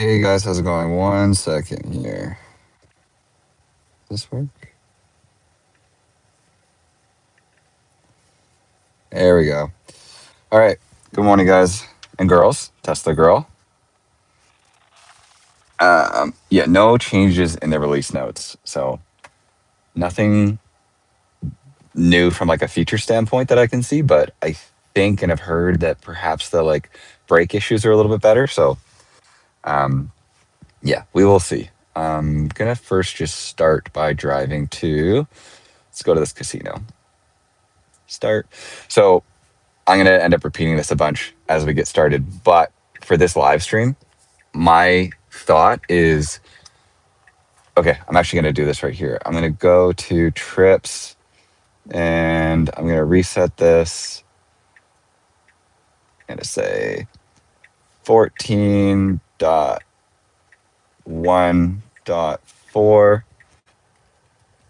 Hey guys, how's it going? 1 second here. Does this work? There we go. All right. Good morning, guys and girls. Tesla girl. Yeah, no changes in the release notes. So nothing new from like a feature standpoint that I can see, but I think and have heard that perhaps the like brake issues are a little bit better. So yeah, we will see. I'm gonna first just start by driving to. Let's go to this casino. Start. So I'm going to end up repeating this a bunch as we get started. But for this live stream, my thought is okay, I'm actually going to do this right here. I'm going to go to trips and I'm going to reset this. I'm going to say 14.1.4.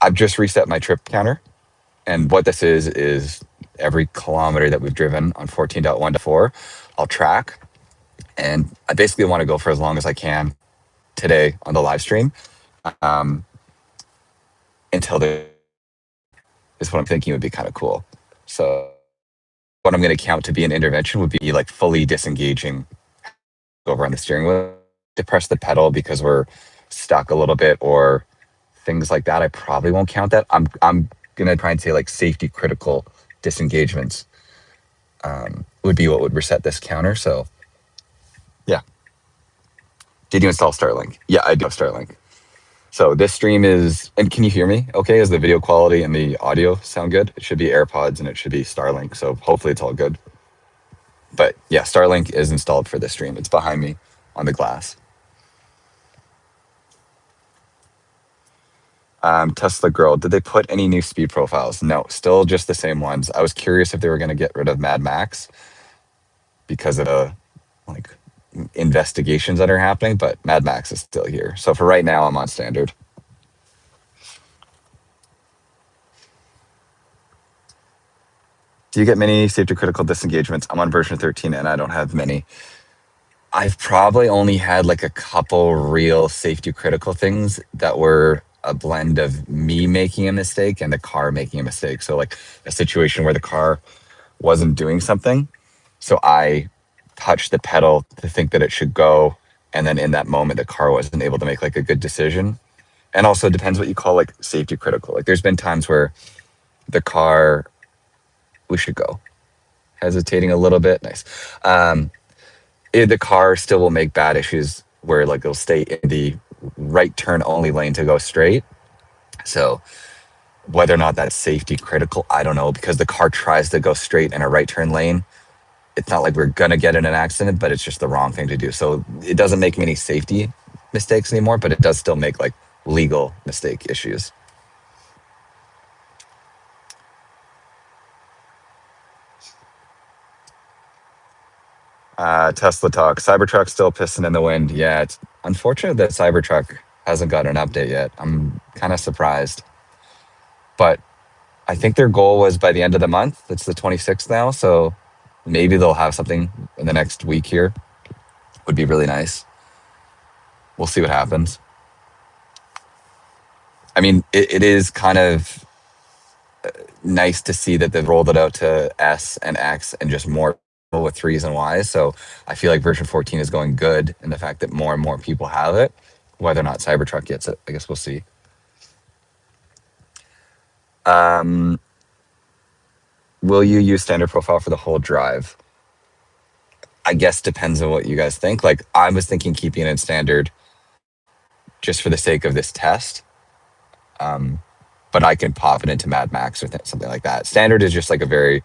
I've just reset my trip counter. And what this is every kilometer that we've driven on 14.1.4, I'll track. And I basically want to go for as long as I can today on the live stream until there is what I'm thinking would be kind of cool. So what I'm going to count to be an intervention would be like fully disengaging over on the steering wheel to press the pedal because we're stuck a little bit or things like that. I probably won't count that. I'm going to try and say like safety critical disengagements would be what would reset this counter. So yeah. Did you install Starlink? Yeah, I do have Starlink. So this stream is, and can you hear me okay? Is the video quality and the audio sound good? It should be AirPods and it should be Starlink. So hopefully it's all good. But yeah, Starlink is installed for this stream. It's behind me on the glass. Tesla girl, did they put any new speed profiles? No, still just the same ones. I was curious if they were going to get rid of Mad Max because of the like investigations that are happening, but Mad Max is still here. So for right now, I'm on standard. Do you get many safety critical disengagements? I'm on version 13 and I don't have many. I've probably only had like a couple real safety critical things that were a blend of me making a mistake and the car making a mistake. So like a situation where the car wasn't doing something. So I touched the pedal to think that it should go. And then in that moment, the car wasn't able to make like a good decision. And also it depends what you call like safety critical. Like there's been times where the car, we should go, hesitating a little bit. Nice. The car still will make bad issues where like it'll stay in the right turn only lane to go straight. So whether or not that's safety critical, I don't know, because the car tries to go straight in a right turn lane. It's not like we're gonna get in an accident, but it's just the wrong thing to do. So it doesn't make many safety mistakes anymore, but it does still make like legal mistake issues. Tesla talk. Cybertruck still pissing in the wind. Yeah, it's unfortunate that Cybertruck hasn't got an update yet. I'm kind of surprised. But I think their goal was by the end of the month. It's the 26th now, so maybe they'll have something in the next week here. Would be really nice. We'll see what happens. I mean, it is kind of nice to see that they've rolled it out to S and X and just more with threes and Ys. So I feel like version 14 is going good in the fact that more and more people have it. Whether or not Cybertruck gets it, I guess we'll see. Will you use standard profile for the whole drive? I guess depends on what you guys think. Like I was thinking keeping it in standard just for the sake of this test. But I can pop it into Mad Max or something like that. Standard is just like a very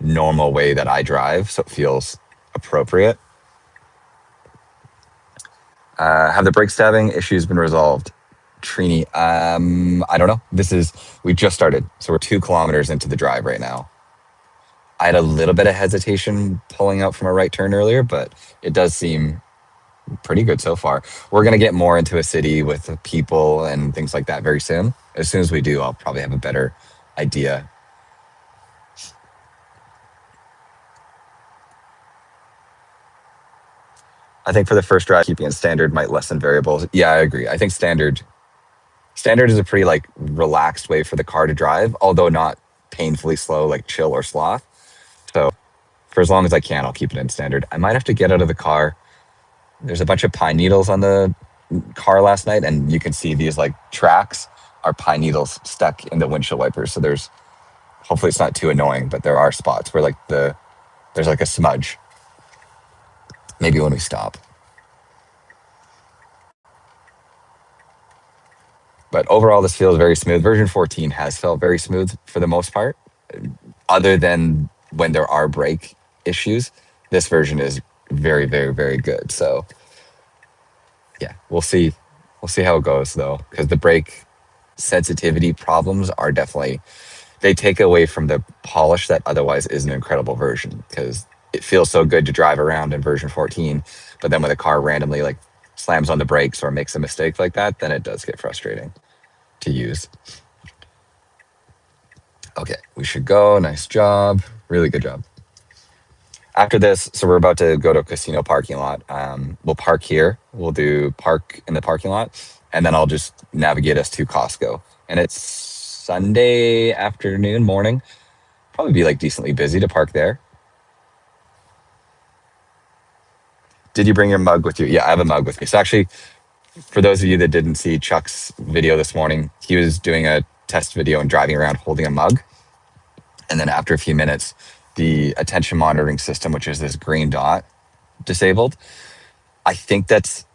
normal way that I drive, so it feels appropriate. Have the brake stabbing issues been resolved? Trini, I don't know. We just started, so we're 2 kilometers into the drive right now. I had a little bit of hesitation pulling out from a right turn earlier, but it does seem pretty good so far. We're going to get more into a city with people and things like that very soon. As soon as we do, I'll probably have a better idea. I think for the first drive, keeping it standard might lessen variables. Yeah, I agree. I think standard is a pretty like relaxed way for the car to drive, although not painfully slow like chill or sloth. So for as long as I can, I'll keep it in standard. I might have to get out of the car. There's a bunch of pine needles on the car last night, and you can see these like tracks are pine needles stuck in the windshield wipers. So there's hopefully it's not too annoying, but there are spots where like there's like a smudge. Maybe when we stop. But overall, this feels very smooth. Version 14 has felt very smooth for the most part, other than when there are brake issues. This version is very, very, very good. So yeah, we'll see. We'll see how it goes though, because the brake sensitivity problems are definitely they take away from the polish that otherwise is an incredible version because it feels so good to drive around in version 14, but then when the car randomly like slams on the brakes or makes a mistake like that, then it does get frustrating to use. Okay, we should go. Nice job. Really good job. After this, so we're about to go to a casino parking lot. We'll park here. We'll do park in the parking lot, and then I'll just navigate us to Costco. And it's Sunday afternoon, morning. Probably be like decently busy to park there. Did you bring your mug with you? Yeah, I have a mug with me. So actually, for those of you that didn't see Chuck's video this morning, he was doing a test video and driving around holding a mug. And then after a few minutes, the attention monitoring system, which is this green dot, disabled. I think that's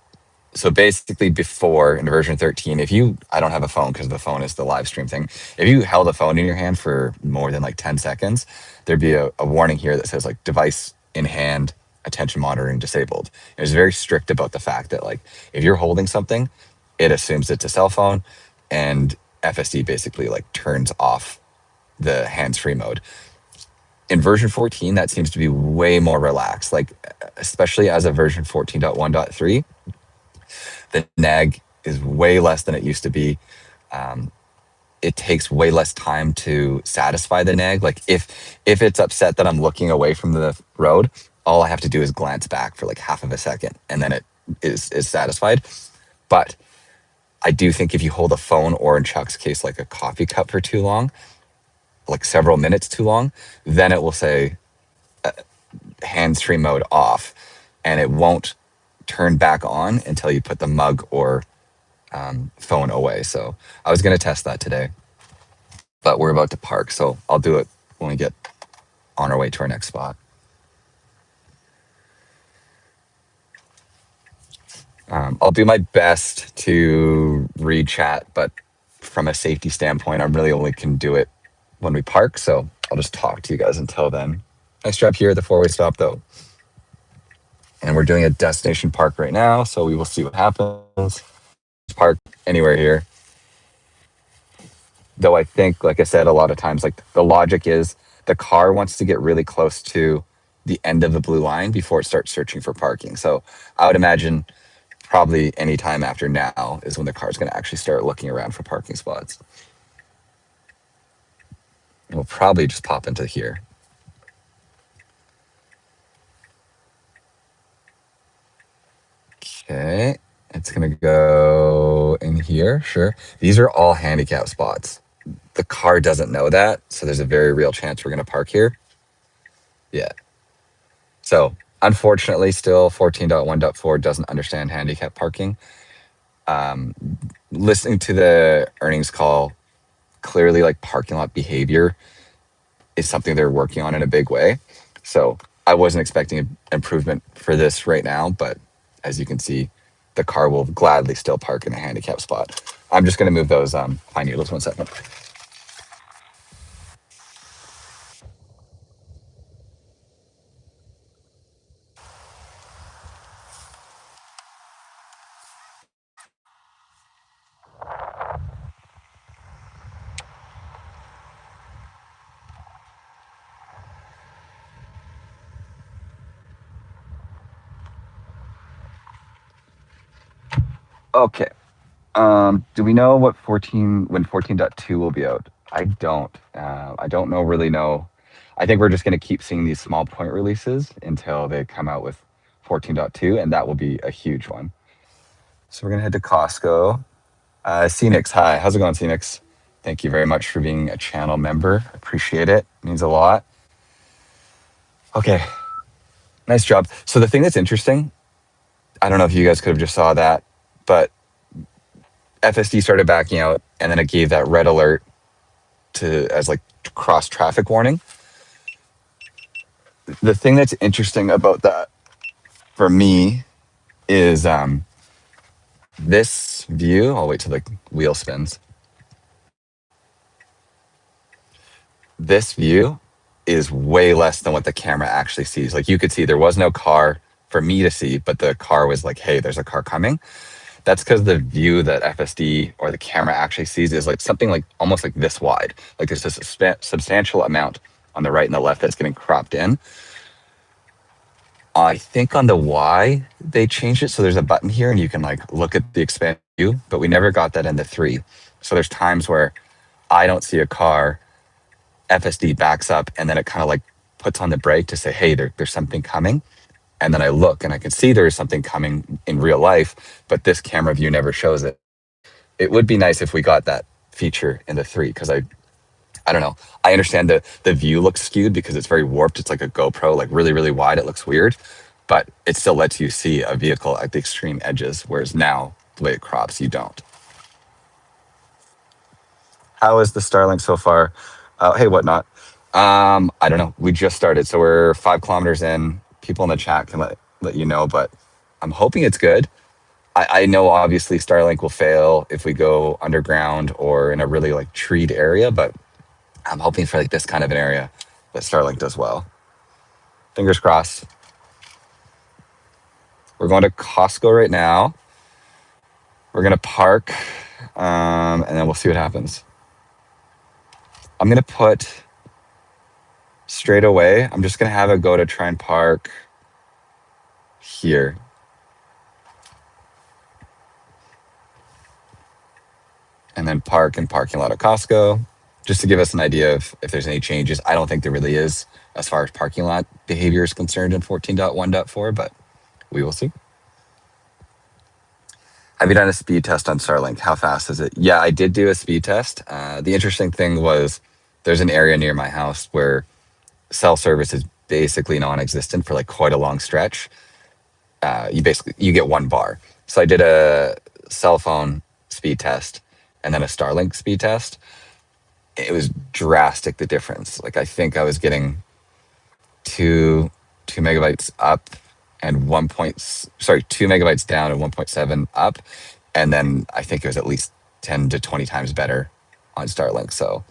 so basically before in version 13, if you, I don't have a phone because the phone is the live stream thing. If you held a phone in your hand for more than like 10 seconds, there'd be a warning here that says like device in hand, attention monitoring disabled. It was very strict about the fact that like if you're holding something, it assumes it's a cell phone and FSD basically like turns off the hands-free mode. In version 14, that seems to be way more relaxed, like especially as a version 14.1.3, the nag is way less than it used to be. It takes way less time to satisfy the nag. Like if it's upset that I'm looking away from the road, all I have to do is glance back for like half of a second, and then it is satisfied. But I do think if you hold a phone or in Chuck's case, like a coffee cup for too long, like several minutes too long, then it will say hands-free mode off, and it won't turn back on until you put the mug or phone away. So I was going to test that today, but we're about to park, so I'll do it when we get on our way to our next spot. I'll do my best to read chat, but from a safety standpoint, I really only can do it when we park. So I'll just talk to you guys until then. Nice job here at the four-way stop, though. And we're doing a destination park right now, so we will see what happens. Park anywhere here. Though I think, like I said, a lot of times, like the logic is the car wants to get really close to the end of the blue line before it starts searching for parking. So I would imagine probably any time after now is when the car's going to actually start looking around for parking spots. And we'll probably just pop into here. Okay, it's going to go in here. Sure. These are all handicap spots. The car doesn't know that, so there's a very real chance we're going to park here. Yeah. So unfortunately, still 14.1.4 doesn't understand handicap parking. Listening to the earnings call, clearly like parking lot behavior is something they're working on in a big way. So I wasn't expecting improvement for this right now, but as you can see, the car will gladly still park in a handicap spot. I'm just going to move those pine needles 1 second. Okay. Do we know what 14 when 14.2 will be out? I don't. I don't really know. I think we're just going to keep seeing these small point releases until they come out with 14.2, and that will be a huge one. So we're gonna head to Costco. Scenics, hi, how's it going, Scenics? Thank you very much for being a channel member. Appreciate it. Means a lot. Okay, nice job. So the thing that's interesting, I don't know if you guys could have just saw that, but FSD started backing out, and then it gave that red alert to as like cross traffic warning. The thing that's interesting about that for me is this view. I'll wait till the wheel spins. This view is way less than what the camera actually sees. Like you could see there was no car for me to see, but the car was like, hey, there's a car coming. That's because the view that FSD or the camera actually sees is like something like almost like this wide. Like there's a substantial amount on the right and the left that's getting cropped in. I think on the Y, they changed it. So there's a button here and you can like look at the expanded view, but we never got that in the 3. So there's times where I don't see a car, FSD backs up, and then it kind of like puts on the brake to say, hey, there's something coming. And then I look and I can see there's something coming in real life, but this camera view never shows it. It would be nice if we got that feature in the 3, because I don't know. I understand the view looks skewed because it's very warped. It's like a GoPro, like really, really wide. It looks weird, but it still lets you see a vehicle at the extreme edges, whereas now, the way it crops, you don't. How is the Starlink so far? Hey, whatnot. I don't know. We just started, so we're 5 kilometers in. People in the chat can let you know, but I'm hoping it's good. I know obviously Starlink will fail if we go underground or in a really like treed area, but I'm hoping for like this kind of an area that Starlink does well. Fingers crossed. We're going to Costco right now. We're gonna park, and then we'll see what happens. I'm gonna put straight away. I'm just gonna have it go to try and park here. And then park in parking lot of Costco, just to give us an idea of if there's any changes. I don't think there really is as far as parking lot behavior is concerned in 14.1.4, but we will see. Have you done a speed test on Starlink? How fast is it? Yeah, I did do a speed test. The interesting thing was there's an area near my house where cell service is basically non-existent for like quite a long stretch. You get 1 bar. So I did a cell phone speed test and then a Starlink speed test. It was drastic, the difference. Like I think I was getting 2 megabytes up and 2 megabytes down and 1.7 up. And then I think it was at least 10 to 20 times better on Starlink. So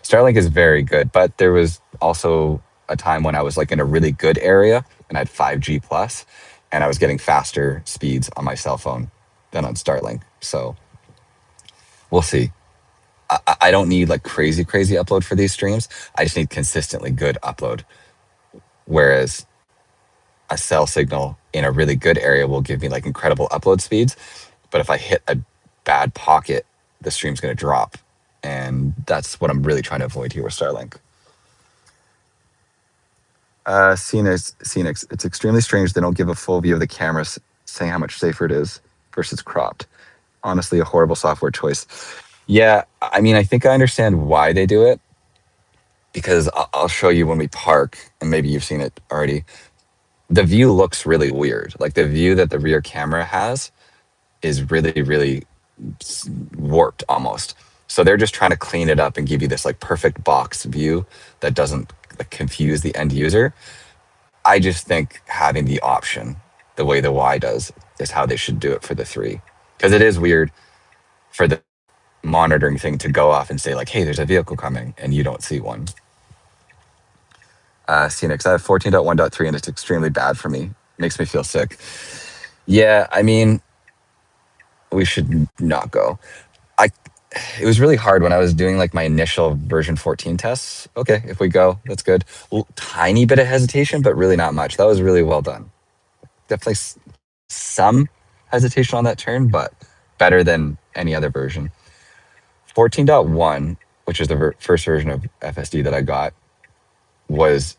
Starlink is very good, but there was also a time when I was like in a really good area and I had 5G plus, and I was getting faster speeds on my cell phone than on Starlink. So we'll see. I don't need like crazy upload for these streams. I just need consistently good upload. Whereas a cell signal in a really good area will give me like incredible upload speeds. But if I hit a bad pocket, the stream's going to drop. And that's what I'm really trying to avoid here with Starlink. Scenics. It's extremely strange they don't give a full view of the cameras saying how much safer it is versus cropped. Honestly, a horrible software choice. Yeah, I mean, I think I understand why they do it, because I'll show you when we park, and maybe you've seen it already. The view looks really weird. Like the view that the rear camera has is really, really warped almost. So they're just trying to clean it up and give you this like perfect box view that doesn't like, confuse the end user. I just think having the option, the way the Y does, is how they should do it for the 3. Because it is weird for the monitoring thing to go off and say like, hey, there's a vehicle coming, and you don't see one. Scenics, I have 14.1.3 and it's extremely bad for me. Makes me feel sick. Yeah, I mean, we should not go. It was really hard when I was doing like my initial version 14 tests. Okay, if we go, that's good. Tiny bit of hesitation, but really not much. That was really well done. Definitely some hesitation on that turn, but better than any other version. 14.1, which is the first version of FSD that I got, was,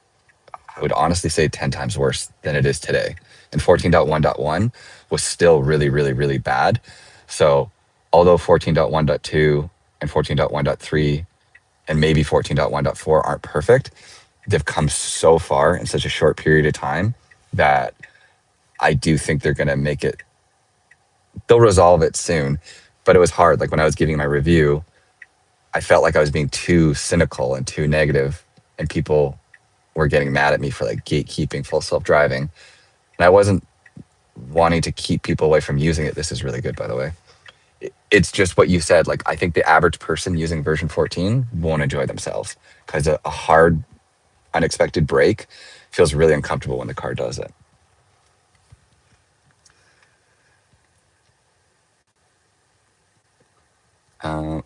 I would honestly say, 10 times worse than it is today. and 14.1.1 was still really, really, really bad. So although 14.1.2 and 14.1.3 and maybe 14.1.4 aren't perfect, they've come so far in such a short period of time that I do think they're going to make it, they'll resolve it soon. But it was hard. Like when I was giving my review, I felt like I was being too cynical and too negative, and people were getting mad at me for like gatekeeping full self-driving. And I wasn't wanting to keep people away from using it. This is really good, by the way. It's just what you said. Like, I think the average person using version 14 won't enjoy themselves because a hard, unexpected brake feels really uncomfortable when the car does it.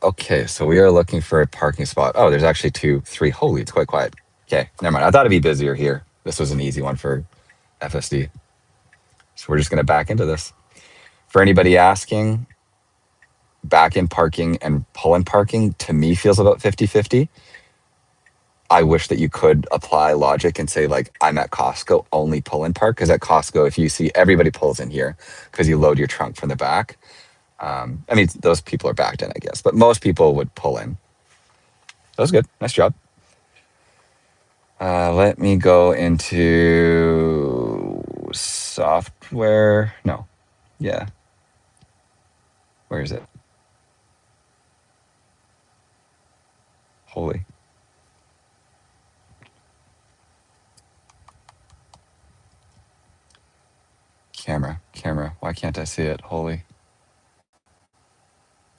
Okay, so we are looking for a parking spot. Oh, there's actually 2, 3. Holy, it's quite quiet. Okay, never mind. I thought it'd be busier here. This was an easy one for FSD. So we're just going to back into this. For anybody asking, back in parking and pull in parking to me feels about 50-50. I wish that you could apply logic and say, like, I'm at Costco, only pull in park. Because at Costco, if you see everybody pulls in here because you load your trunk from the back. I mean, those people are backed in, I guess, but most people would pull in. That was good. Nice job. Let me go into software. No. Yeah. Where is it? Holy. Camera. Why can't I see it? Holy.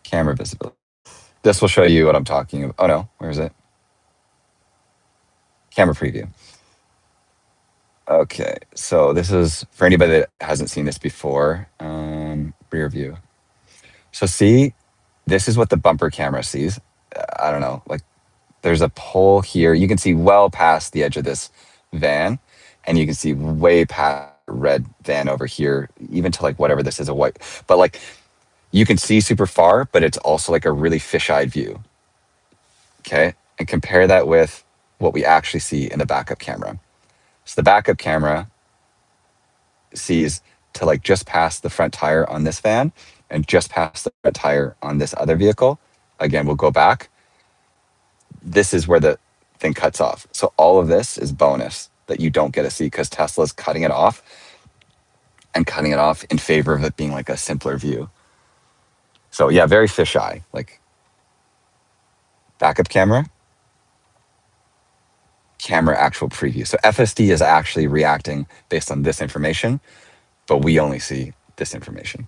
Camera visibility. This will show you what I'm talking about. Oh no, where is it? Camera preview. Okay, so this is for anybody that hasn't seen this before. Rear view. So see, this is what the bumper camera sees. I don't know, like there's a pole here. You can see well past the edge of this van, and you can see way past the red van over here, even to like whatever this is, a white. But like you can see super far, but it's also like a really fisheye view. Okay, and compare that with what we actually see in the backup camera. So the backup camera sees to like just past the front tire on this van and just past the front tire on this other vehicle. Again, we'll go back. This is where the thing cuts off. So all of this is bonus that you don't get to see because Tesla's cutting it off and cutting it off in favor of it being like a simpler view. So yeah, very fisheye, like backup camera actual preview. So FSD is actually reacting based on this information, but we only see this information.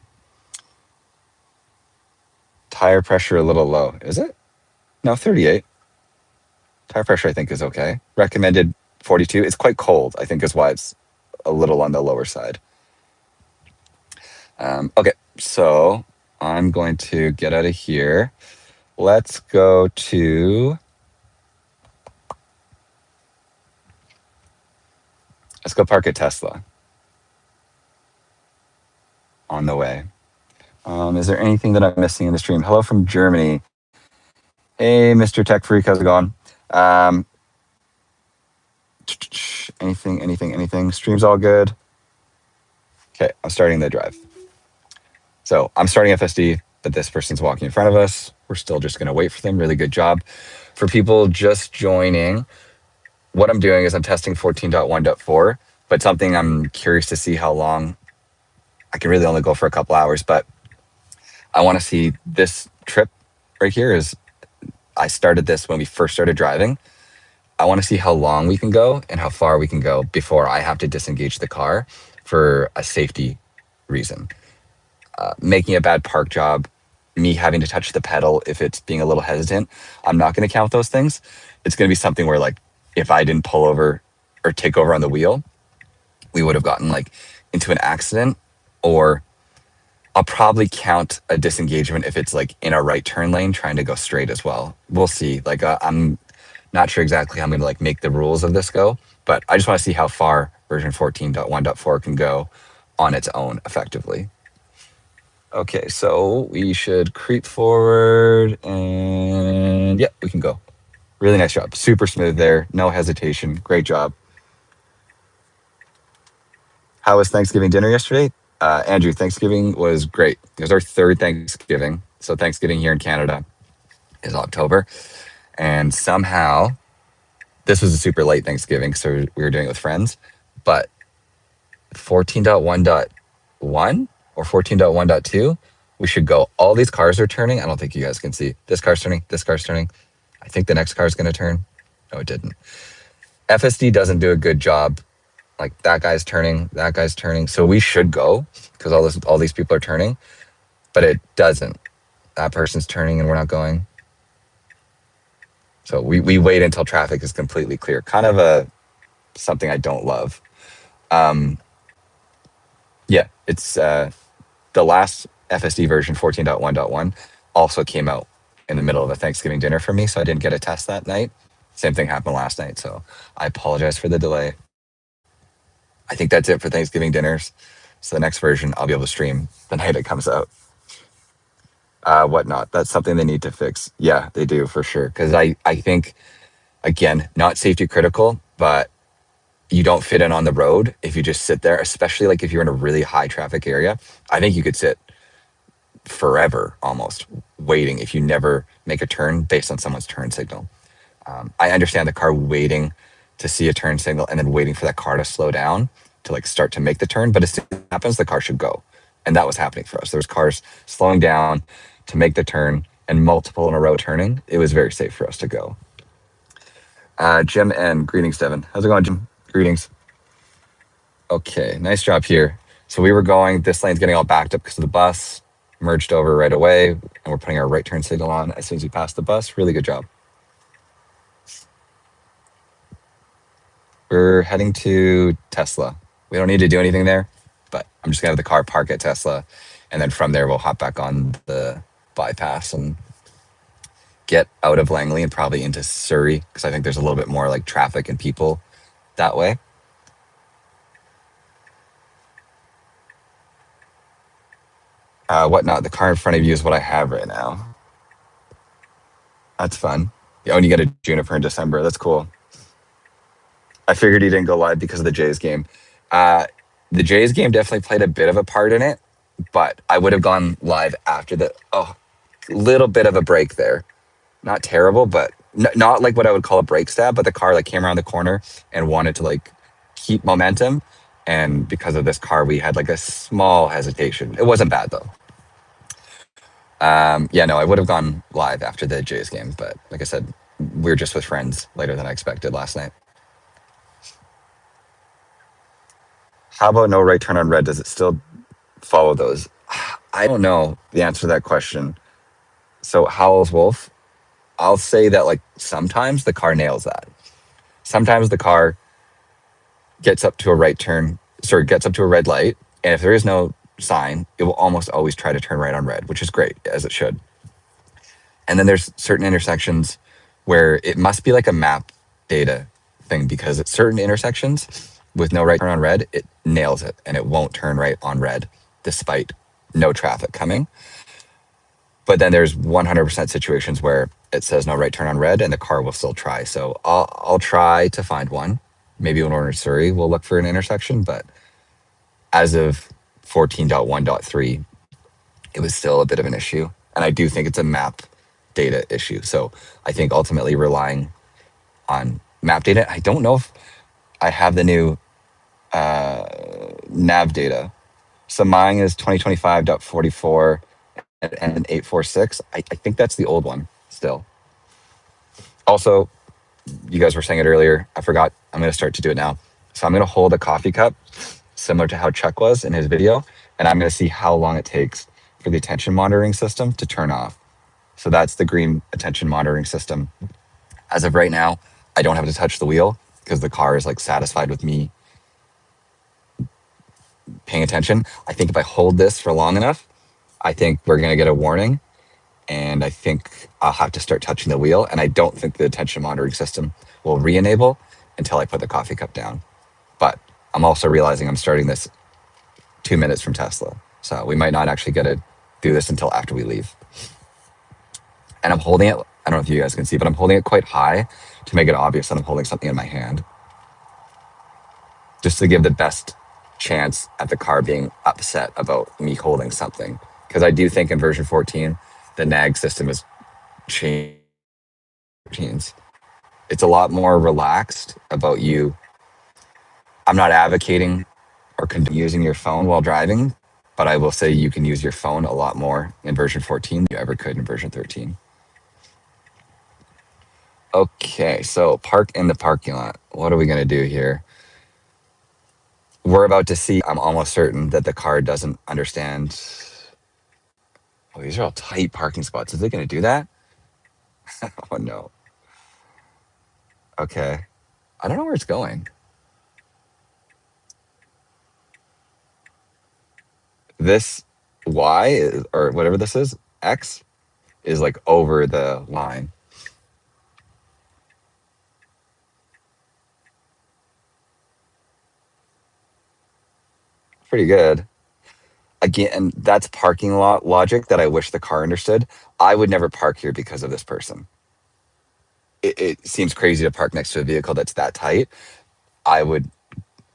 Tire pressure a little low. Is it? No, 38. Tire pressure I think is okay. Recommended 42. It's quite cold, I think is why it's a little on the lower side. Okay, so I'm going to get out of here. Let's go to... Let's go park at Tesla. On the way. Is there anything that I'm missing in the stream? Hello from Germany. Hey, Mr. Tech Freak, how's it going? Anything? Stream's all good. Okay, I'm starting the drive. So I'm starting FSD, but this person's walking in front of us. We're still just going to wait for them. Really good job. For people just joining, what I'm doing is I'm testing 14.1.4, but something I'm curious to see how long. I can really only go for a couple hours, but I want to see this trip right here is I started this when we first started driving. I want to see how long we can go and how far we can go before I have to disengage the car for a safety reason. Making a bad park job, me having to touch the pedal if it's being a little hesitant, I'm not going to count those things. It's going to be something where like if I didn't pull over or take over on the wheel, we would have gotten like into an accident, or I'll probably count a disengagement if it's like in a right turn lane trying to go straight as well. We'll see. Like I'm not sure exactly how I'm going to like make the rules of this go, but I just want to see how far version 14.1.4 can go on its own effectively. Okay, so we should creep forward and yeah, we can go. Really nice job. Super smooth there. No hesitation. Great job. How was Thanksgiving dinner yesterday? Andrew, Thanksgiving was great. It was our third Thanksgiving. So Thanksgiving here in Canada is October. And somehow, this was a super late Thanksgiving, so we were doing it with friends. But 14.1.1 or 14.1.2, we should go. All these cars are turning. I don't think you guys can see. This car's turning. This car's turning. I think the next car's going to turn. No, it didn't. FSD doesn't do a good job. Like that guy's turning, that guy's turning. So we should go because all these people are turning, but it doesn't. That person's turning and we're not going. So we wait until traffic is completely clear. Kind of something I don't love. Yeah, it's the last FSD version 14.1.1 also came out in the middle of a Thanksgiving dinner for me, so I didn't get a test that night. Same thing happened last night, so I apologize for the delay. I think that's it for Thanksgiving dinners. So the next version I'll be able to stream the night it comes out. Whatnot. That's something they need to fix. Yeah, they do for sure. Because I think, again, not safety critical, but you don't fit in on the road if you just sit there, especially like if you're in a really high traffic area. I think you could sit forever almost waiting if you never make a turn based on someone's turn signal. I understand the car waiting to see a turn signal and then waiting for that car to slow down to like start to make the turn. But as soon as it happens, the car should go. And that was happening for us. There was cars slowing down to make the turn and multiple in a row turning. It was very safe for us to go. Jim and greetings, Devin. How's it going, Jim? Greetings. Okay, nice job here. So we were going, this lane's getting all backed up because of the bus, merged over right away, and we're putting our right turn signal on as soon as we pass the bus. Really good job. We're heading to Tesla. We don't need to do anything there, but I'm just gonna have the car park at Tesla, and then from there we'll hop back on the bypass and get out of Langley and probably into Surrey because I think there's a little bit more like traffic and people that way. Whatnot. The car in front of you is what I have right now. That's fun. Yeah, and you get a Juniper in December. That's cool. I figured he didn't go live because of the Jays game. The Jays game definitely played a bit of a part in it, but I would have gone live after the little bit of a break there. Not terrible, but not like what I would call a brake stab, but the car like came around the corner and wanted to like keep momentum. And because of this car, we had like a small hesitation. It wasn't bad though. Yeah, no, I would have gone live after the Jays game, but like I said, we were just with friends later than I expected last night. How about no right turn on red? Does it still follow those? I don't know the answer to that question. So Howl's Wolf, I'll say that like sometimes the car nails that. Sometimes the car gets up to a gets up to a red light, and if there is no sign, it will almost always try to turn right on red, which is great, as it should. And then there's certain intersections where it must be like a map data thing because at certain intersections with no right turn on red, it nails it and it won't turn right on red despite no traffic coming. But then there's 100% situations where it says no right turn on red and the car will still try. So I'll try to find one. Maybe when we're in Surrey, we'll look for an intersection. But as of 14.1.3, it was still a bit of an issue. And I do think it's a map data issue. So I think ultimately relying on map data, I don't know if I have the new nav data. So mine is 2025.44 and 846. I think that's the old one still. Also, you guys were saying it earlier. I forgot. I'm going to start to do it now. So I'm going to hold a coffee cup similar to how Chuck was in his video. And I'm going to see how long it takes for the attention monitoring system to turn off. So that's the green attention monitoring system. As of right now, I don't have to touch the wheel because the car is like satisfied with me paying attention. I think if I hold this for long enough, I think we're going to get a warning and I think I'll have to start touching the wheel. And I don't think the attention monitoring system will re-enable until I put the coffee cup down. But I'm also realizing I'm starting this 2 minutes from Tesla. So we might not actually get to do this until after we leave. And I'm holding it, I don't know if you guys can see, but I'm holding it quite high to make it obvious that I'm holding something in my hand. Just to give the best chance at the car being upset about me holding something. Because I do think in version 14, the nag system has changed. It's a lot more relaxed about you. I'm not advocating or using your phone while driving, but I will say you can use your phone a lot more in version 14 than you ever could in version 13. Okay, so park in the parking lot. What are we going to do here? We're about to see, I'm almost certain that the car doesn't understand. Oh, these are all tight parking spots. Is it going to do that? Oh, no. Okay. I don't know where it's going. This Y, or whatever this is, X, is like over the line. Pretty good. Again, and that's parking lot logic that I wish the car understood. I would never park here because of this person. It seems crazy to park next to a vehicle that's that tight. I would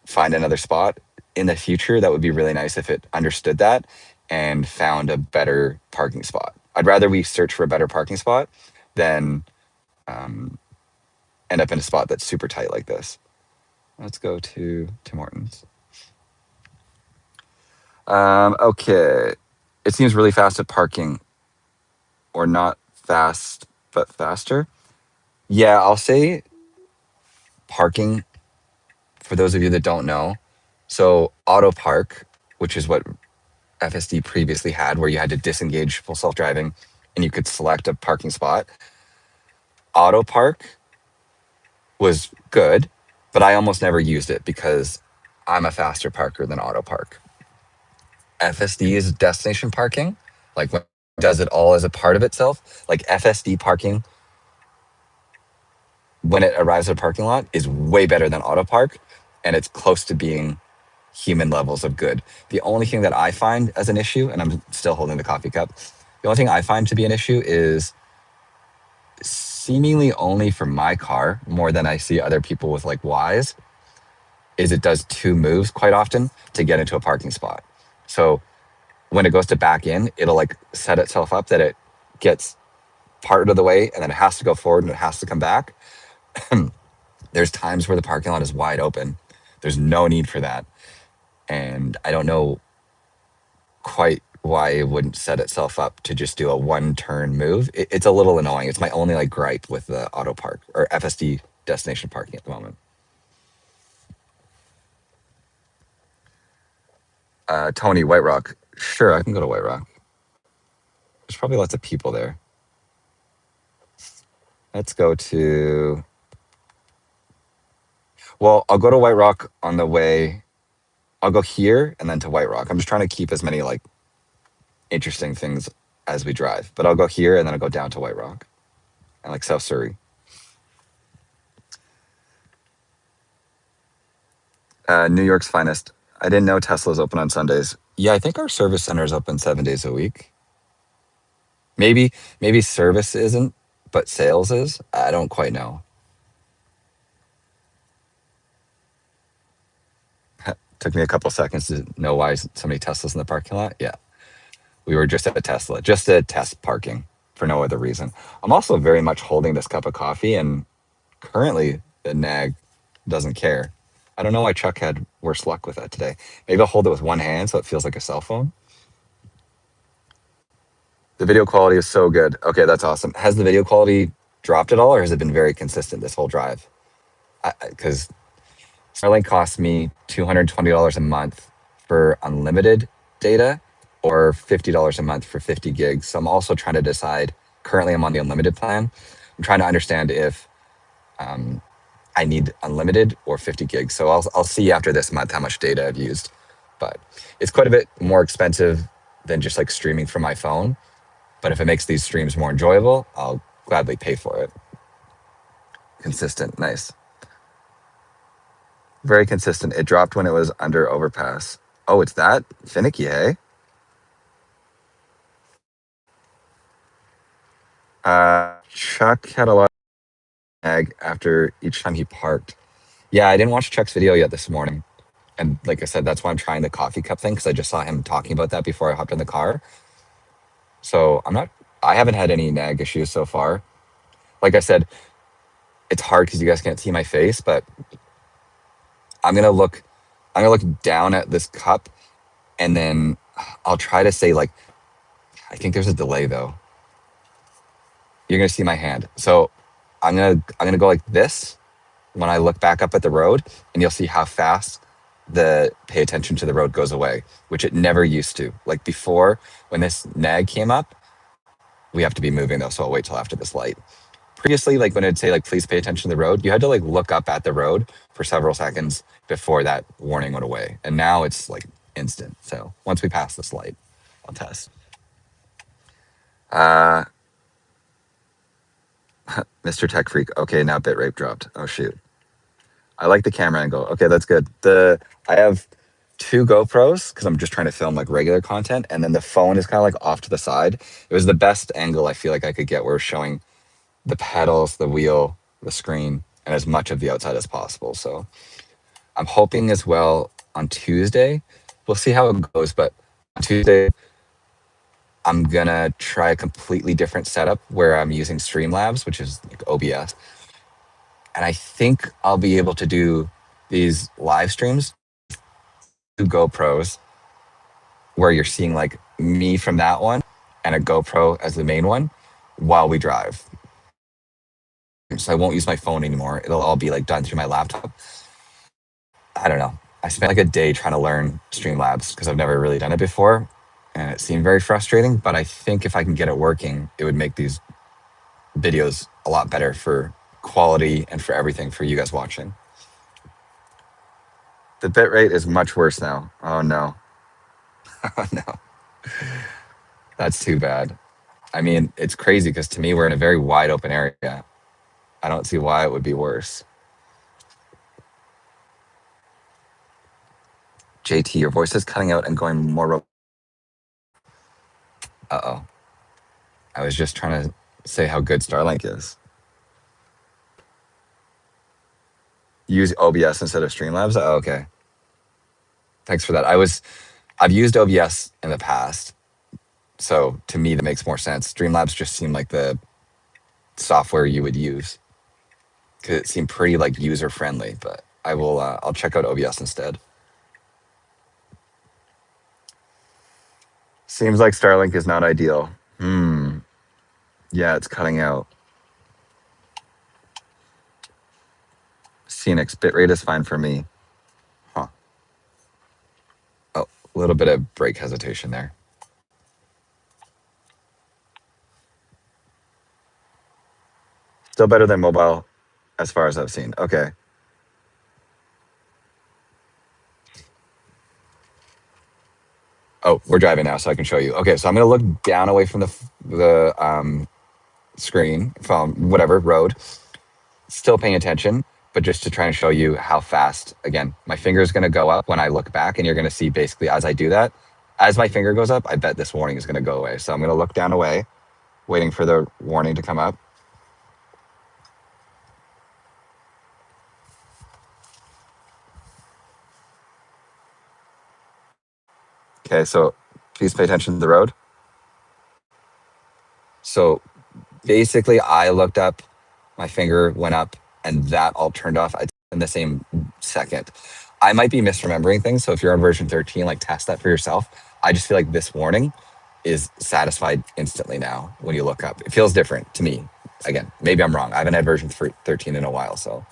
find another spot in the future. That would be really nice if it understood that and found a better parking spot. I'd rather we search for a better parking spot than um, end up in a spot that's super tight like this. Let's go to Tim Hortons. Okay. It seems really fast at parking, or not fast, but faster. Yeah, I'll say parking for those of you that don't know. So, auto park, which is what FSD previously had, where you had to disengage full self driving and you could select a parking spot. Auto park was good, but I almost never used it because I'm a faster parker than auto park. FSD is destination parking, like when it does it all as a part of itself. Like FSD parking, when it arrives at a parking lot, is way better than auto park, and it's close to being human levels of good. The only thing that I find as an issue, and I'm still holding the coffee cup, the only thing I find to be an issue is seemingly only for my car, more than I see other people with like Ys, is it does two moves quite often to get into a parking spot. So when it goes to back in, it'll like set itself up that it gets part of the way and then it has to go forward and it has to come back. There's times where the parking lot is wide open. There's no need for that. And I don't know quite why it wouldn't set itself up to just do a one turn move. It's a little annoying. It's my only like gripe with the auto park or FSD destination parking at the moment. Tony, White Rock. Sure, I can go to White Rock. There's probably lots of people there. Let's go to. Well, I'll go to White Rock on the way. I'll go here and then to White Rock. I'm just trying to keep as many like interesting things as we drive. But I'll go here and then I'll go down to White Rock and like South Surrey. New York's finest. I didn't know Tesla's open on Sundays. Yeah, I think our service center is open 7 days a week. Maybe service isn't, but sales is. I don't quite know. Took me a couple seconds to know why so many Teslas in the parking lot. Yeah, we were just at a Tesla, just to test parking for no other reason. I'm also very much holding this cup of coffee, and currently the nag doesn't care. I don't know why Chuck had worse luck with that today. Maybe I'll hold it with one hand so it feels like a cell phone. The video quality is so good. Okay, that's awesome. Has the video quality dropped at all, or has it been very consistent this whole drive? Because Starlink costs me $220 a month for unlimited data or $50 a month for 50 gigs. So I'm also trying to decide. Currently, I'm on the unlimited plan. I'm trying to understand if I need unlimited or 50 gigs. So I'll see after this month how much data I've used. But it's quite a bit more expensive than just like streaming from my phone. But if it makes these streams more enjoyable, I'll gladly pay for it. Consistent, nice. Very consistent. It dropped when it was under overpass. Oh, it's that finicky, hey? Chuck had a lot of lag after each time he parked. Yeah, I didn't watch Chuck's video yet this morning. And like I said, that's why I'm trying the coffee cup thing, because I just saw him talking about that before I hopped in the car. So I haven't had any nag issues so far. Like I said, it's hard because you guys can't see my face, but I'm gonna look, I'm gonna look down at this cup, and then I'll try to say like, I think there's a delay though. You're gonna see my hand. So I'm gonna go like this when I look back up at the road, and you'll see how fast the pay attention to the road goes away, which it never used to. Like before, when this nag came up, we have to be moving though, so I'll wait till after this light. Previously, like when it'd say like please pay attention to the road, you had to like look up at the road for several seconds before that warning went away. And now it's like instant. So once we pass this light, I'll test. Uh Mr. Tech Freak. Okay, now bitrate dropped. Oh shoot. I like the camera angle. Okay, that's good. I have two GoPros because I'm just trying to film like regular content, and then the phone is kind of like off to the side. It was the best angle I feel like I could get, where showing the pedals, the wheel, the screen, and as much of the outside as possible. So I'm hoping as well on Tuesday. We'll see how it goes, but on Tuesday I'm gonna try a completely different setup where I'm using Streamlabs, which is like OBS. And I think I'll be able to do these live streams, two GoPros, where you're seeing like me from that one and a GoPro as the main one while we drive. So I won't use my phone anymore. It'll all be like done through my laptop. I don't know. I spent like a day trying to learn Streamlabs because I've never really done it before, and it seemed very frustrating. But I think if I can get it working, it would make these videos a lot better for quality and for everything for you guys watching. The bitrate is much worse now. Oh no. Oh no. That's too bad. I mean, it's crazy because to me, we're in a very wide open area. I don't see why it would be worse. JT, your voice is cutting out and going more. Uh-oh. I was just trying to say how good Starlink is. Use OBS instead of Streamlabs? Oh, okay. Thanks for that. I've used OBS in the past, so to me that makes more sense. Streamlabs just seemed like the software you would use because it seemed pretty like user friendly. But I'll check out OBS instead. Seems like Starlink is not ideal. Yeah, it's cutting out. Scenics bitrate is fine for me. Huh. Oh, a little bit of brake hesitation there. Still better than mobile as far as I've seen. Okay. Oh, we're driving now, so I can show you. Okay, so I'm going to look down away from the screen, phone, whatever, road. Still paying attention, but just to try and show you how fast, again, my finger is going to go up when I look back, and you're going to see basically as I do that, as my finger goes up, I bet this warning is going to go away. So I'm going to look down away, waiting for the warning to come up. Okay, so please pay attention to the road. So basically, I looked up, my finger went up, and that all turned off in the same second. I might be misremembering things, so if you're on version 13, like test that for yourself. I just feel like this warning is satisfied instantly now when you look up. It feels different to me. Again, maybe I'm wrong. I haven't had version 13 in a while, so.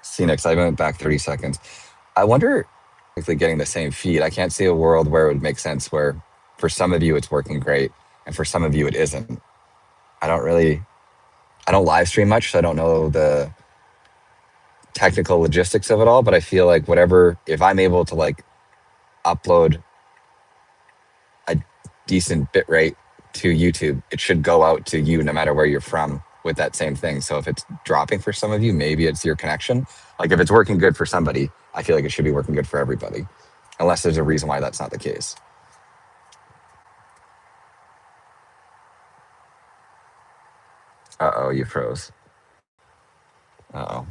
Scenics, I went back 30 seconds. I wonder if getting the same feed. I can't see a world where it would make sense where for some of you it's working great and for some of you it isn't. I don't live stream much, so I don't know the technical logistics of it all, but I feel like if I'm able to like upload a decent bit rate to YouTube, it should go out to you no matter where you're from with that same thing. So if it's dropping for some of you, maybe it's your connection. Like if it's working good for somebody, I feel like it should be working good for everybody, unless there's a reason why that's not the case. Uh-oh, you froze. Uh-oh.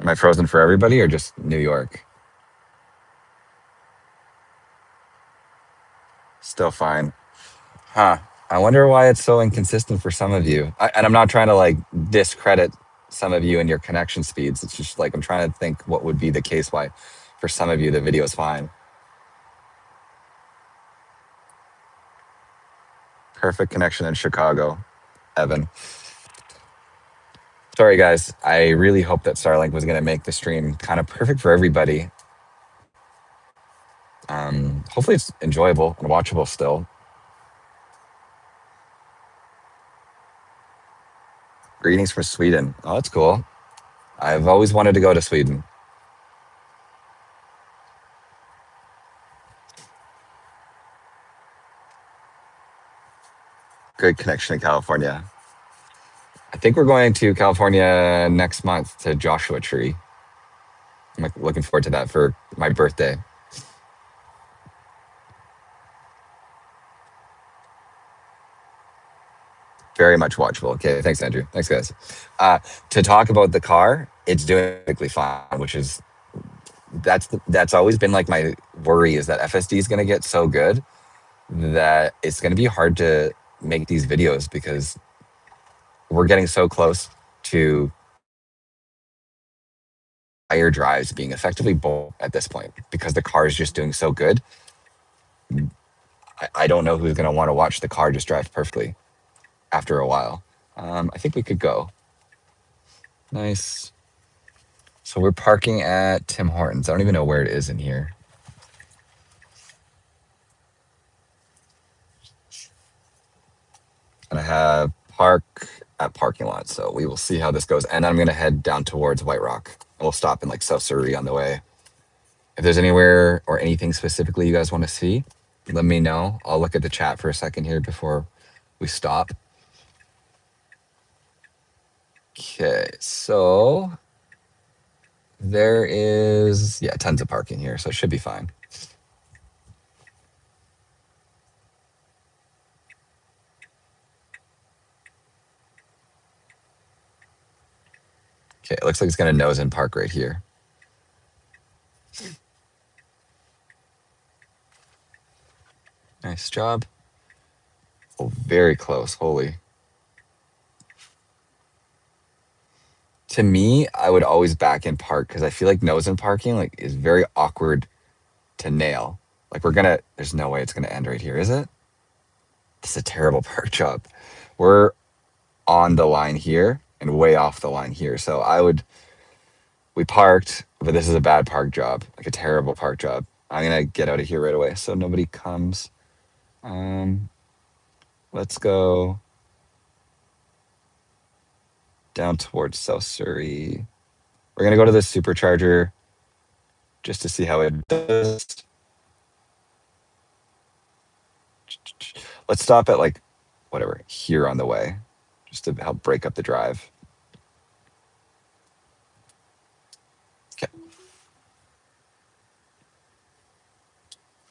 Am I frozen for everybody or just New York? Still fine. Huh. I wonder why it's so inconsistent for some of you. And I'm not trying to like discredit some of you and your connection speeds. It's just like I'm trying to think what would be the case why for some of you the video is fine. Perfect connection in Chicago, Evan. Sorry, guys. I really hope that Starlink was going to make the stream kind of perfect for everybody. Hopefully, it's enjoyable and watchable still. Greetings from Sweden. Oh, that's cool. I've always wanted to go to Sweden. Good connection in California. I think we're going to California next month to Joshua Tree. I'm like looking forward to that for my birthday. Very much watchable. Okay, thanks, Andrew. Thanks, guys. To talk about the car, it's doing perfectly fine, which is that's always been like my worry is that FSD is going to get so good that it's going to be hard to make these videos because we're getting so close to higher drives being effectively both at this point because the car is just doing so good. I don't know who's going to want to watch the car just drive perfectly after a while. I think we could go. Nice. So we're parking at Tim Hortons. I don't even know where it is in here. And I have park at parking lot. So we will see how this goes. And I'm going to head down towards White Rock. We'll stop in like South Surrey on the way. If there's anywhere or anything specifically you guys want to see, let me know. I'll look at the chat for a second here before we stop. Okay, so there is, yeah, tons of parking here, so it should be fine. Okay, it looks like it's going to nose and park right here. Nice job. Oh, very close. Holy. To me, I would always back in park because I feel like nose in parking like is very awkward to nail. Like there's no way it's gonna end right here, is it? This is a terrible park job. We're on the line here and way off the line here. So we parked, but this is a bad park job, like a terrible park job. I'm gonna get out of here right away so nobody comes. Let's go down towards South Surrey. We're gonna go to the Supercharger just to see how it does. Let's stop at like whatever here on the way, just to help break up the drive. Okay.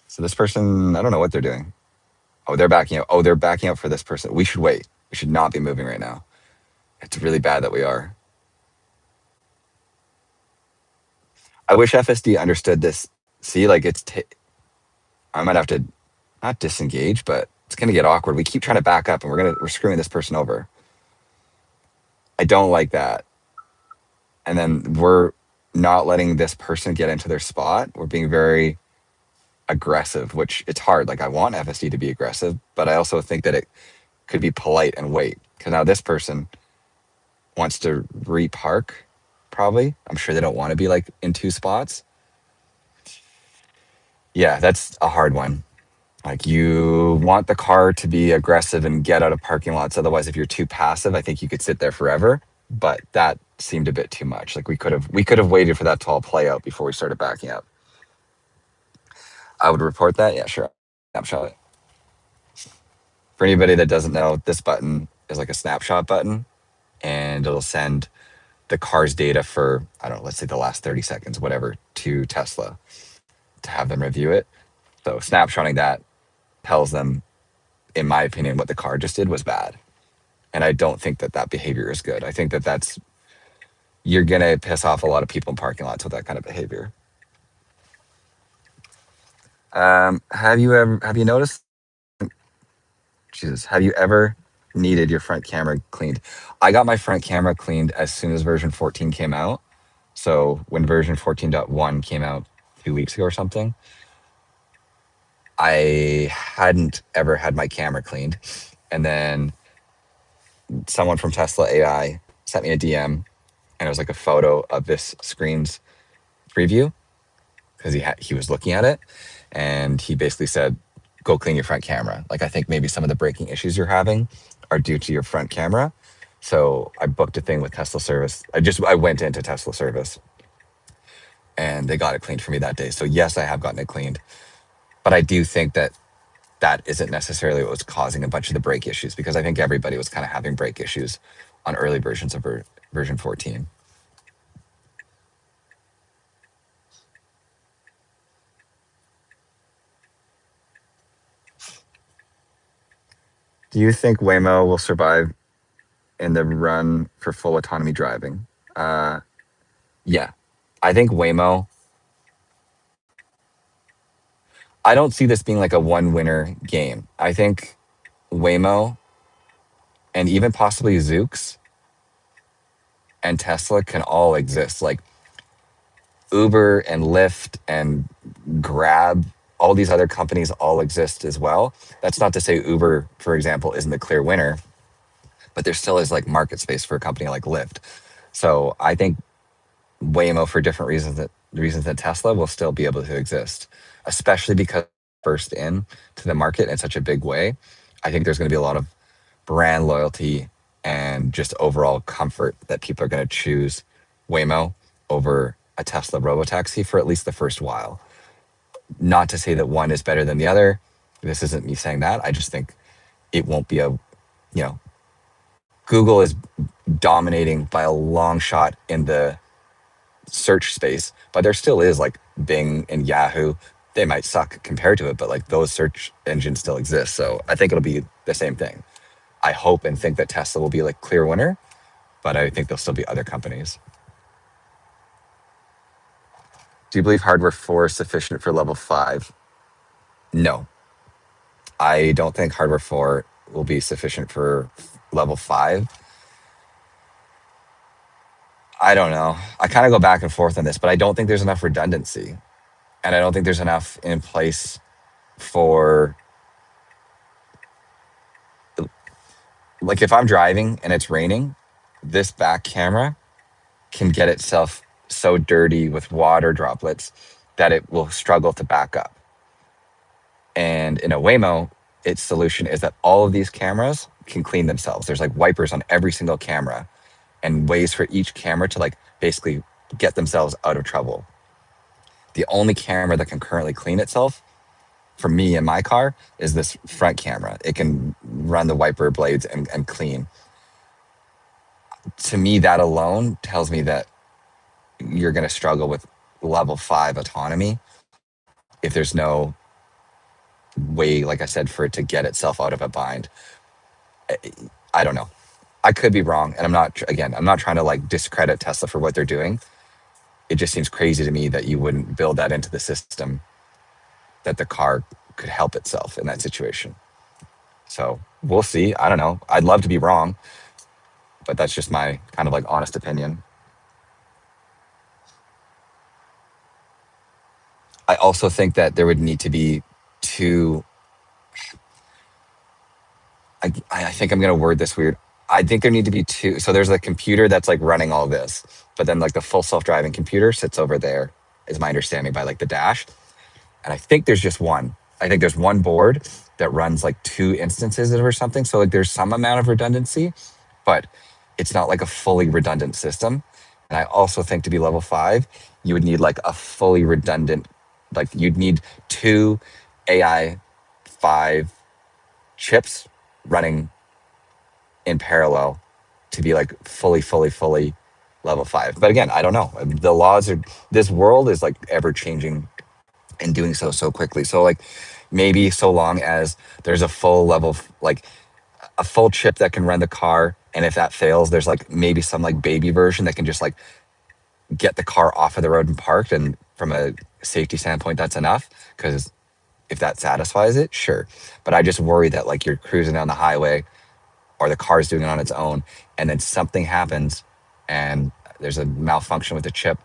So this person, I don't know what they're doing. Oh, they're backing out. Oh, they're backing out for this person. We should wait. We should not be moving right now. It's really bad that we are. I wish FSD understood this. See, like I might have to not disengage, but it's gonna get awkward. We keep trying to back up, and we're screwing this person over. I don't like that. And then we're not letting this person get into their spot. We're being very aggressive, which it's hard. Like I want FSD to be aggressive, but I also think that it could be polite and wait. Because now this person wants to repark, probably. I'm sure they don't want to be like in two spots. Yeah, that's a hard one. Like you want the car to be aggressive and get out of parking lots. Otherwise, if you're too passive, I think you could sit there forever. But that seemed a bit too much. Like we could have waited for that to all play out before we started backing up. I would report that. Yeah, sure. Snapshot. For anybody that doesn't know, this button is like a snapshot button, and it'll send the car's data for, I don't know, let's say the last 30 seconds, whatever, to Tesla to have them review it. So snapshotting that tells them, in my opinion, what the car just did was bad. And I don't think that that behavior is good. I think that you're going to piss off a lot of people in parking lots with that kind of behavior. Have you noticed, Jesus, have you ever needed your front camera cleaned? I got my front camera cleaned as soon as version 14 came out. So when version 14.1 came out 2 weeks ago or something, I hadn't ever had my camera cleaned. And then someone from Tesla AI sent me a DM, and it was like a photo of this screen's preview because he was looking at it, and he basically said, "Go clean your front camera." Like, I think maybe some of the braking issues you're having are due to your front camera. So I booked a thing with Tesla service. I went into Tesla service, and they got it cleaned for me that day. So yes, I have gotten it cleaned, but I do think that that isn't necessarily what was causing a bunch of the brake issues, because I think everybody was kind of having brake issues on early versions of version 14. Do you think Waymo will survive in the run for full autonomy driving? Uh, yeah, I think Waymo. I don't see this being like a one winner game. I think Waymo and even possibly Zoox and Tesla can all exist. Like Uber and Lyft and Grab, all these other companies all exist as well. That's not to say Uber, for example, isn't the clear winner, but there still is like market space for a company like Lyft. So I think Waymo, for different reasons than Tesla, will still be able to exist, especially because first in to the market in such a big way. I think there's going to be a lot of brand loyalty and just overall comfort that people are going to choose Waymo over a Tesla robotaxi for at least the first while. Not to say that one is better than the other. This isn't me saying that. I just think it won't be Google is dominating by a long shot in the search space, but there still is like Bing and Yahoo. They might suck compared to it, but like those search engines still exist. So I think it'll be the same thing. I hope and think that Tesla will be like clear winner, but I think there'll still be other companies. Do you believe hardware 4 is sufficient for level 5? No. I don't think hardware 4 will be sufficient for level 5. I don't know. I kind of go back and forth on this, but I don't think there's enough redundancy. And I don't think there's enough in place for, like, if I'm driving and it's raining, this back camera can get itself so dirty with water droplets that it will struggle to back up. And in a Waymo, its solution is that all of these cameras can clean themselves. There's like wipers on every single camera and ways for each camera to like basically get themselves out of trouble. The only camera that can currently clean itself for me in my car is this front camera. It can run the wiper blades and clean. To me, that alone tells me that you're going to struggle with level 5 autonomy if there's no way, like I said, for it to get itself out of a bind. I don't know. I could be wrong. And I'm not trying to like discredit Tesla for what they're doing. It just seems crazy to me that you wouldn't build that into the system, that the car could help itself in that situation. So we'll see. I don't know. I'd love to be wrong, but that's just my kind of like honest opinion. I also think that there would need to be two. I think I'm going to word this weird. I think there need to be two. So there's a computer that's like running all this, but then like the full self-driving computer sits over there, is my understanding, by like the dash. And I think there's just one. I think there's one board that runs like two instances or something. So like there's some amount of redundancy, but it's not like a fully redundant system. And I also think to be level 5, you would need like a fully redundant, like you'd need two AI 5 chips running in parallel to be like fully level 5. But again, I don't know. The laws are, this world is like ever changing and doing so so quickly. So like maybe so long as there's a full level, like a full chip that can run the car, and if that fails, there's like maybe some like baby version that can just like get the car off of the road and parked. And from a safety standpoint, that's enough. Because if that satisfies it, sure. But I just worry that like you're cruising down the highway or the car's doing it on its own, and then something happens and there's a malfunction with the chip.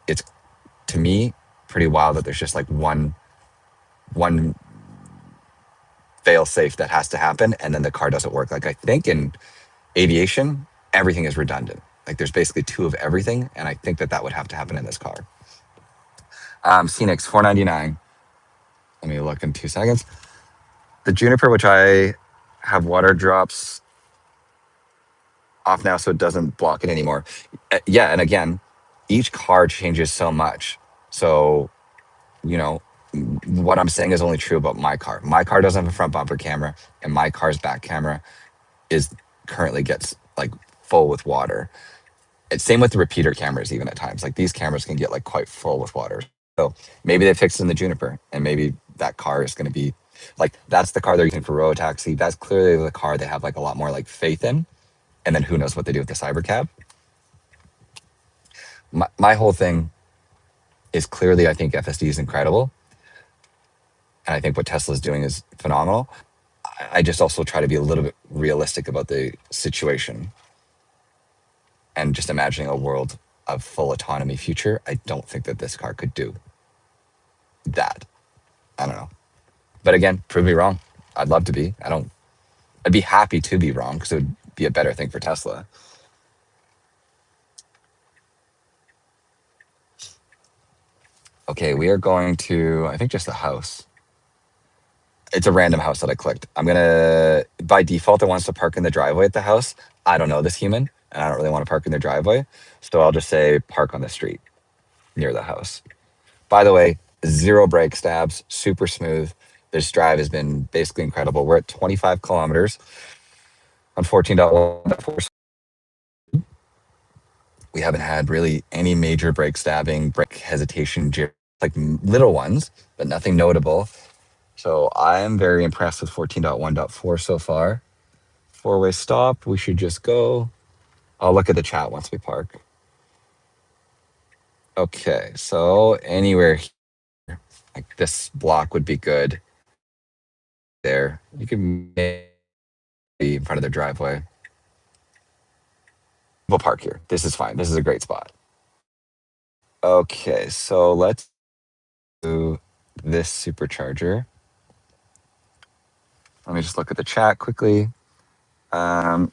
It's, to me, pretty wild that there's just like one fail safe that has to happen and then the car doesn't work. Like I think in aviation, everything is redundant. Like there's basically two of everything, and I think that that would have to happen in this car. Scenics 499. Let me look in 2 seconds. The Juniper, which I have water drops off now so it doesn't block it anymore. Yeah, and again, each car changes so much. So, you know, what I'm saying is only true about my car. My car doesn't have a front bumper camera, and my car's back camera is currently gets like full with water. It's same with the repeater cameras, even at times. Like these cameras can get like quite full with water. So maybe they fixed it in the Juniper, and maybe that car is going to be like that's the car they're using for road taxi. That's clearly the car they have like a lot more like faith in. And then who knows what they do with the cyber cab. My whole thing is clearly I think FSD is incredible, and I think what Tesla is doing is phenomenal. I just also try to be a little bit realistic about the situation, and just imagining a world of full autonomy future. I don't think that this car could do that. I don't know. But again, prove me wrong. I'd love to be. I don't. I'd be happy to be wrong because it would be a better thing for Tesla. Okay, we are going to, I think, just the house. It's a random house that I clicked. I'm gonna, by default, it wants to park in the driveway at the house. I don't know this human, and I don't really want to park in their driveway. So I'll just say park on the street near the house. By the way, zero brake stabs, super smooth. This drive has been basically incredible. We're at 25 kilometers on 14.1.4. We haven't had really any major brake stabbing, brake hesitation, like little ones, but nothing notable. So I am very impressed with 14.1.4 so far. Four-way stop. We should just go. I'll look at the chat once we park. Okay, so anywhere here, like this block would be good. There, you can maybe be in front of their driveway. We'll park here. This is fine. This is a great spot. Okay, so let's do this supercharger. Let me just look at the chat quickly. 2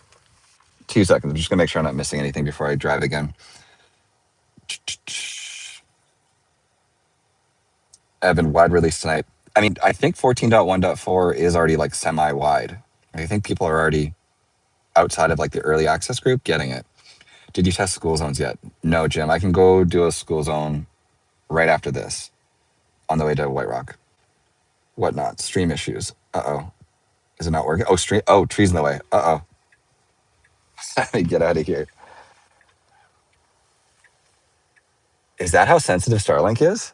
seconds. I'm just gonna make sure I'm not missing anything before I drive again. Evan, wide release tonight. I mean, I think 14.1.4 is already like semi-wide. I think people are already outside of like the early access group getting it. Did you test school zones yet? No, Jim. I can go do a school zone right after this on the way to White Rock. Whatnot. Stream issues. Uh-oh. Is it not working? Oh, stream. Oh, trees in the way. Uh-oh. Let me get out of here. Is that how sensitive Starlink is?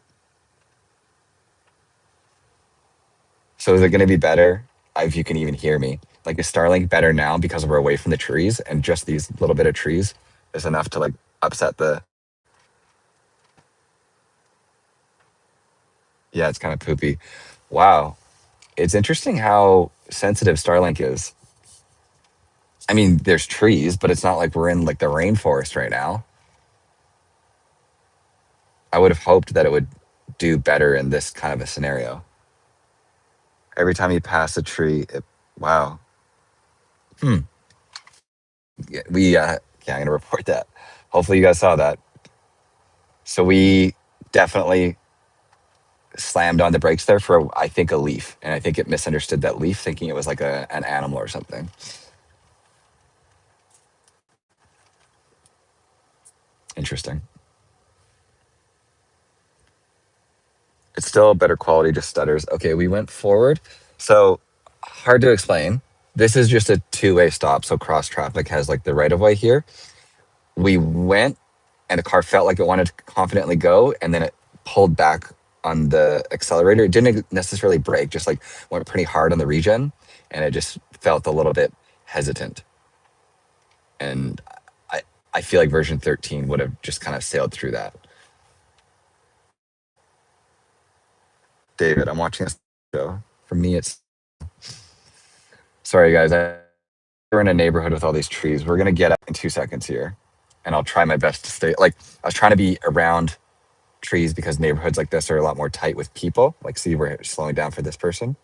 So is it going to be better if you can even hear me? Like, is Starlink better now because we're away from the trees and just these little bit of trees is enough to like upset the... Yeah, it's kind of poopy. Wow. It's interesting how sensitive Starlink is. I mean, there's trees, but it's not like we're in like the rainforest right now. I would have hoped that it would do better in this kind of a scenario. Every time you pass a tree, wow. Hmm. Yeah, yeah, I'm gonna report that. Hopefully you guys saw that. So we definitely slammed on the brakes there for I think a leaf, and I think it misunderstood that leaf, thinking it was like an animal or something. Interesting. It's still better quality, just stutters. Okay, we went forward. So hard to explain. This is just a two-way stop, so cross traffic has like the right of way here. We went, and the car felt like it wanted to confidently go, and then it pulled back on the accelerator. It didn't necessarily brake, just like went pretty hard on the regen, and it just felt a little bit hesitant. And I I feel like version 13 would have just kind of sailed through that. David, I'm watching this show. For me, it's sorry guys. We're in a neighborhood with all these trees. We're gonna get up in 2 seconds here, and I'll try my best to stay. Like I was trying to be around trees because neighborhoods like this are a lot more tight with people. Like, see, we're slowing down for this person,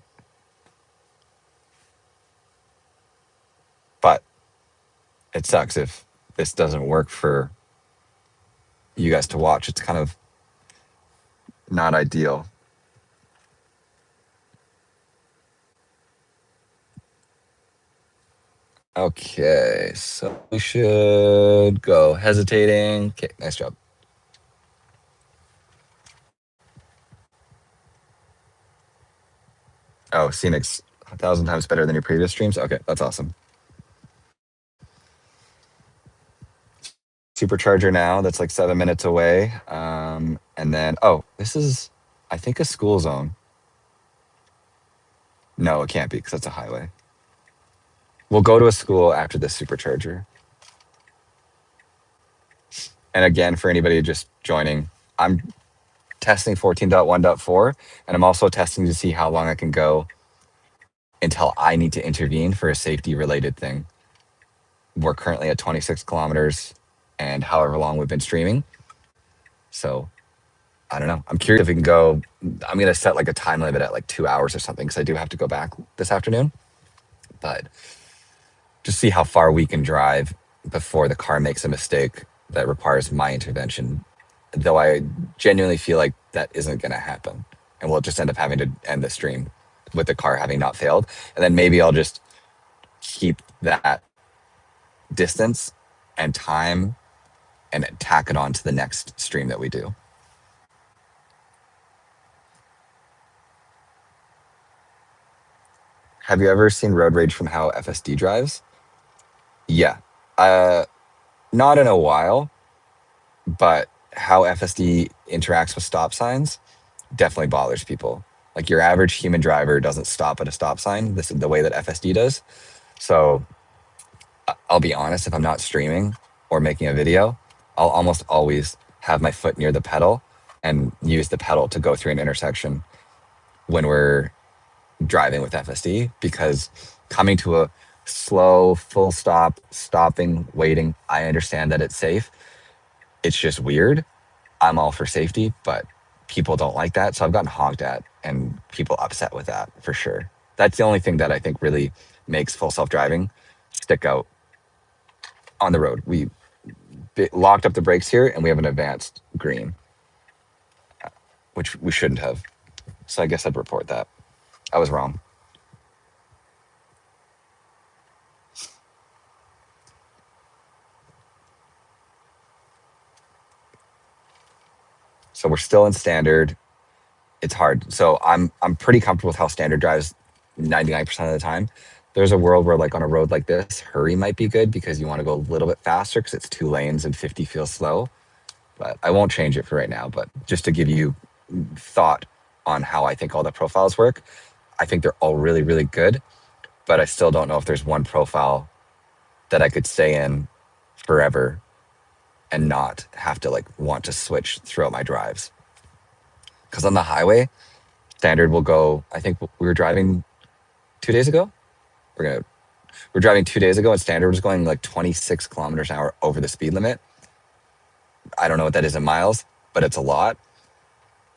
but it sucks if this doesn't work for you guys to watch. It's kind of not ideal. Okay, so we should go hesitating. Okay, nice job. Oh, Scenics, 1,000 times better than your previous streams. Okay, that's awesome. Supercharger now. That's like 7 minutes away. And then, oh, this is, I think, a school zone. No, it can't be because that's a highway. We'll go to a school after this supercharger. And again, for anybody just joining, I'm testing 14.1.4, and I'm also testing to see how long I can go until I need to intervene for a safety related thing. We're currently at 26 kilometers and however long we've been streaming. So I don't know. I'm curious if we can go. I'm going to set like a time limit at like 2 hours or something because I do have to go back this afternoon. But just see how far we can drive before the car makes a mistake that requires my intervention. Though I genuinely feel like that isn't going to happen. And we'll just end up having to end the stream with the car having not failed. And then maybe I'll just keep that distance and time and tack it on to the next stream that we do. Have you ever seen road rage from how FSD drives? Yeah. Not in a while, but how FSD interacts with stop signs definitely bothers people. Like your average human driver doesn't stop at a stop sign. This is the way that FSD does. So I'll be honest, if I'm not streaming or making a video, I'll almost always have my foot near the pedal and use the pedal to go through an intersection when we're driving with FSD, because coming to a slow, full stop, stopping, waiting, I understand that it's safe. It's just weird. I'm all for safety, but people don't like that. So I've gotten honked at and people upset with that for sure. That's the only thing that I think really makes full self-driving stick out on the road. We locked up the brakes here and we have an advanced green, which we shouldn't have. So I guess I'd report that. I was wrong. So we're still in standard. It's hard. So I'm pretty comfortable with how standard drives 99% of the time. There's a world where like on a road like this, hurry might be good because you want to go a little bit faster because it's 2 lanes and 50 feels slow. But I won't change it for right now. But just to give you thought on how I think all the profiles work, I think they're all really, really good. But I still don't know if there's one profile that I could stay in forever and not have to like want to switch throughout my drives. Because on the highway, standard will go, I think we were driving 2 days ago. We're driving 2 days ago and standard was going like 26 kilometers an hour over the speed limit. I don't know what that is in miles, but it's a lot.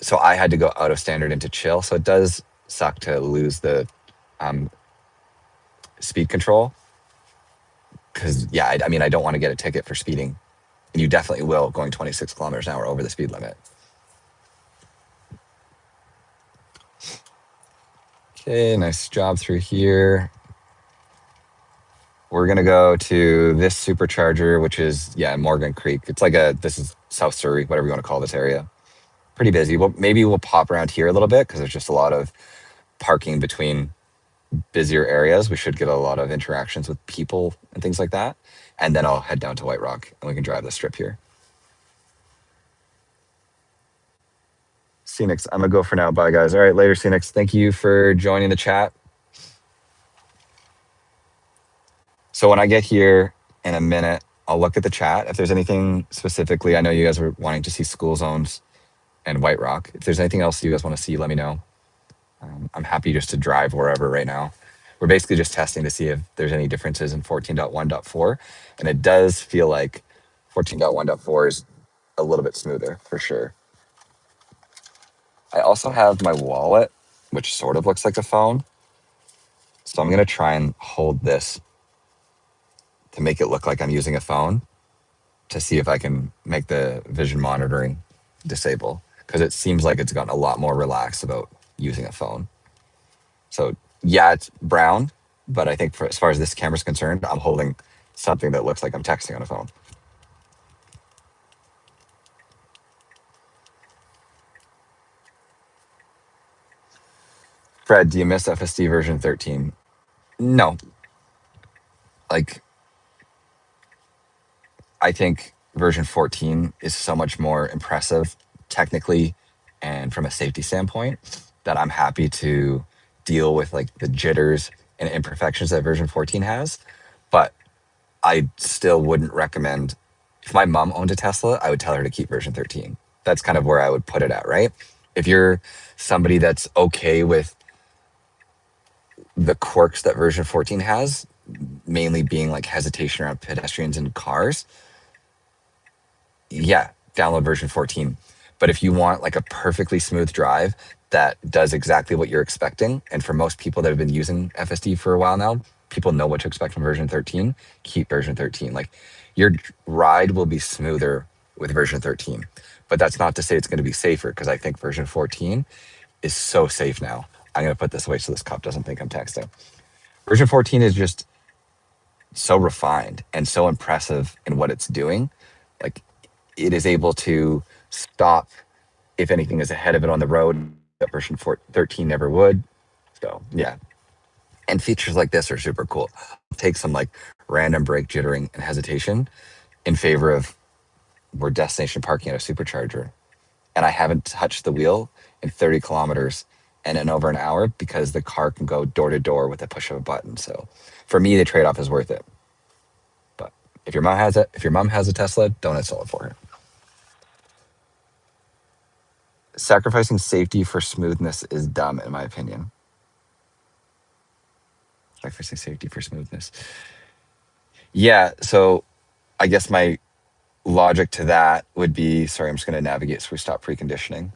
So I had to go out of standard into chill. So it does suck to lose the speed control. Because, yeah, I mean, I don't want to get a ticket for speeding. And you definitely will going 26 kilometers an hour over the speed limit. Okay, nice job through here. We're going to go to this supercharger, which is, yeah, Morgan Creek. It's like this is South Surrey, whatever you want to call this area. Pretty busy. Well, maybe we'll pop around here a little bit because there's just a lot of parking between busier areas. We should get a lot of interactions with people and things like that. And then I'll head down to White Rock and we can drive the strip here. Scenics, I'm gonna go for now. Bye, guys. All right, later, Scenics. Thank you for joining the chat. So when I get here in a minute, I'll look at the chat. If there's anything specifically, I know you guys were wanting to see school zones and White Rock. If there's anything else you guys want to see, let me know. I'm happy just to drive wherever right now. We're basically just testing to see if there's any differences in 14.1.4. And it does feel like 14.1.4 is a little bit smoother for sure. I also have my wallet, which sort of looks like a phone. So I'm going to try and hold this to make it look like I'm using a phone to see if I can make the vision monitoring disable, because it seems like it's gotten a lot more relaxed about using a phone. So yeah, it's brown, but I think as far as this camera's concerned, I'm holding something that looks like I'm texting on a phone. Fred, do you miss FSD version 13? No. Like, I think version 14 is so much more impressive technically and from a safety standpoint that I'm happy to deal with like the jitters and imperfections that version 14 has. But I still wouldn't recommend, if my mom owned a Tesla, I would tell her to keep version 13. That's kind of where I would put it at, right? If you're somebody that's okay with the quirks that version 14 has, mainly being like hesitation around pedestrians and cars, yeah, download version 14. But if you want like a perfectly smooth drive that does exactly what you're expecting, and for most people that have been using FSD for a while now, people know what to expect from version 13, keep version 13. Like your ride will be smoother with version 13. But that's not to say it's going to be safer, because I think version 14 is so safe now. I'm going to put this away so this cop doesn't think I'm texting. Version 14 is just so refined and so impressive in what it's doing. Like it is able to stop if anything is ahead of it on the road that version 13 never would. So yeah. And features like this are super cool. Take some like random brake jittering and hesitation in favor of we're destination parking at a supercharger. And I haven't touched the wheel in 30 kilometers and in over an hour because the car can go door to door with a push of a button. So for me, the trade-off is worth it. But if your mom has it, if your mom has a Tesla, don't install it for her. Sacrificing safety for smoothness is dumb, in my opinion. Sacrificing safety for smoothness. Yeah, so I guess my logic to that would be, sorry, I'm just going to navigate so we stop preconditioning.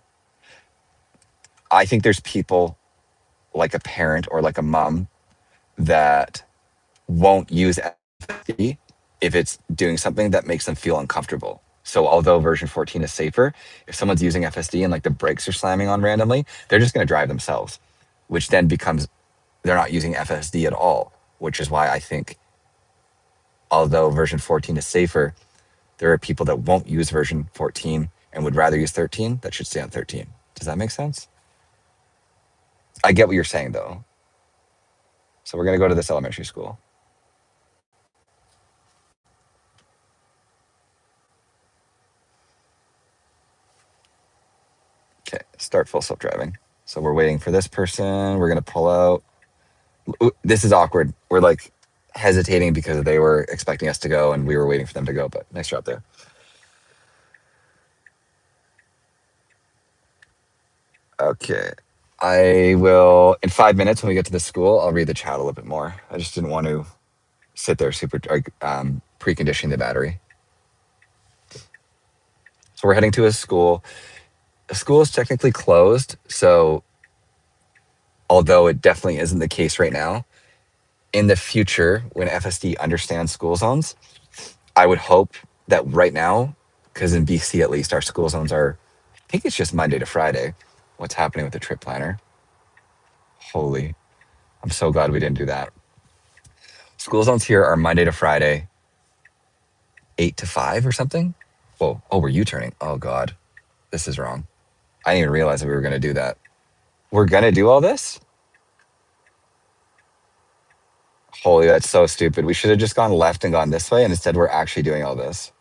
I think there's people like a parent or like a mom that won't use FSD if it's doing something that makes them feel uncomfortable. So although version 14 is safer, if someone's using FSD and like the brakes are slamming on randomly, they're just going to drive themselves, which then becomes they're not using FSD at all, which is why I think although version 14 is safer, there are people that won't use version 14 and would rather use 13 that should stay on 13. Does that make sense? I get what you're saying though. So we're going to go to this elementary school. Okay, start full self-driving. So we're waiting for this person. We're going to pull out. Ooh, this is awkward. We're like hesitating because they were expecting us to go and we were waiting for them to go, but nice job there. Okay. I will, in 5 minutes when we get to the school, I'll read the chat a little bit more. I just didn't want to sit there preconditioning the battery. So we're heading to a school. The school is technically closed. So although it definitely isn't the case right now, in the future, when FSD understands school zones, I would hope that right now, because in BC at least, our school zones are, I think it's just Monday to Friday. What's happening with the trip planner? Holy, I'm so glad we didn't do that. School zones here are Monday to Friday, 8 to 5 or something. Whoa, oh, we're U-turning. Oh God, this is wrong. I didn't even realize that we were gonna do that. We're gonna do all this? Holy, that's so stupid. We should have just gone left and gone this way, and instead we're actually doing all this.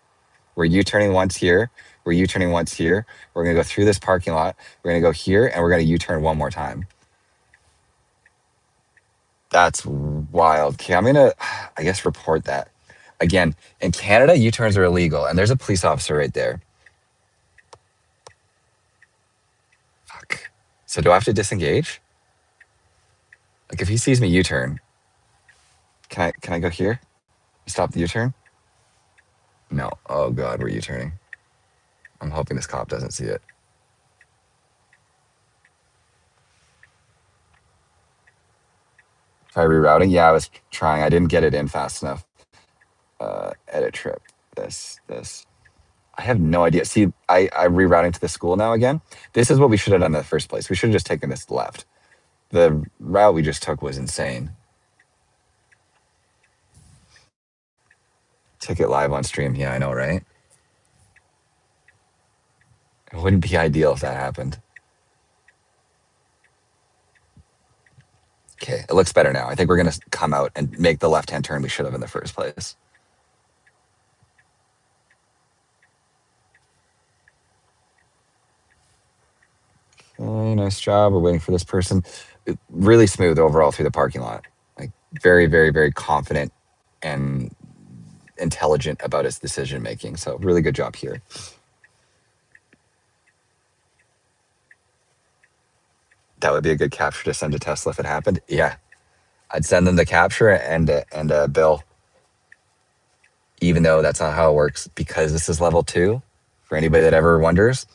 We're U-turning once here. We're U-turning once here. We're going to go through this parking lot. We're going to go here, and we're going to U-turn one more time. That's wild. Okay, I'm going to, I guess, report that. Again, in Canada, U-turns are illegal, and there's a police officer right there. Fuck. So do I have to disengage? Like, if he sees me U-turn, can I go here? Stop the U-turn? No. Oh, God, we're U-turning. I'm hoping this cop doesn't see it. Try rerouting? Yeah, I was trying. I didn't get it in fast enough. Edit trip. This. I have no idea. See, I'm rerouting to the school now again. This is what we should have done in the first place. We should have just taken this left. The route we just took was insane. Ticket live on stream. Yeah, I know, right? It wouldn't be ideal if that happened. Okay, it looks better now. I think we're going to come out and make the left-hand turn we should have in the first place. Okay, nice job. We're waiting for this person. Really smooth overall through the parking lot. Like very, very, very confident and intelligent about his decision making. So really good job here. That would be a good capture to send to Tesla if it happened. Yeah, I'd send them the capture and a bill, even though that's not how it works. Because this is level 2. For anybody that ever wonders,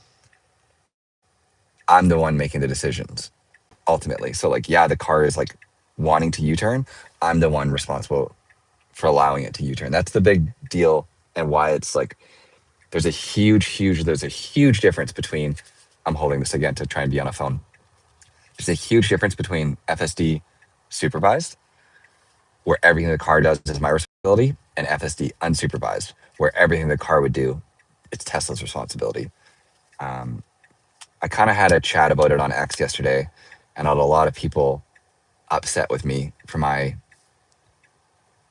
I'm the one making the decisions ultimately. So like, yeah, the car is like wanting to U-turn. I'm the one responsible for allowing it to U-turn. That's the big deal, and why it's like there's a huge difference between. I'm holding this again to try and be on a phone. There's a huge difference between FSD supervised, where everything the car does is my responsibility, and FSD unsupervised, where everything the car would do, it's Tesla's responsibility. I kind of had a chat about it on X yesterday, and I had a lot of people upset with me for my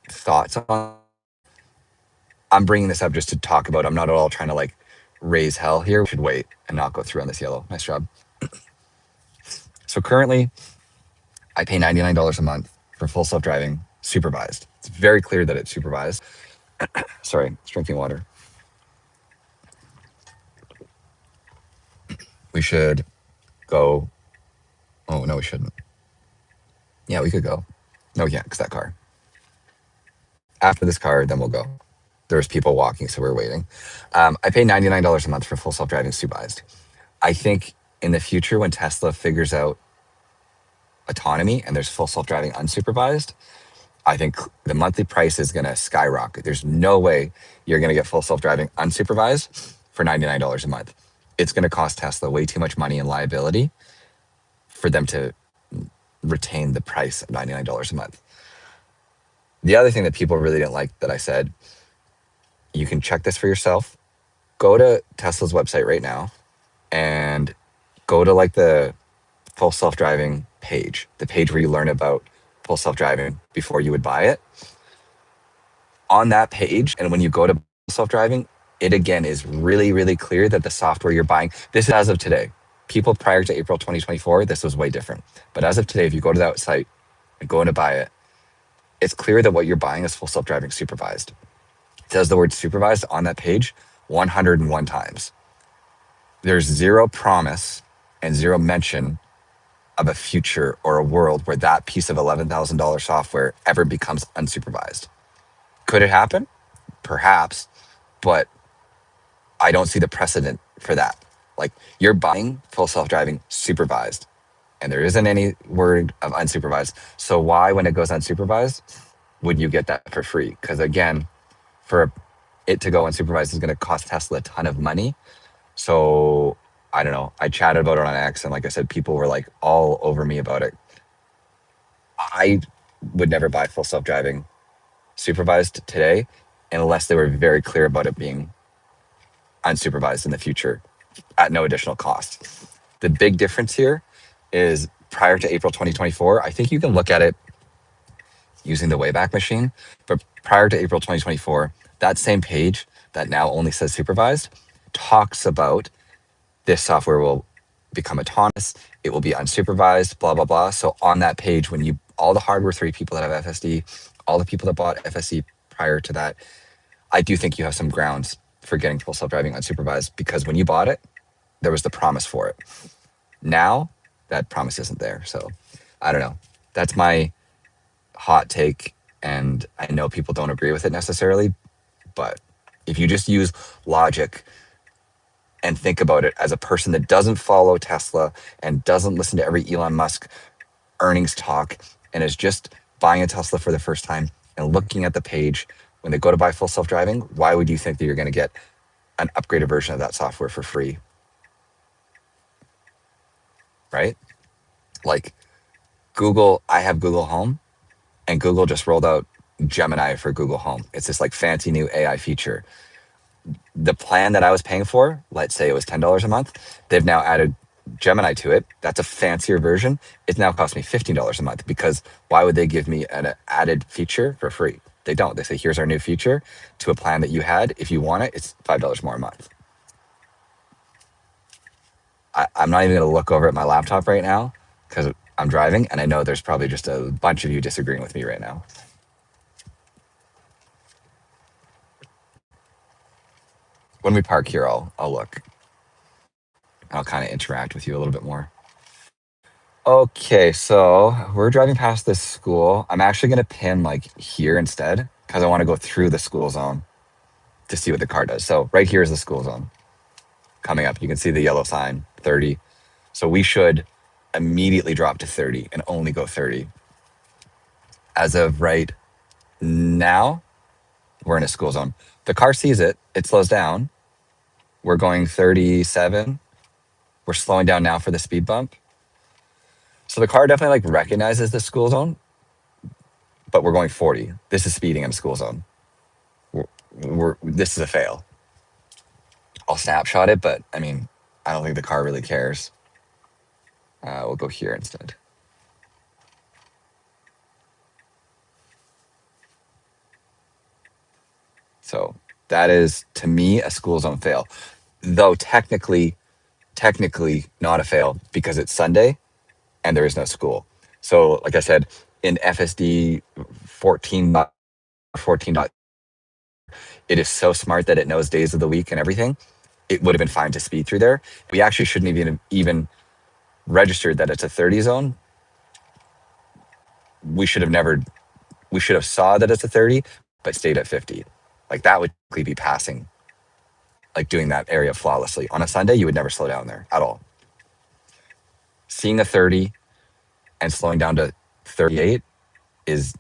thoughts on. I'm bringing this up just to talk about. I'm not at all trying to like raise hell here. We should wait and not go through on this yellow. Nice job. So currently, I pay $99 a month for full self-driving supervised. It's very clear that it's supervised. Sorry, drinking water. We should go. Oh, no, we shouldn't. Yeah, we could go. No, we can't, because that car. After this car, then we'll go. There's people walking, so we're waiting. I pay $99 a month for full self-driving supervised. I think in the future, when Tesla figures out autonomy and there's full self-driving unsupervised, I think the monthly price is going to skyrocket. There's no way you're going to get full self-driving unsupervised for $99 a month. It's going to cost Tesla way too much money and liability for them to retain the price of $99 a month. The other thing that people really didn't like that I said, you can check this for yourself. Go to Tesla's website right now and go to like the full self-driving page, the page where you learn about full self-driving before you would buy it. On that page, and when you go to self-driving, it again is really, really clear that the software you're buying, this is as of today. People prior to April 2024, this was way different. But as of today, if you go to that site and go in to buy it, it's clear that what you're buying is full self-driving supervised. It says the word supervised on that page 101 times. There's zero promise and zero mention of a future or a world where that piece of $11,000 software ever becomes unsupervised. Could it happen? Perhaps, but I don't see the precedent for that. Like, you're buying full self-driving supervised, and there isn't any word of unsupervised. So why, when it goes unsupervised, would you get that for free? Because again, for it to go unsupervised is going to cost Tesla a ton of money. So I don't know. I chatted about it on X, and like I said, people were like all over me about it. I would never buy full self-driving supervised today unless they were very clear about it being unsupervised in the future at no additional cost. The big difference here is prior to April 2024, I think you can look at it using the Wayback Machine, but prior to April 2024, that same page that now only says supervised talks about this software will become autonomous. It will be unsupervised, blah, blah, blah. So on that page, when you, all the hardware 3 people that have FSD, all the people that bought FSD prior to that, I do think you have some grounds for getting full self-driving unsupervised because when you bought it, there was the promise for it. Now that promise isn't there. So I don't know. That's my hot take. And I know people don't agree with it necessarily, but if you just use logic and think about it as a person that doesn't follow Tesla and doesn't listen to every Elon Musk earnings talk and is just buying a Tesla for the first time and looking at the page when they go to buy full self-driving, why would you think that you're going to get an upgraded version of that software for free? Right? Like Google, I have Google Home and Google just rolled out Gemini for Google Home. It's this like fancy new AI feature. The plan that I was paying for, let's say it was $10 a month, they've now added Gemini to it. That's a fancier version. It's now cost me $15 a month because why would they give me an added feature for free? They don't. They say, here's our new feature to a plan that you had. If you want it, it's $5 more a month. I'm not even going to look over at my laptop right now because I'm driving and I know there's probably just a bunch of you disagreeing with me right now. When we park here, I'll look. I'll kind of interact with you a little bit more. Okay, so we're driving past this school. I'm actually going to pin like here instead because I want to go through the school zone to see what the car does. So right here is the school zone coming up. You can see the yellow sign, 30. So we should immediately drop to 30 and only go 30. As of right now, we're in a school zone. The car sees it, it slows down. We're going 37. We're slowing down now for the speed bump. So the car definitely like recognizes the school zone, but we're going 40. This is speeding in a school zone. This is a fail. I'll snapshot it, but I mean, I don't think the car really cares. We'll go here instead. So that is to me a school zone fail, though technically not a fail because it's Sunday and there is no school. So like I said, in FSD 14.14, it is so smart that it knows days of the week and everything. It would have been fine to speed through there. We actually shouldn't even registered that it's a 30 zone. We should have saw that it's a 30, but stayed at 50. Like that would be passing, like doing that area flawlessly. On a Sunday, you would never slow down there at all. Seeing a 30 and slowing down to 38 is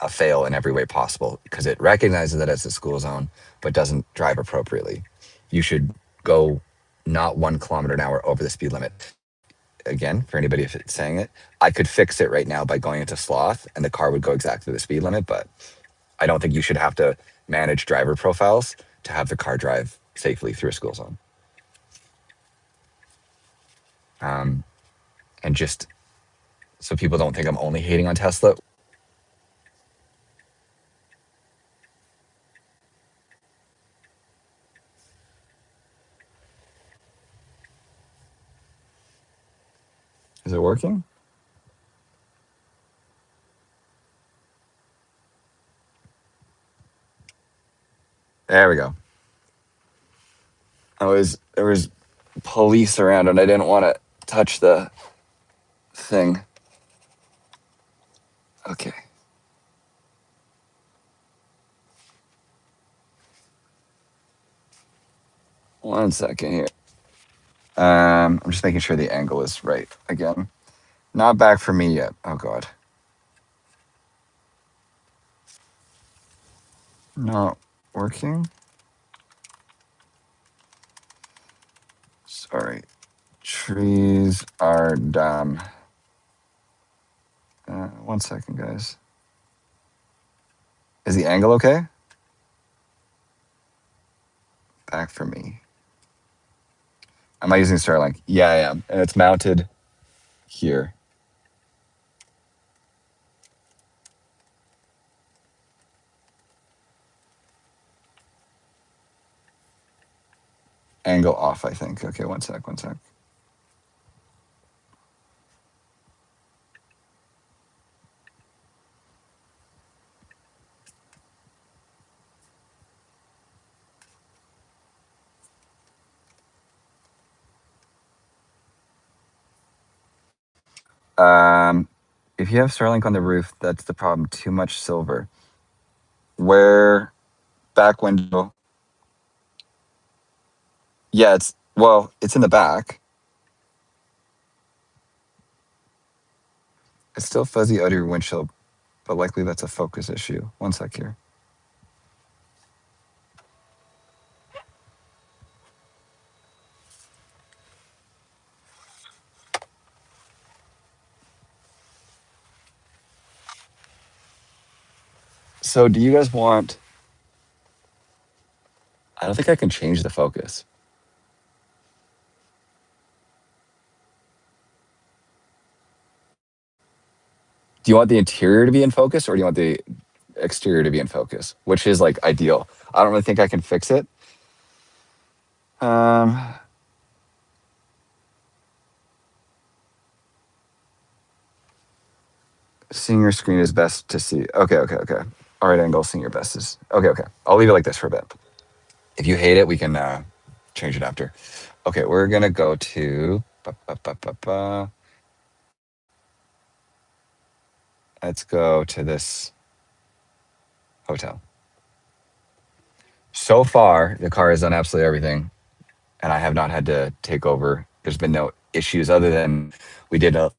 a fail in every way possible because it recognizes that it's a school zone, but doesn't drive appropriately. You should go not 1 kilometer an hour over the speed limit. Again, for anybody if it's saying it, I could fix it right now by going into sloth and the car would go exactly the speed limit, but I don't think you should have to manage driver profiles to have the car drive safely through a school zone. And just so people don't think I'm only hating on Tesla. Is it working? There we go. There was police around and I didn't want to touch the thing. Okay. One second here. I'm just making sure the angle is right again. Not back for me yet. Oh God. Not working. Sorry. Trees are dumb. 1 second, guys. Is the angle okay? Back for me. Am I using Starlink? Yeah, I am. And it's mounted here. Angle off, I think. Okay, one sec, one sec. If you have Starlink on the roof, that's the problem. Too much silver. Where back window? Yeah, it's in the back. It's still fuzzy out of your windshield, but likely that's a focus issue. One sec here. So, do you guys want? I don't think I can change the focus. Do you want the interior to be in focus, or do you want the exterior to be in focus? Which is like ideal. I don't really think I can fix it. Um, Seeing your screen is best to see. Okay, okay, okay. All right, angle. Seeing your best is okay. Okay, I'll leave it like this for a bit. If you hate it, we can change it after. Okay, we're gonna go to. Let's go to this hotel. So far, the car has done absolutely everything, and I have not had to take over. There's been no issues other than we did a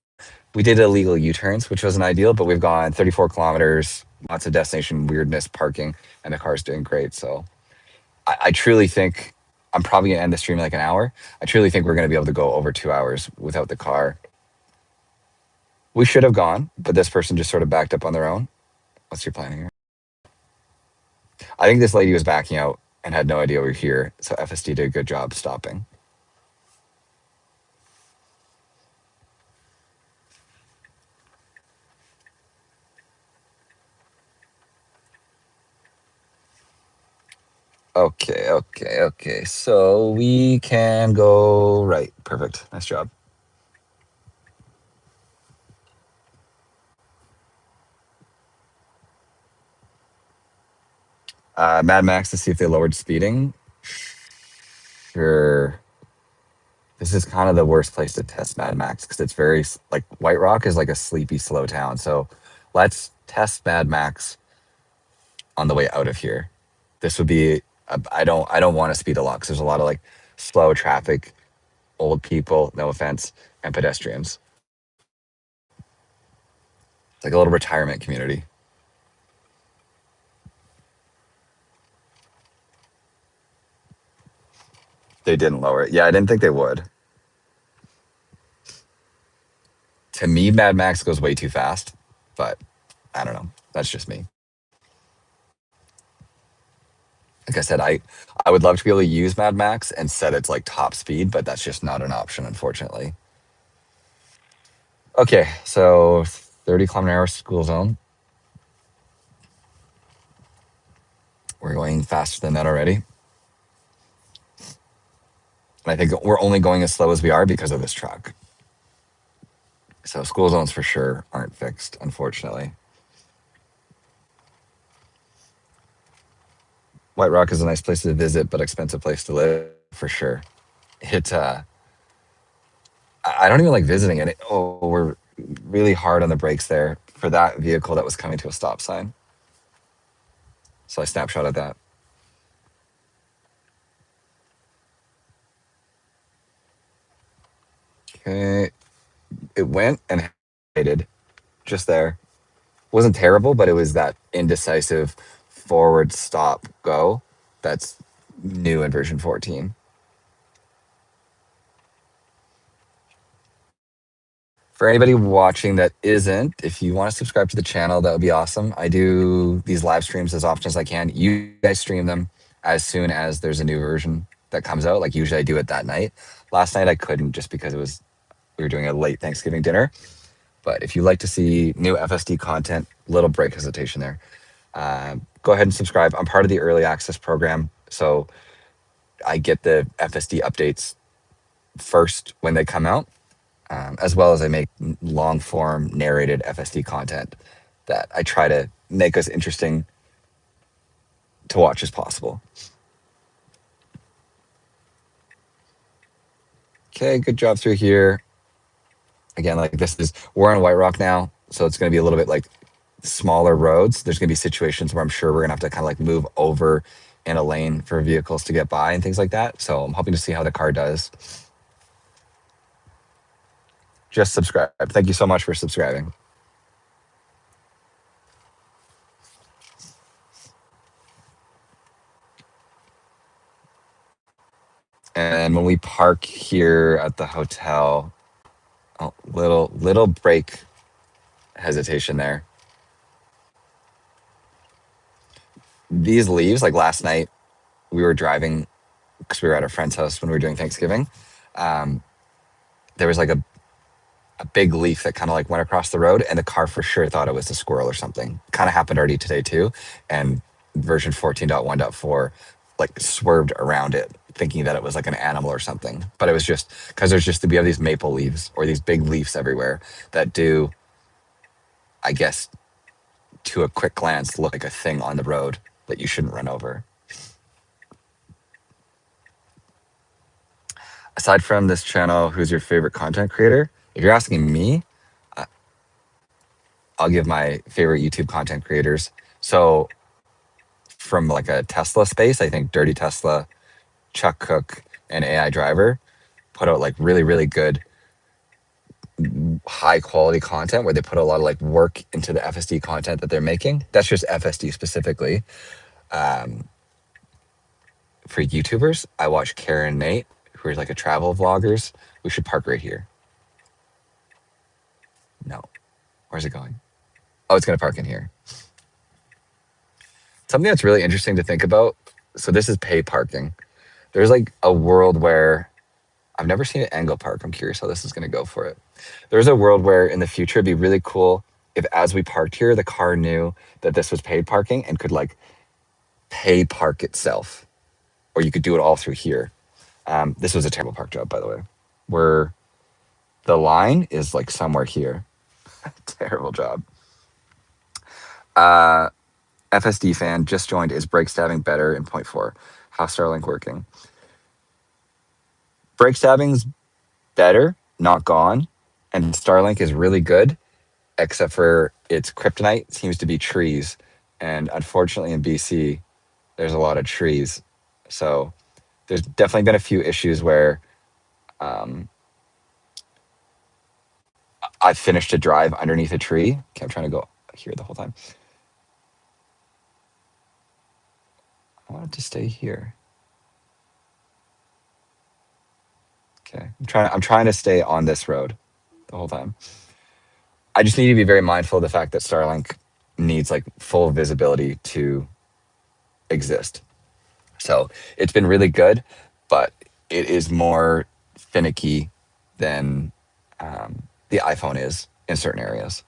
we did illegal U-turns, which wasn't ideal, but we've gone 34 kilometers, lots of destination weirdness parking, and the car's doing great. So I truly think I'm probably gonna end the stream in like an hour. I truly think we're gonna be able to go over 2 hours without the car. We should have gone, but this person just sort of backed up on their own. What's your plan here? I think this lady was backing out and had no idea we were here, so FSD did a good job stopping. Okay, okay, okay. So we can go right. Perfect. Nice job. Mad Max to see if they lowered speeding. Sure. This is kind of the worst place to test Mad Max because it's very like White Rock is like a sleepy, slow town. So let's test Mad Max on the way out of here. This would be. I don't want to speed a lot because there's a lot of like slow traffic, old people. No offense, and pedestrians. It's like a little retirement community. They didn't lower it. Yeah, I didn't think they would. To me, Mad Max goes way too fast, but I don't know. That's just me. Like I said, I would love to be able to use Mad Max and set its like top speed, but that's just not an option, unfortunately. Okay, so 30 km/h school zone. We're going faster than that already. And I think we're only going as slow as we are because of this truck. So school zones for sure aren't fixed, unfortunately. White Rock is a nice place to visit, but expensive place to live for sure. It I don't even like visiting it. Oh, we're really hard on the brakes there for that vehicle that was coming to a stop sign. So I snapshotted that. Okay. It went and hated just there. Wasn't terrible, but it was that indecisive forward stop go that's new in version 14. For anybody watching that isn't, if you want to subscribe to the channel, that would be awesome. I do these live streams as often as I can. You guys stream them as soon as there's a new version that comes out. Like usually I do it that night. Last night I couldn't just because we were doing a late Thanksgiving dinner. But if you like to see new FSD content, little break hesitation there. Go ahead and subscribe. I'm part of the early access program. So I get the FSD updates first when they come out, as well as I make long form narrated FSD content that I try to make as interesting to watch as possible. Okay, good job through here. Again, like this is, we're on White Rock now, so it's going to be a little bit like smaller roads. There's going to be situations where I'm sure we're going to have to kind of like move over in a lane for vehicles to get by and things like that. So I'm hoping to see how the car does. Just subscribe. Thank you so much for subscribing. And when we park here at the hotel, oh, little brake hesitation there. These leaves, like last night, we were driving because we were at a friend's house when we were doing Thanksgiving. Um, there was like a big leaf that kind of like went across the road, and the car for sure thought it was a squirrel or something. Kind of happened already today too, and version 14.1.4 like swerved around it, thinking that it was like an animal or something. But it was just because we have these maple leaves or these big leaves everywhere that do, I guess, to a quick glance, look like a thing on the road that you shouldn't run over. Aside from this channel, who's your favorite content creator? If you're asking me, I'll give my favorite YouTube content creators. So from like a Tesla space, I think Dirty Tesla, Chuck Cook, and AI Driver put out like really, really good, high quality content where they put a lot of like work into the FSD content that they're making. That's just FSD specifically. For YouTubers, I watch Karen and Nate, who are like a travel vloggers. We should park right here. No. Where's it going? Oh, it's going to park in here. Something that's really interesting to think about. So this is pay parking. There's like a world where I've never seen an angle park. I'm curious how this is going to go for it. There's a world where in the future it'd be really cool if as we parked here, the car knew that this was paid parking and could like pay park itself, or you could do it all through here. This was a terrible park job, by the way, where the line is like somewhere here. Terrible job. FSD fan just joined. Is brake stabbing better in 0.4? How's Starlink working? Brake stabbing's better, not gone. And Starlink is really good, except for its kryptonite seems to be trees. And unfortunately in BC, there's a lot of trees. So there's definitely been a few issues where I finished a drive underneath a tree. Okay, I'm trying to go here the whole time. I wanted to stay here. Okay, I'm trying to stay on this road the whole time. I just need to be very mindful of the fact that Starlink needs like full visibility to exist. So it's been really good, but it is more finicky than the iPhone is in certain areas.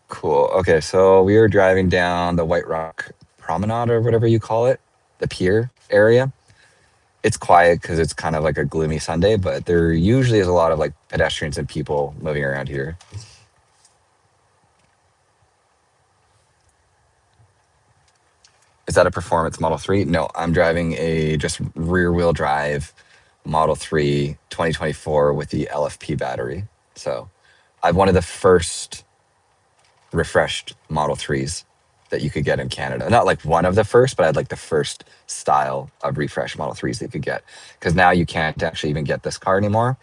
Cool. Okay, so we were driving down the White Rock Promenade or whatever you call it, the pier area. It's quiet because it's kind of like a gloomy Sunday, but there usually is a lot of like pedestrians and people moving around here. Is that a performance Model 3? No, I'm driving a just rear wheel drive Model 3 2024 with the LFP battery. So I've one of the first refreshed Model 3s that you could get in Canada. Not like one of the first, but I had like the first style of refreshed Model 3s that you could get. Because now you can't actually even get this car anymore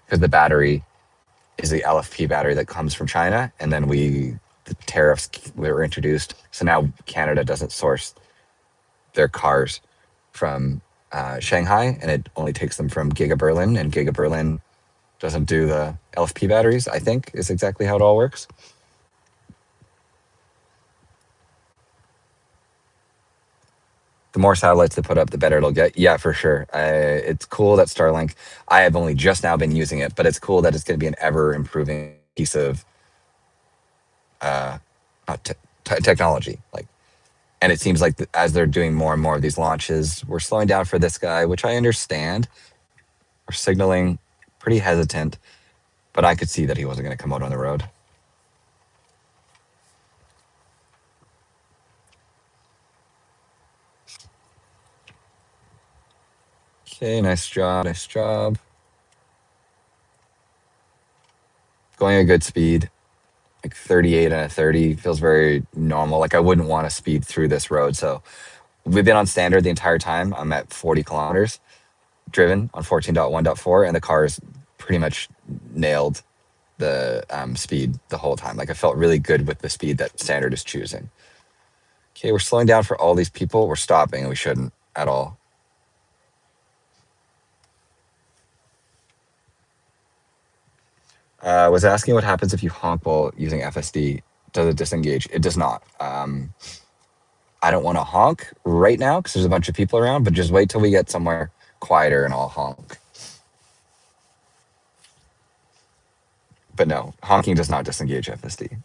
because the battery is the LFP battery that comes from China. And then the tariffs were introduced. So now Canada doesn't source their cars from Shanghai, and it only takes them from Giga Berlin, and Giga Berlin doesn't do the LFP batteries, I think is exactly how it all works. The more satellites they put up, the better it'll get. Yeah, for sure. It's cool that Starlink, I have only just now been using it, but it's cool that it's going to be an ever improving piece of technology. Like And it seems like as they're doing more and more of these launches, we're slowing down for this guy, which I understand. We're signaling pretty hesitant, but I could see that he wasn't going to come out on the road. Okay, nice job, nice job. Going a good speed, like 38 and a 30 feels very normal. Like I wouldn't want to speed through this road. So we've been on standard the entire time. I'm at 40 kilometers driven on 14.1.4, and the car's pretty much nailed the speed the whole time. Like I felt really good with the speed that standard is choosing. Okay, we're slowing down for all these people. We're stopping, and we shouldn't at all. Was asking what happens if you honk while using FSD. Does it disengage? It does not. I don't want to honk right now because there's a bunch of people around, but just wait till we get somewhere quieter and I'll honk. But no, honking does not disengage FSD.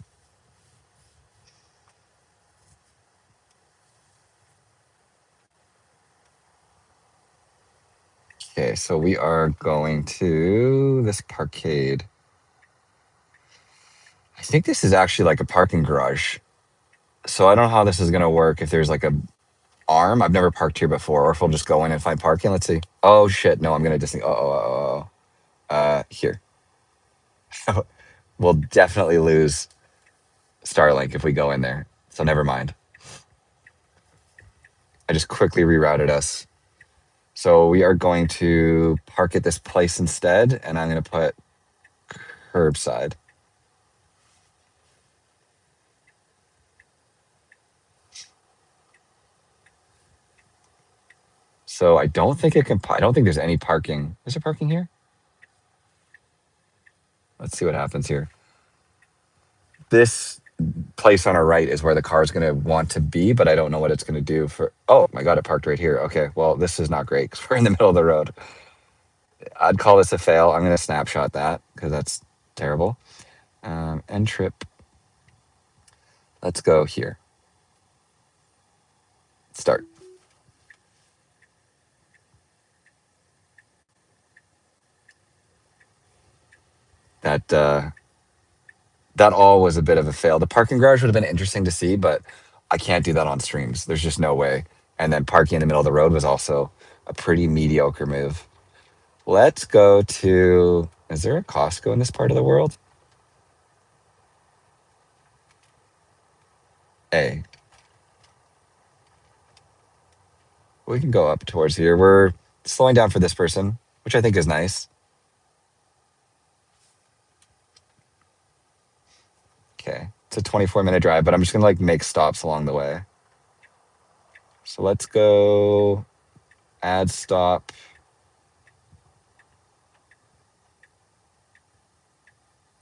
Okay, so we are going to this parkade. I think this is actually like a parking garage. So I don't know how this is going to work if there's like a arm. I've never parked here before, or if we'll just go in and find parking. Let's see. Oh shit, no, I'm going to disengage. Here. We'll definitely lose Starlink if we go in there. So never mind. I just quickly rerouted us. So we are going to park at this place instead, and I'm going to put curbside. So I don't think it can. I don't think there's any parking. Is there parking here? Let's see what happens here. This place on our right is where the car is going to want to be, but I don't know what it's going to do for. Oh my god, it parked right here. Okay, well this is not great because we're in the middle of the road. I'd call this a fail. I'm going to snapshot that because that's terrible. End trip. Let's go here. Start. That that all was a bit of a fail. The parking garage would have been interesting to see, but I can't do that on streams. There's just no way. And then parking in the middle of the road was also a pretty mediocre move. Let's go to. Is there a Costco in this part of the world? A. We can go up towards here. We're slowing down for this person, which I think is nice. Okay. It's a 24-minute drive, but I'm just going to like make stops along the way. So let's go add stop.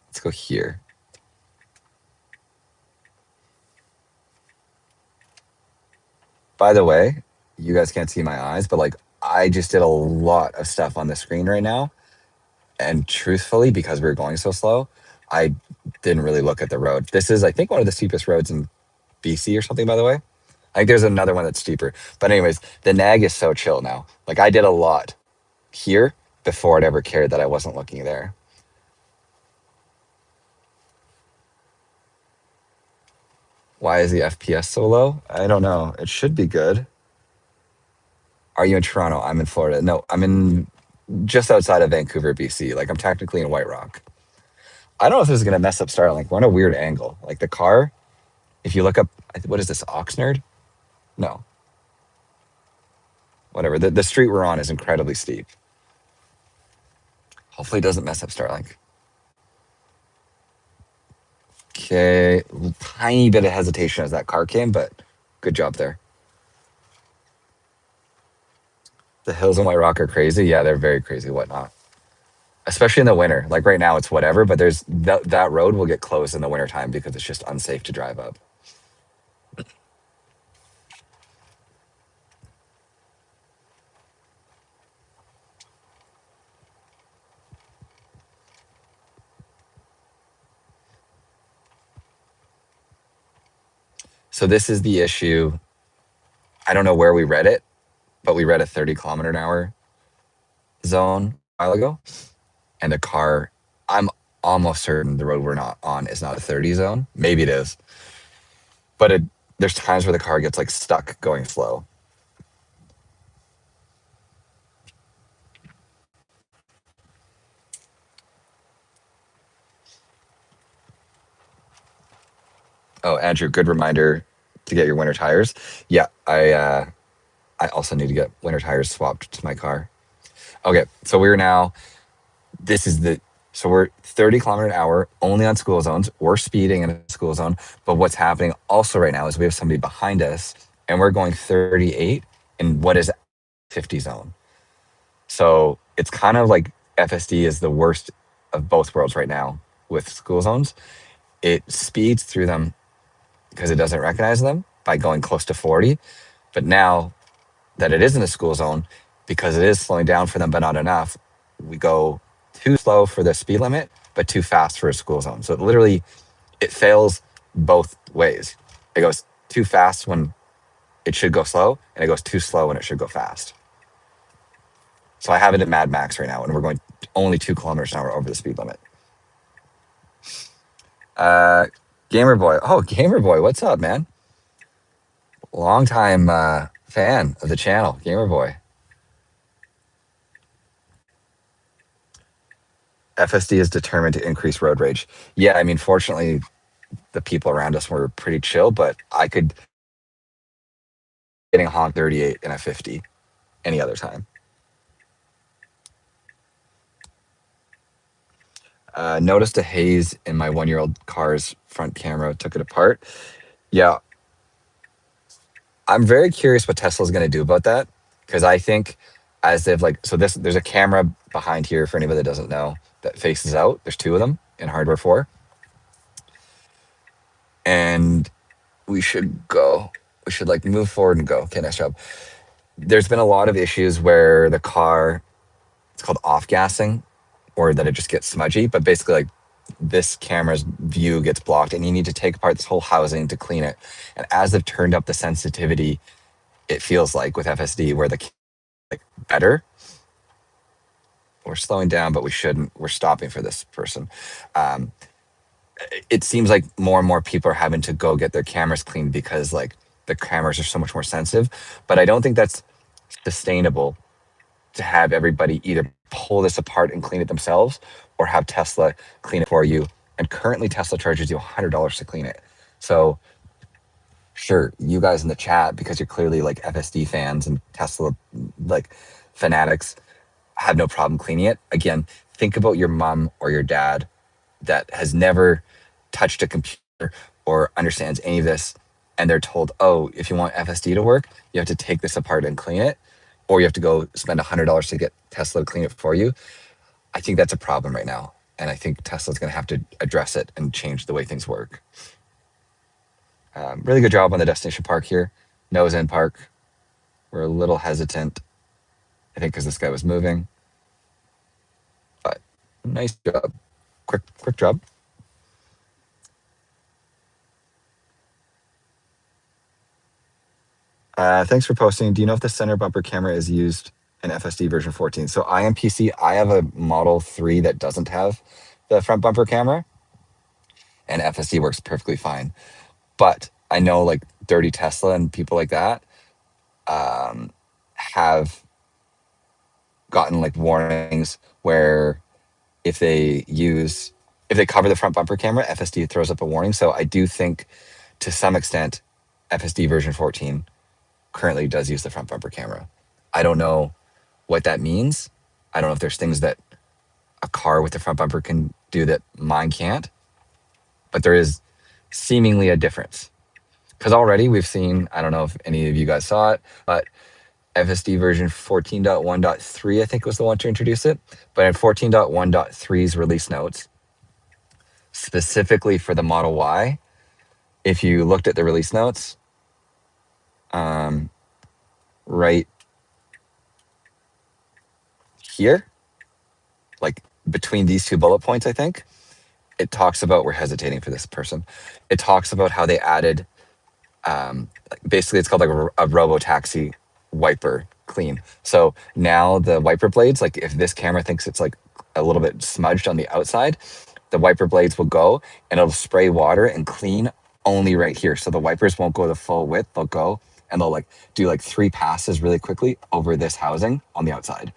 Let's go here. By the way, you guys can't see my eyes, but like I just did a lot of stuff on the screen right now. And truthfully, because we were going so slow, I didn't really look at the road. This is, I think, one of the steepest roads in BC or something, by the way. I think there's another one that's steeper. But anyways, the nag is so chill now. Like I did a lot here before it ever cared that I wasn't looking there. Why is the FPS so low? I don't know. It should be good. Are you in Toronto? I'm in Florida. No, I'm in just outside of Vancouver, BC. Like I'm technically in White Rock. I don't know if this is gonna mess up Starlink. We're on a weird angle. Like the car, if you look up, what is this, Oxnard? No. Whatever. The street we're on is incredibly steep. Hopefully it doesn't mess up Starlink. Okay, tiny bit of hesitation as that car came, but good job there. The hills in White Rock are crazy. Yeah, they're very crazy, whatnot. Especially in the winter. Like right now, it's whatever, but there's that road will get closed in the wintertime because it's just unsafe to drive up. So this is the issue. don't know where we read it, but we read a 30 km/h zone a while ago, and the car, I'm almost certain the road we're not on is not a 30 zone. Maybe it is, but there's times where the car gets like stuck going slow. Oh, Andrew, good reminder to get your winter tires. Yeah, I also need to get winter tires swapped to my car. Okay, so we're now, this is the, so we're 30 km/h only on school zones. We're speeding in a school zone, but what's happening also right now is we have somebody behind us and we're going 38 in what is 50 zone. So it's kind of like FSD is the worst of both worlds right now with school zones. It speeds through them because it doesn't recognize them by going close to 40. But now that it is in a school zone, because it is slowing down for them, but not enough, we go too slow for the speed limit, but too fast for a school zone. So it literally, it fails both ways. It goes too fast when it should go slow, and it goes too slow when it should go fast. So I have it at Mad Max right now, and we're going only 2 km/h over the speed limit. Gamer Boy. Oh, Gamer Boy, what's up, man? Long time fan of the channel, Gamer Boy. FSD is determined to increase road rage. Yeah, I mean, fortunately, the people around us were pretty chill, but I could getting a honk 38 in a 50 any other time. Noticed a haze in my 1-year-old car's front camera. Took it apart. Yeah, I'm very curious what Tesla's going to do about that, because I think as they've like, so there's a camera behind here for anybody that doesn't know that faces out. There's two of them in hardware 4, and we should go. We should like move forward and go. Okay, nice job. There's been a lot of issues where the car, it's called off gassing, or that it just gets smudgy. But basically, like this camera's view gets blocked, and you need to take apart this whole housing to clean it. And as they've turned up the sensitivity, it feels like with FSD, where the like better. We're slowing down, but we shouldn't. We're stopping for this person. Um, it seems like more and more people are having to go get their cameras cleaned because like the cameras are so much more sensitive. But I don't think that's sustainable to have everybody either pull this apart and clean it themselves or have Tesla clean it for you. And currently Tesla charges you $100 to clean it. So sure, you guys in the chat, because you're clearly like FSD fans and Tesla like fanatics, have no problem cleaning it. Again, think about your mom or your dad that has never touched a computer or understands any of this, and they're told, oh, if you want FSD to work, you have to take this apart and clean it, or you have to go spend $100 to get Tesla to clean it for you. I think that's a problem right now, and I think Tesla's going to have to address it and change the way things work. Really good job on the destination park here. Nose in park. We're a little hesitant, I think, because this guy was moving, but nice job. Quick job. Thanks for posting. Do you know if the center bumper camera is used in FSD version 14? So IMPC, I have a Model 3 that doesn't have the front bumper camera, and FSD works perfectly fine. But I know like Dirty Tesla and people like that have gotten like warnings where if they cover the front bumper camera, FSD throws up a warning. So I do think to some extent, FSD version 14 currently does use the front bumper camera. I don't know what that means. I don't know if there's things that a car with the front bumper can do that mine can't, but there is seemingly a difference. Because already we've seen, I don't know if any of you guys saw it, but FSD version 14.1.3, I think was the one to introduce it. But in 14.1.3's release notes, specifically for the Model Y, if you looked at the release notes, right here, like between these two bullet points, I think, it talks about, we're hesitating for this person. It talks about how they added Basically it's called like a robo taxi wiper clean. So now the wiper blades, like if this camera thinks it's like a little bit smudged on the outside, the wiper blades will go and it'll spray water and clean only right here. So the wipers won't go the full width. They'll go and they'll like do like 3 passes really quickly over this housing on the outside.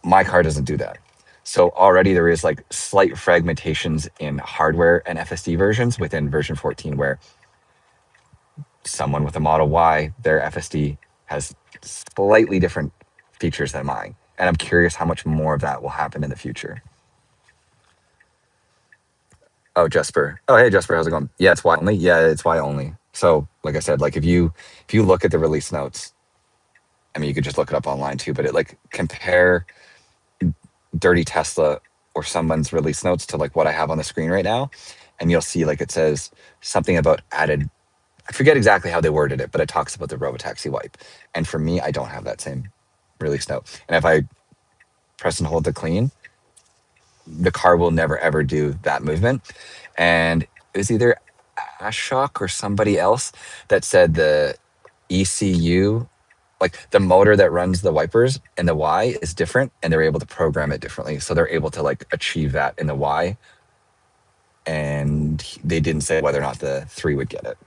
My car doesn't do that. So already there is like slight fragmentations in hardware and FSD versions within version 14 where someone with a Model Y, their FSD has slightly different features than mine. And I'm curious how much more of that will happen in the future. Oh, Jesper. Oh, hey Jesper, how's it going? Yeah, it's Y only. Yeah, it's Y only. So, like I said, like if you look at the release notes, I mean, you could just look it up online too. But it like compare Dirty Tesla or someone's release notes to like what I have on the screen right now, and you'll see like it says something about added. I forget exactly how they worded it, but it talks about the robotaxi wipe. And for me, I don't have that same release note. And if I press and hold to clean, the car will never ever do that movement. And it was either Ashok or somebody else that said the ECU, like the motor that runs the wipers in the Y is different and they're able to program it differently. So they're able to like achieve that in the Y. And they didn't say whether or not the 3 would get it.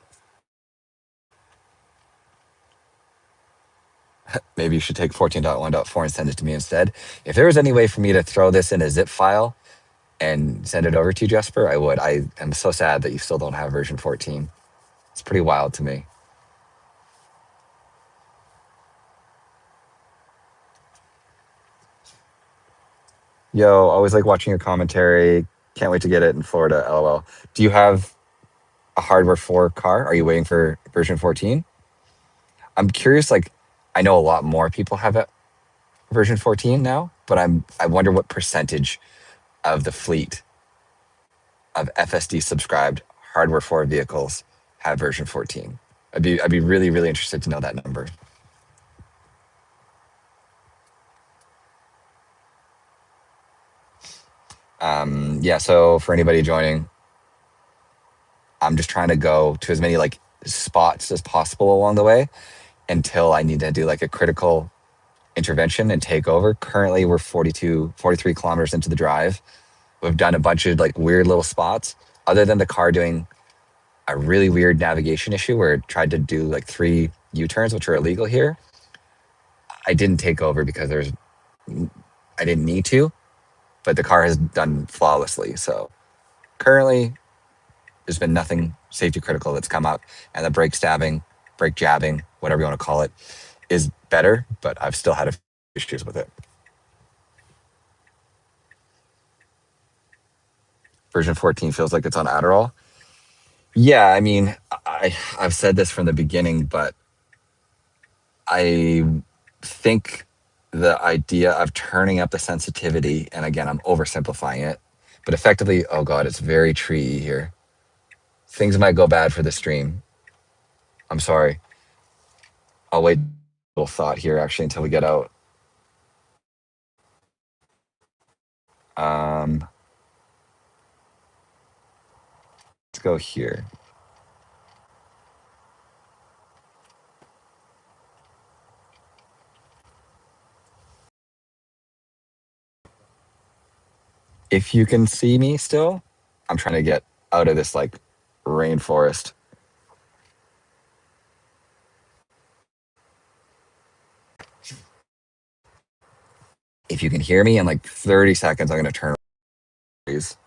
Maybe you should take 14.1.4 and send it to me instead. If there was any way for me to throw this in a zip file and send it over to you, Jesper, I would. I am so sad that you still don't have version 14. It's pretty wild to me. Yo, always like watching your commentary. Can't wait to get it in Florida. LOL. Do you have a hardware 4 car? Are you waiting for version 14? I'm curious. Like, I know a lot more people have a version 14 now, but I wonder what percentage of the fleet of FSD subscribed hardware 4 vehicles have version 14. I'd be really really interested to know that number. Yeah. So for anybody joining, I'm just trying to go to as many like spots as possible along the way until I need to do like a critical intervention and take over. Currently, we're 43 kilometers into the drive. We've done a bunch of like weird little spots. Other than the car doing a really weird navigation issue where it tried to do like 3 U-turns, which are illegal here, I didn't take over because I didn't need to, but the car has done flawlessly. So currently, there's been nothing safety critical that's come up, and the brake stabbing, brake jabbing, whatever you want to call it, is better. But I've still had a few issues with it. Version 14 feels like it's on Adderall. Yeah, I mean, I've said this from the beginning, but I think the idea of turning up the sensitivity, and again, I'm oversimplifying it, but effectively, oh god, it's very tree here. Things might go bad for the stream. I'm sorry. I'll wait a little thought here actually until we get out. Um, let's go here. If you can see me still, I'm trying to get out of this like rainforest. If you can hear me in like 30 seconds, I'm going to turn. Please.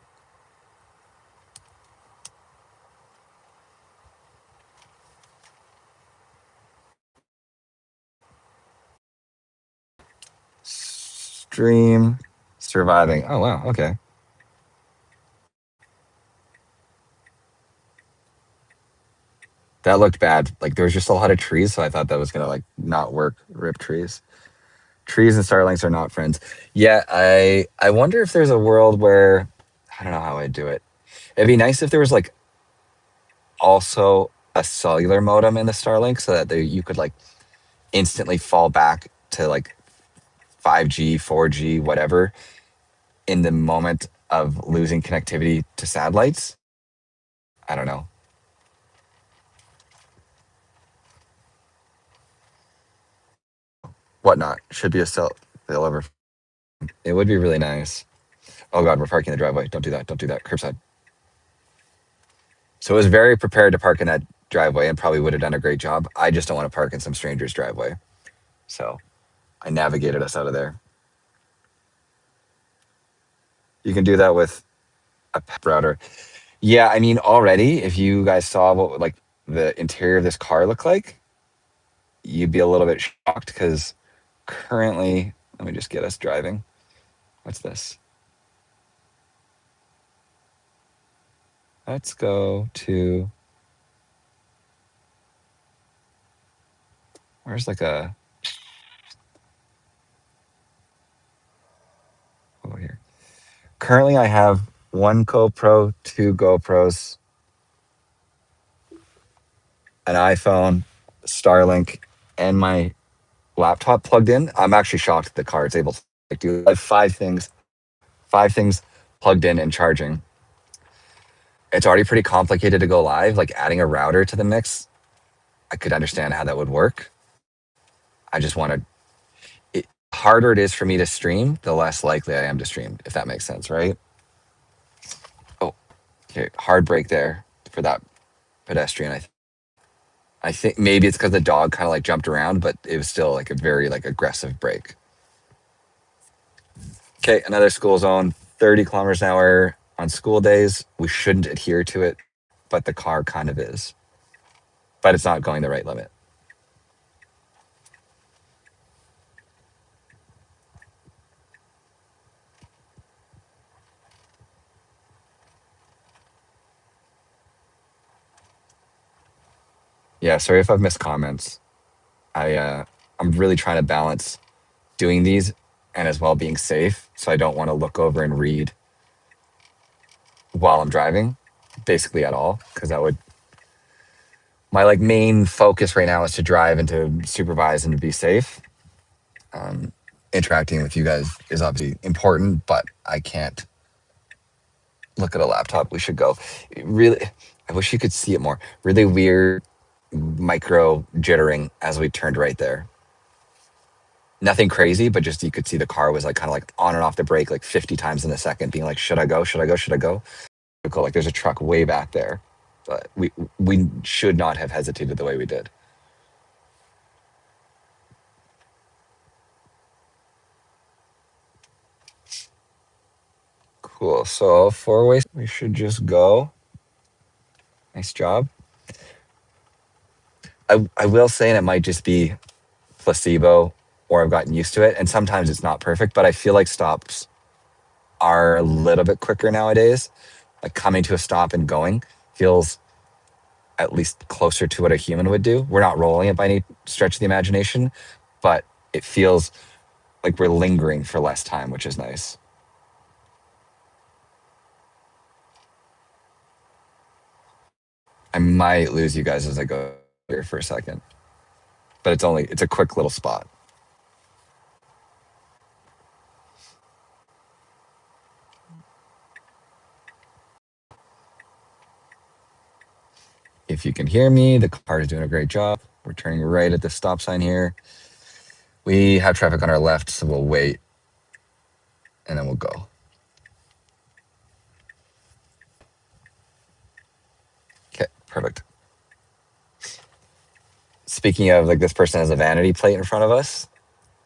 Stream surviving. Oh, wow. Okay. That looked bad. Like there was just a lot of trees, so I thought that was going to like not work. Rip trees. Trees and Starlinks are not friends. Yeah, I wonder if there's a world where I don't know how I'd do it. It'd be nice if there was like also a cellular modem in the Starlink so that you could like instantly fall back to like 5G, 4G, whatever in the moment of losing connectivity to satellites. I don't know. whatnot. Should be a failover. It would be really nice. Oh God, we're parking in the driveway. Don't do that. Don't do that. Curbside. So I was very prepared to park in that driveway and probably would have done a great job. I just don't want to park in some stranger's driveway. So I navigated us out of there. You can do that with a router. Yeah, I mean, already, if you guys saw what like the interior of this car looked like, you'd be a little bit shocked because currently, let me just get us driving. What's this? Let's go to, where's like a, over here. Currently, I have one GoPro, two GoPros, an iPhone, Starlink, and my laptop plugged in. I'm actually shocked that the car is able to do. I have five things plugged in and charging. It's already pretty complicated to go live. Like adding a router to the mix, I could understand how that would work. I just want to. Harder it is for me to stream, the less likely I am to stream. If that makes sense, right? Oh, okay, hard break there for that pedestrian. I think maybe it's because the dog kind of like jumped around, but it was still like a very like aggressive break. Okay, another school zone, 30 kilometers an hour on school days. We shouldn't adhere to it, but the car kind of is. But it's not going the right limit. Yeah, sorry if I've missed comments. I'm really trying to balance doing these and as well being safe. So I don't want to look over and read while I'm driving, basically at all, because that would my like main focus right now is to drive and to supervise and to be safe. Interacting with you guys is obviously important, but I can't look at a laptop. We should go. Really, I wish you could see it more. Really weird micro jittering as we turned right there. Nothing crazy, but just you could see the car was like kind of like on and off the brake like 50 times in a second, being like, should I go? Should I go? Should I go? Like there's a truck way back there. But we should not have hesitated the way we did. Cool. So four-way, we should just go. Nice job. I will say, and it might just be placebo or I've gotten used to it. And sometimes it's not perfect, but I feel like stops are a little bit quicker nowadays. Like coming to a stop and going feels at least closer to what a human would do. We're not rolling it by any stretch of the imagination, but it feels like we're lingering for less time, which is nice. I might lose you guys as I go here for a second, but it's a quick little spot. If you can hear me, the car is doing a great job. We're turning right at the stop sign here. We have traffic on our left, so we'll wait and then we'll go. Okay, perfect. Speaking of, like, this person has a vanity plate in front of us.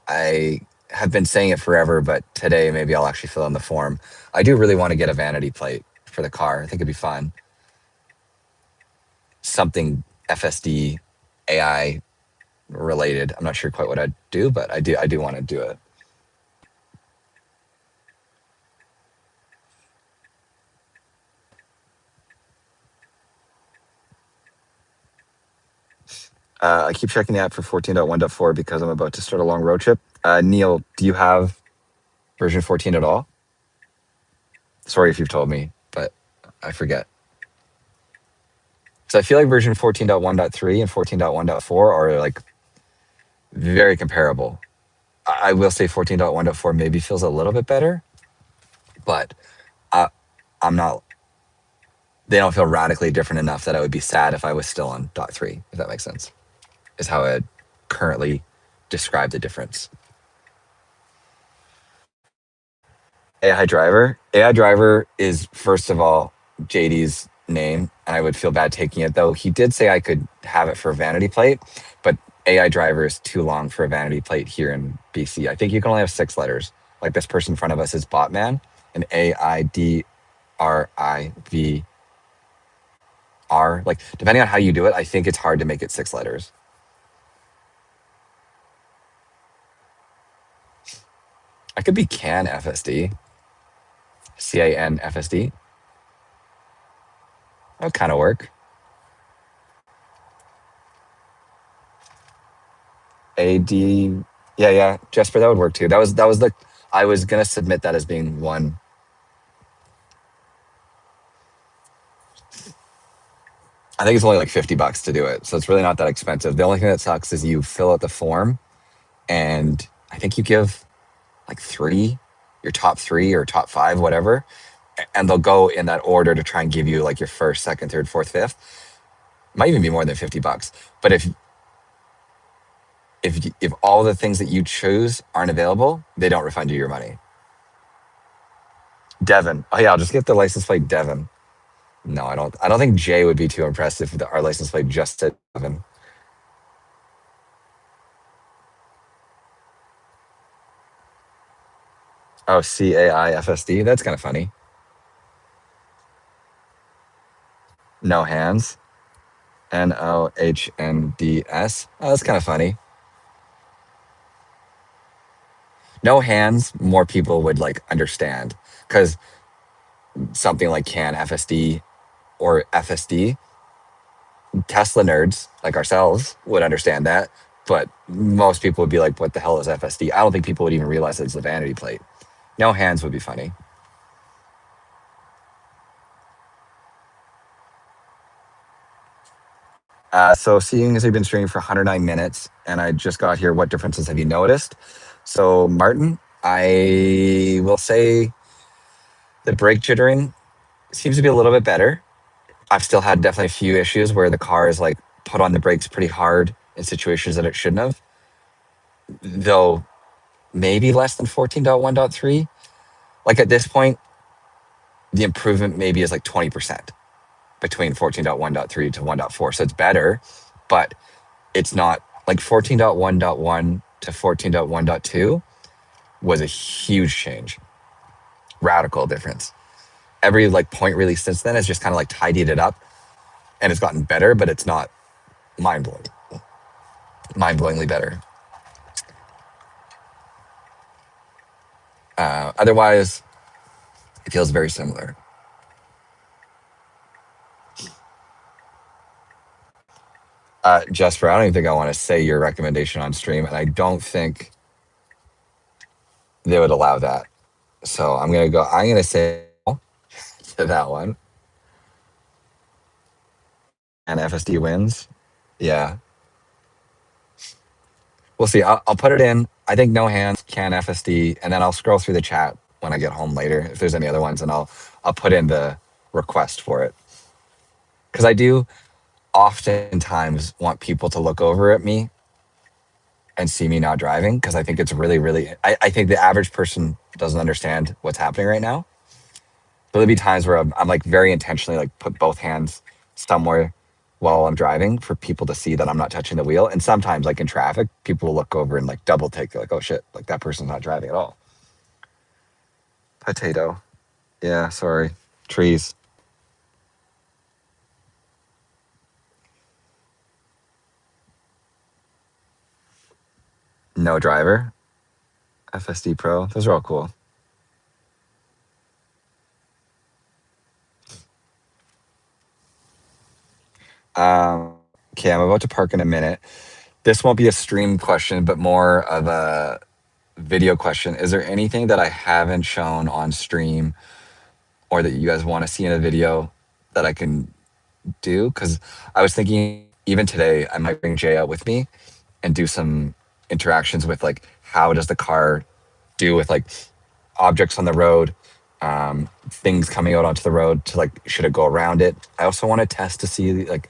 I have been saying it forever, but today maybe I'll actually fill in the form. I do really want to get a vanity plate for the car. I think it'd be fun. Something FSD AI related. I'm not sure quite what I'd do, but I do want to do it. I keep checking the app for 14.1.4 because I'm about to start a long road trip. Neil, do you have version 14 at all? Sorry if you've told me, but I forget. So I feel like version 14.1.3 and 14.1.4 are like very comparable. I will say 14.1.4 maybe feels a little bit better, but I'm not. They don't feel radically different enough that I would be sad if I was still on .3. If that makes sense, is how I currently describe the difference. AI driver. AI driver is first of all JD's name, and I would feel bad taking it though. He did say I could have it for a vanity plate, but AI driver is too long for a vanity plate here in BC. I think you can only have 6 letters. Like this person in front of us is Botman, and AIDRIVR. Like depending on how you do it, I think it's hard to make it 6 letters. I could be CAN FSD, CAN FSD. That would kind of work. AD, yeah, yeah, Jesper, that would work too. That was the I was gonna submit that as being one. I think it's only like $50 to do it, so it's really not that expensive. The only thing that sucks is you fill out the form, and I think you give like three, your top three or top five, whatever, and they'll go in that order to try and give you like your first, second, third, fourth, fifth. Might even be more than $50. But if all the things that you choose aren't available, they don't refund you your money. Devon. Oh yeah, I'll just get the license plate Devon. No, I don't. I don't think Jay would be too impressed if our license plate just said Devon. Oh, CAIFSD. That's kind of funny. No hands. NOHNDS. Oh, that's kind of funny. No hands. More people would like understand because something like CAN FSD or FSD, Tesla nerds like ourselves would understand that, but most people would be like, "What the hell is FSD?" I don't think people would even realize it's a vanity plate. No hands would be funny. So seeing as we've been streaming for 109 minutes and I just got here, what differences have you noticed? So Martin, I will say the brake jittering seems to be a little bit better. I've still had definitely a few issues where the car is like put on the brakes pretty hard in situations that it shouldn't have, though maybe less than 14.1.3. Like at this point, the improvement maybe is like 20% between 14.1.3 to 1.4. So it's better, but it's not like 14.1.1 to 14.1.2 was a huge change, radical difference. Every like point release since then has just kind of like tidied it up and it's gotten better, but it's not mind blowingly better. Otherwise, it feels very similar. Jesper, I don't even think I want to say your recommendation on stream, and I don't think they would allow that. So I'm gonna say to that one. And FSD wins. Yeah. We'll see. I'll put it in. I think no hands, can FSD, and then I'll scroll through the chat when I get home later if there's any other ones, and I'll put in the request for it because I do oftentimes want people to look over at me and see me not driving because I think it's really, really. I think the average person doesn't understand what's happening right now. There'll be times where I'm like very intentionally like put both hands somewhere while I'm driving for people to see that I'm not touching the wheel. And sometimes like in traffic, people will look over and like double take. They're like, oh shit, like that person's not driving at all. Potato. Yeah, sorry. Trees. No driver. FSD Pro. Those are all cool. Okay, I'm about to park in a minute. This won't be a stream question, but more of a video question. Is there anything that I haven't shown on stream or that you guys want to see in a video that I can do? Because I was thinking even today, I might bring Jay out with me and do some interactions with like how does the car do with like objects on the road, things coming out onto the road to like should it go around it. I also want to test to see like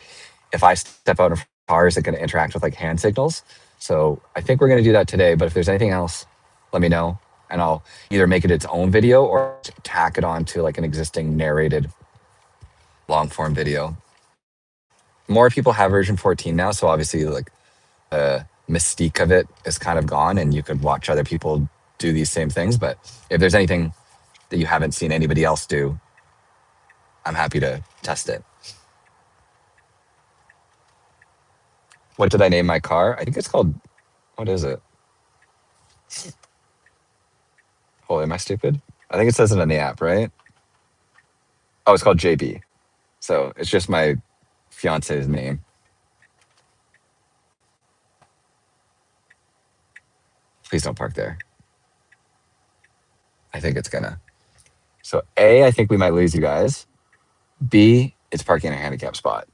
if I step out of cars, it can interact with like hand signals. So I think we're going to do that today. But if there's anything else, let me know, and I'll either make it its own video or tack it on to like an existing narrated long form video. More people have version 14 now, so obviously like the mystique of it is kind of gone, and you could watch other people do these same things. But if there's anything that you haven't seen anybody else do, I'm happy to test it. What did I name my car? I think it's called, what is it? Oh, am I stupid? I think it says it on the app, right? Oh, it's called JB. So it's just my fiance's name. Please don't park there. I think it's gonna. So A, I think we might lose you guys. B, it's parking in a handicap spot.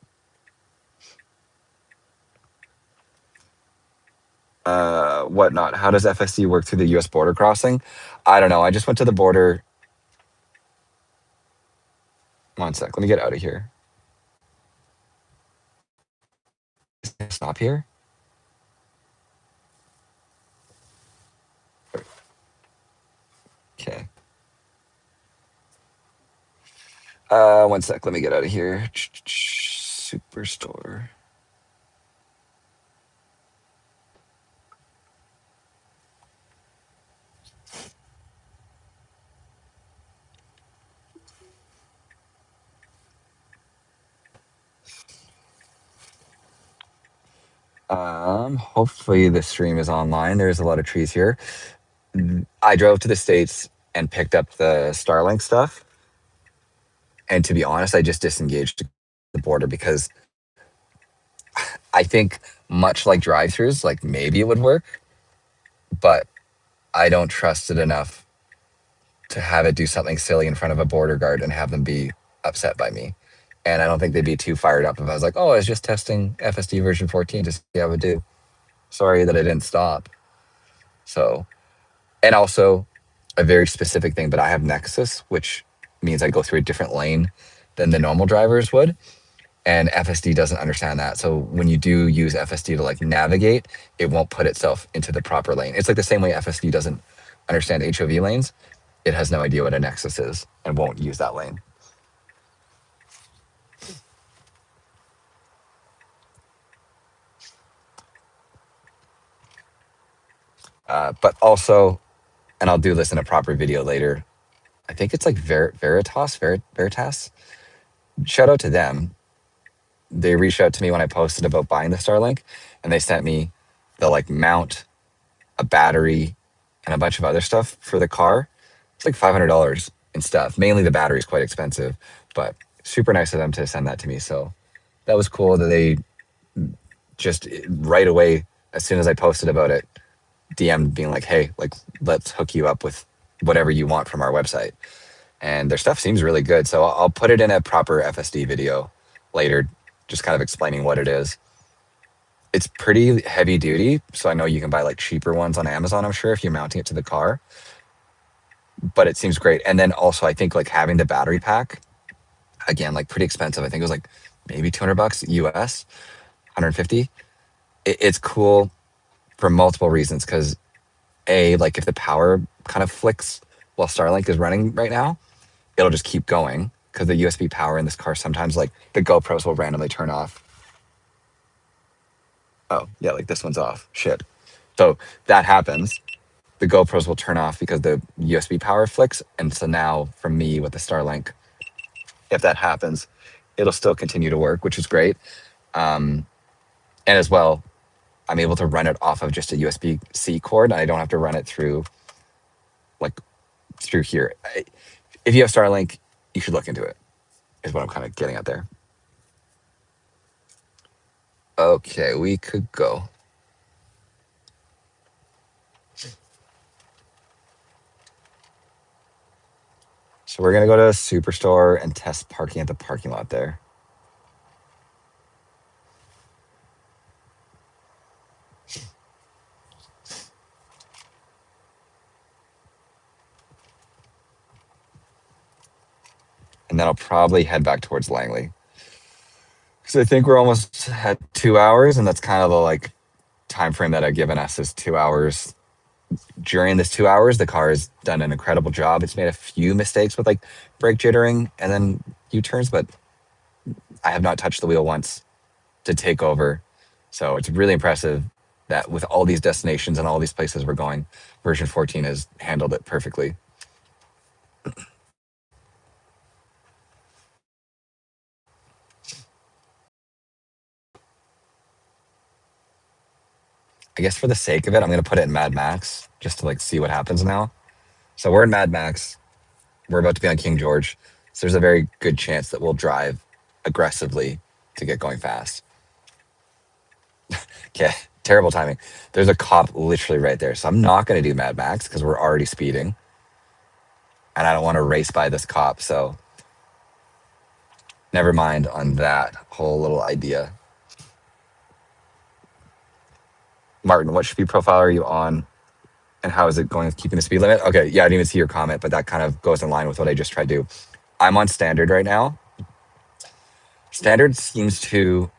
Whatnot. How does FSD work through the US border crossing? I don't know. I just went to the border. One sec. Let me get out of here. Stop here. Okay. One sec. Let me get out of here. Superstore. Hopefully the stream is online. There's a lot of trees here. I drove to the States and picked up the Starlink stuff. And to be honest, I just disengaged the border because I think much like drive-throughs, like maybe it would work, but I don't trust it enough to have it do something silly in front of a border guard and have them be upset by me. And I don't think they'd be too fired up if I was like, oh, I was just testing FSD version 14 to see how it would do. Sorry that I didn't stop. So, and also a very specific thing, but I have Nexus, which means I go through a different lane than the normal drivers would. And FSD doesn't understand that. So when you do use FSD to like navigate, it won't put itself into the proper lane. It's like the same way FSD doesn't understand HOV lanes. It has no idea what a Nexus is and won't use that lane. But also, and I'll do this in a proper video later, I think it's like Veritas. Shout out to them. They reached out to me when I posted about buying the Starlink, and they sent me the like mount, a battery, and a bunch of other stuff for the car. It's like $500 and stuff. Mainly the battery is quite expensive, but super nice of them to send that to me. So that was cool that they just right away, as soon as I posted about it, DM'd being like, hey, like, let's hook you up with whatever you want from our website. And their stuff seems really good. So I'll put it in a proper FSD video later, just kind of explaining what it is. It's pretty heavy duty. So I know you can buy like cheaper ones on Amazon, I'm sure, if you're mounting it to the car. But it seems great. And then also, I think like having the battery pack, again, like pretty expensive. I think it was like maybe $200 US, 150. It's cool for multiple reasons. Because A, like if the power kind of flicks while Starlink is running right now, it'll just keep going because the USB power in this car sometimes, like the GoPros will randomly turn off. Oh, yeah, like this one's off. Shit. So that happens. The GoPros will turn off because the USB power flicks. And so now for me with the Starlink, if that happens, it'll still continue to work, which is great. And as well, I'm able to run it off of just a USB-C cord, and I don't have to run it through here. If you have Starlink, you should look into it, is what I'm kind of getting at there. Okay, we could go. So we're going to go to a Superstore and test parking at the parking lot there. And then I'll probably head back towards Langley. Because I think we're almost at 2 hours, and that's kind of the like time time frame that I've given us is 2 hours. During this 2 hours, the car has done an incredible job. It's made a few mistakes with like brake jittering and then U-turns, but I have not touched the wheel once to take over. So it's really impressive that with all these destinations and all these places we're going, version 14 has handled it perfectly. I guess for the sake of it, I'm going to put it in Mad Max just to like see what happens now. So we're in Mad Max. We're about to be on King George. So there's a very good chance that we'll drive aggressively to get going fast. Okay, terrible timing. There's a cop literally right there. So I'm not going to do Mad Max because we're already speeding. And I don't want to race by this cop. So never mind on that whole little idea. Martin, what speed profile are you on? And how is it going with keeping the speed limit? Okay, yeah, I didn't even see your comment, but that kind of goes in line with what I just tried to do. I'm on standard right now. Standard seems to,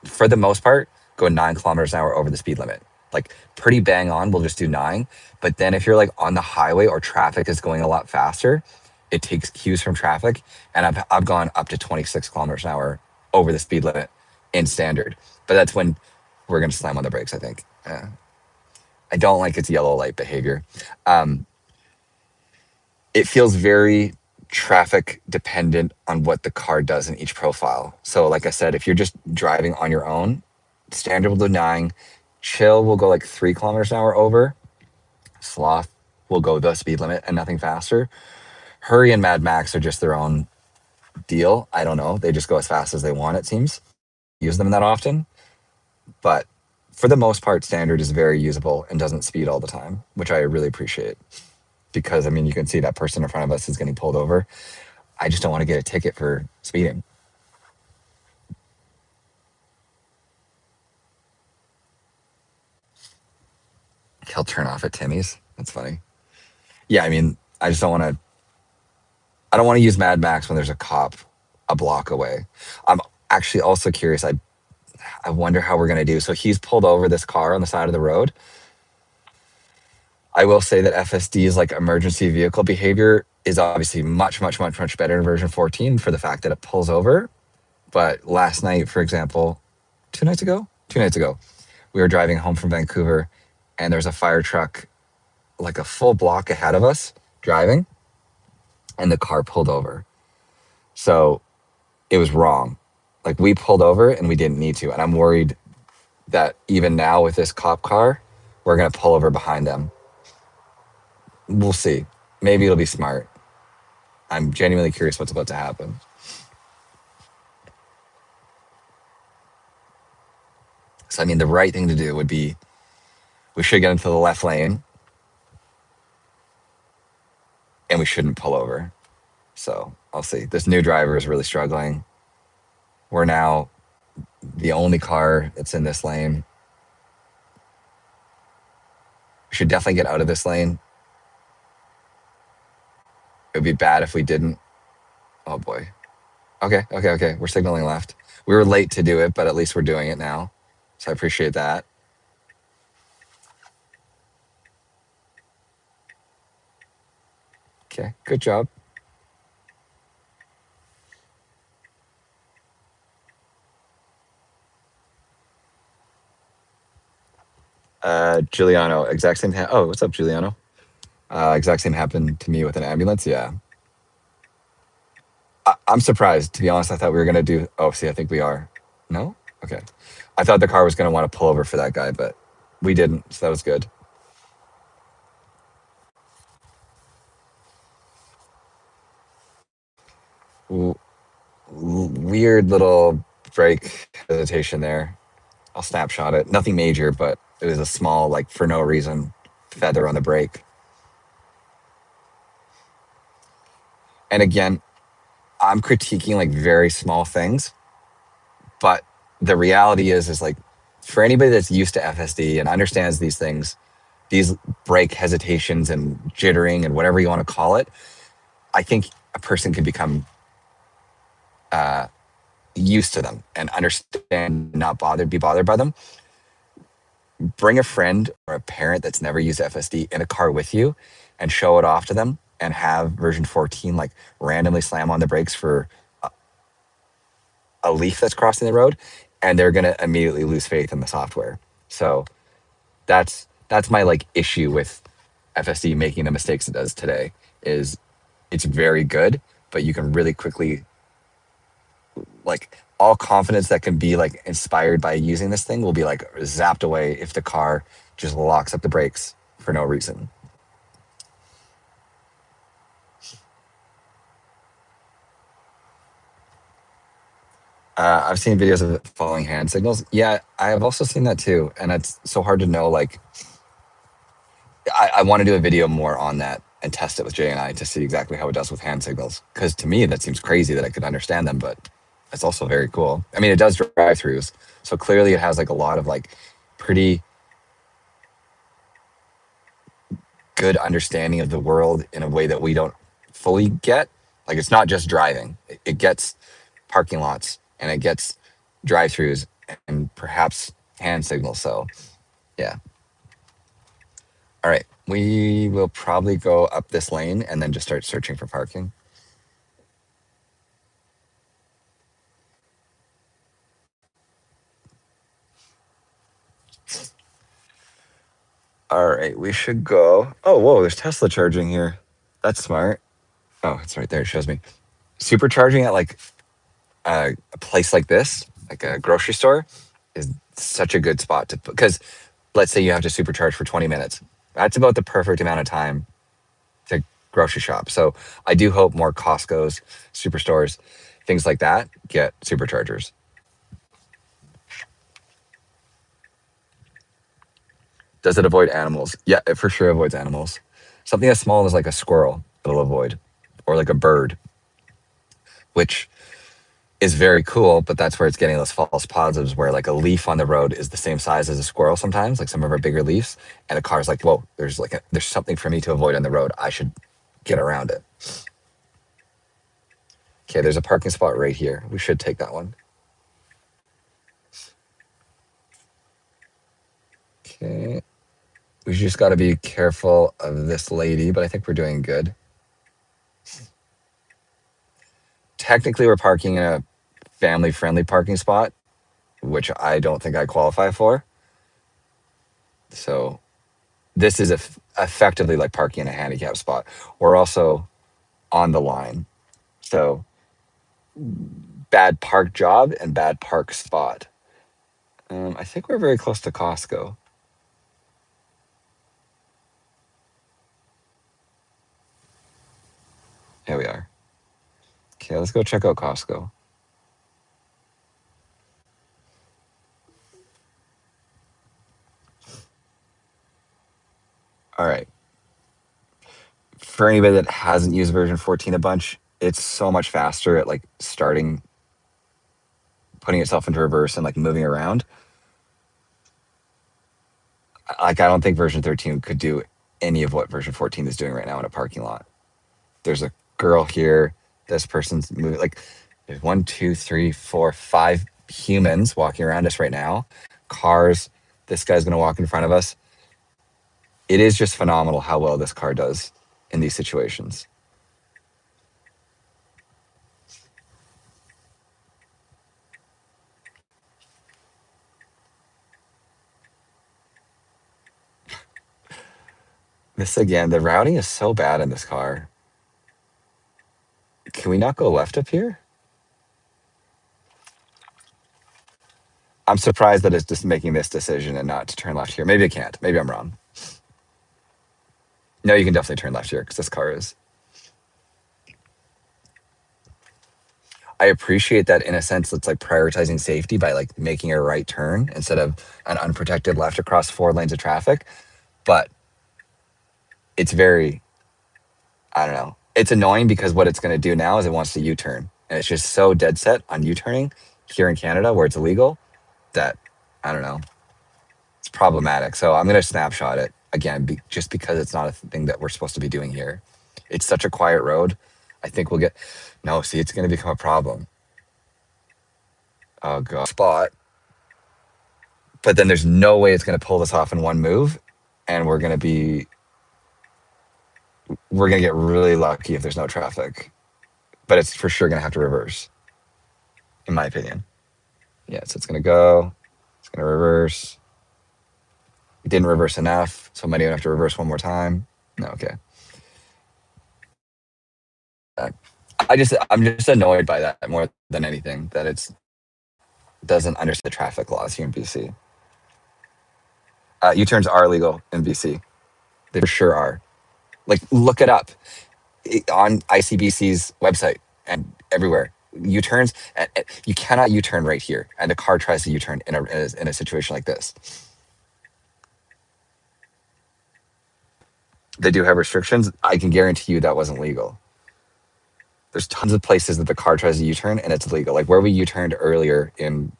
for the most part, go 9 kilometers an hour over the speed limit. Like pretty bang on, we'll just do 9. But then if you're like on the highway or traffic is going a lot faster, it takes cues from traffic. And I've gone up to 26 kilometers an hour over the speed limit in standard. But that's when we're going to slam on the brakes, I think. I don't like its yellow light behavior. It feels very traffic dependent on what the car does in each profile. So, like I said, if you're just driving on your own, standard will do 9, chill will go like 3 kilometers an hour over, sloth will go the speed limit and nothing faster. Hurry and Mad Max are just their own deal. I don't know. They just go as fast as they want, it seems. Use them that often. But for the most part, standard is very usable and doesn't speed all the time, which I really appreciate. Because, I mean, you can see that person in front of us is getting pulled over. I just don't want to get a ticket for speeding. He'll turn off at Timmy's. That's funny. Yeah, I mean, I just don't want to. I don't want to use Mad Max when there's a cop a block away. I'm actually also curious. I wonder how we're gonna do. So he's pulled over this car on the side of the road. I will say that FSD's like emergency vehicle behavior is obviously much, much, much, much better in version 14 for the fact that it pulls over. But last night, for example, 2 nights ago, 2 nights ago, we were driving home from Vancouver, and there's a fire truck like a full block ahead of us driving, and the car pulled over. So it was wrong. Like we pulled over and we didn't need to. And I'm worried that even now with this cop car, we're going to pull over behind them. We'll see. Maybe it'll be smart. I'm genuinely curious what's about to happen. So, I mean, the right thing to do would be we should get into the left lane and we shouldn't pull over. So I'll see. This new driver is really struggling. We're now the only car that's in this lane. We should definitely get out of this lane. It would be bad if we didn't. Oh boy. Okay. We're signaling left. We were late to do it, but at least we're doing it now. So I appreciate that. Okay, good job. Giuliano, exact same. Oh, what's up, Giuliano? Exact same happened to me with an ambulance. Yeah. I'm surprised, to be honest. I thought we were going to do. Oh, see, I think we are. No? Okay. I thought the car was going to want to pull over for that guy, but we didn't. So that was good. Weird little brake hesitation there. I'll snapshot it. Nothing major, but it was a small, like for no reason, feather on the brake. And again, I'm critiquing like very small things, but the reality is like for anybody that's used to FSD and understands these things, these brake hesitations and jittering and whatever you want to call it, I think a person can become used to them and understand, not be bothered by them. bring a friend or a parent that's never used FSD in a car with you and show it off to them and have version 14 like randomly slam on the brakes for a leaf that's crossing the road, and they're going to immediately lose faith in the software. So that's my like issue with FSD making the mistakes it does today is it's very good, but you can really quickly like all confidence that can be like inspired by using this thing will be like zapped away if the car just locks up the brakes for no reason. I've seen videos of it following hand signals. Yeah, I have also seen that too, and it's so hard to know. Like, I want to do a video more on that and test it with Jay and I to see exactly how it does with hand signals. Because to me, that seems crazy that I could understand them, but it's also very cool. I mean, it does drive-throughs, so clearly it has like a lot of like pretty good understanding of the world in a way that we don't fully get. Like, it's not just driving; it gets parking lots and it gets drive-throughs and perhaps hand signals. So, yeah. All right, we will probably go up this lane and then just start searching for parking. All right, we should go. Oh, whoa, there's Tesla charging here. That's smart. Oh, it's right there. It shows me. Supercharging at like a place like this, like a grocery store, is such a good spot to put. Because let's say you have to supercharge for 20 minutes. That's about the perfect amount of time to grocery shop. So I do hope more Costco's, superstores, things like that get superchargers. Does it avoid animals? Yeah, it for sure avoids animals. Something as small as like a squirrel, it'll avoid, or like a bird, which is very cool, but that's where it's getting those false positives where like a leaf on the road is the same size as a squirrel sometimes, like some of our bigger leaves, and a car's like, whoa, there's something for me to avoid on the road. I should get around it. Okay, there's a parking spot right here. We should take that one. Okay. We just got to be careful of this lady, but I think we're doing good. Technically, we're parking in a family-friendly parking spot, which I don't think I qualify for. So this is effectively like parking in a handicap spot. We're also on the line. So bad park job and bad park spot. I think we're very close to Costco. Here we are. Okay, let's go check out Costco. All right. For anybody that hasn't used version 14 a bunch, it's so much faster at like starting, putting itself into reverse and like moving around. Like, I don't think version 13 could do any of what version 14 is doing right now in a parking lot. There's a girl here. This person's moving. Like, there's 1, 2, 3, 4, 5 humans walking around us right now. Cars. This guy's going to walk in front of us. It is just phenomenal how well this car does in these situations. This again, the routing is so bad in this car. Can we not go left up here? I'm surprised that it's just making this decision and not to turn left here. Maybe it can't. Maybe I'm wrong. No, you can definitely turn left here because this car is. I appreciate that in a sense. It's like prioritizing safety by like making a right turn instead of an unprotected left across 4 lanes of traffic. But it's very, I don't know. It's annoying because what it's going to do now is it wants to U-turn, and it's just so dead set on U-turning here in Canada where it's illegal that I don't know. It's problematic. So I'm going to snapshot it again, just because it's not a thing that we're supposed to be doing here. It's such a quiet road. I think we'll get. No, see, it's going to become a problem. Oh god, spot. but then there's no way it's going to pull this off in one move, and we're going to get really lucky if there's no traffic. But it's for sure going to have to reverse, in my opinion. Yeah, so it's going to go, it's going to reverse. It didn't reverse enough, so I might even have to reverse one more time. No, okay. I'm just annoyed by that more than anything, that it doesn't understand the traffic laws here in BC. U-turns are illegal in BC. They for sure are. Like, look it up on ICBC's website and everywhere. U-turns, you cannot U-turn right here, and the car tries to U-turn in a situation like this. They do have restrictions. I can guarantee you that wasn't legal. There's tons of places that the car tries to U-turn and it's illegal. Like where we U-turned earlier in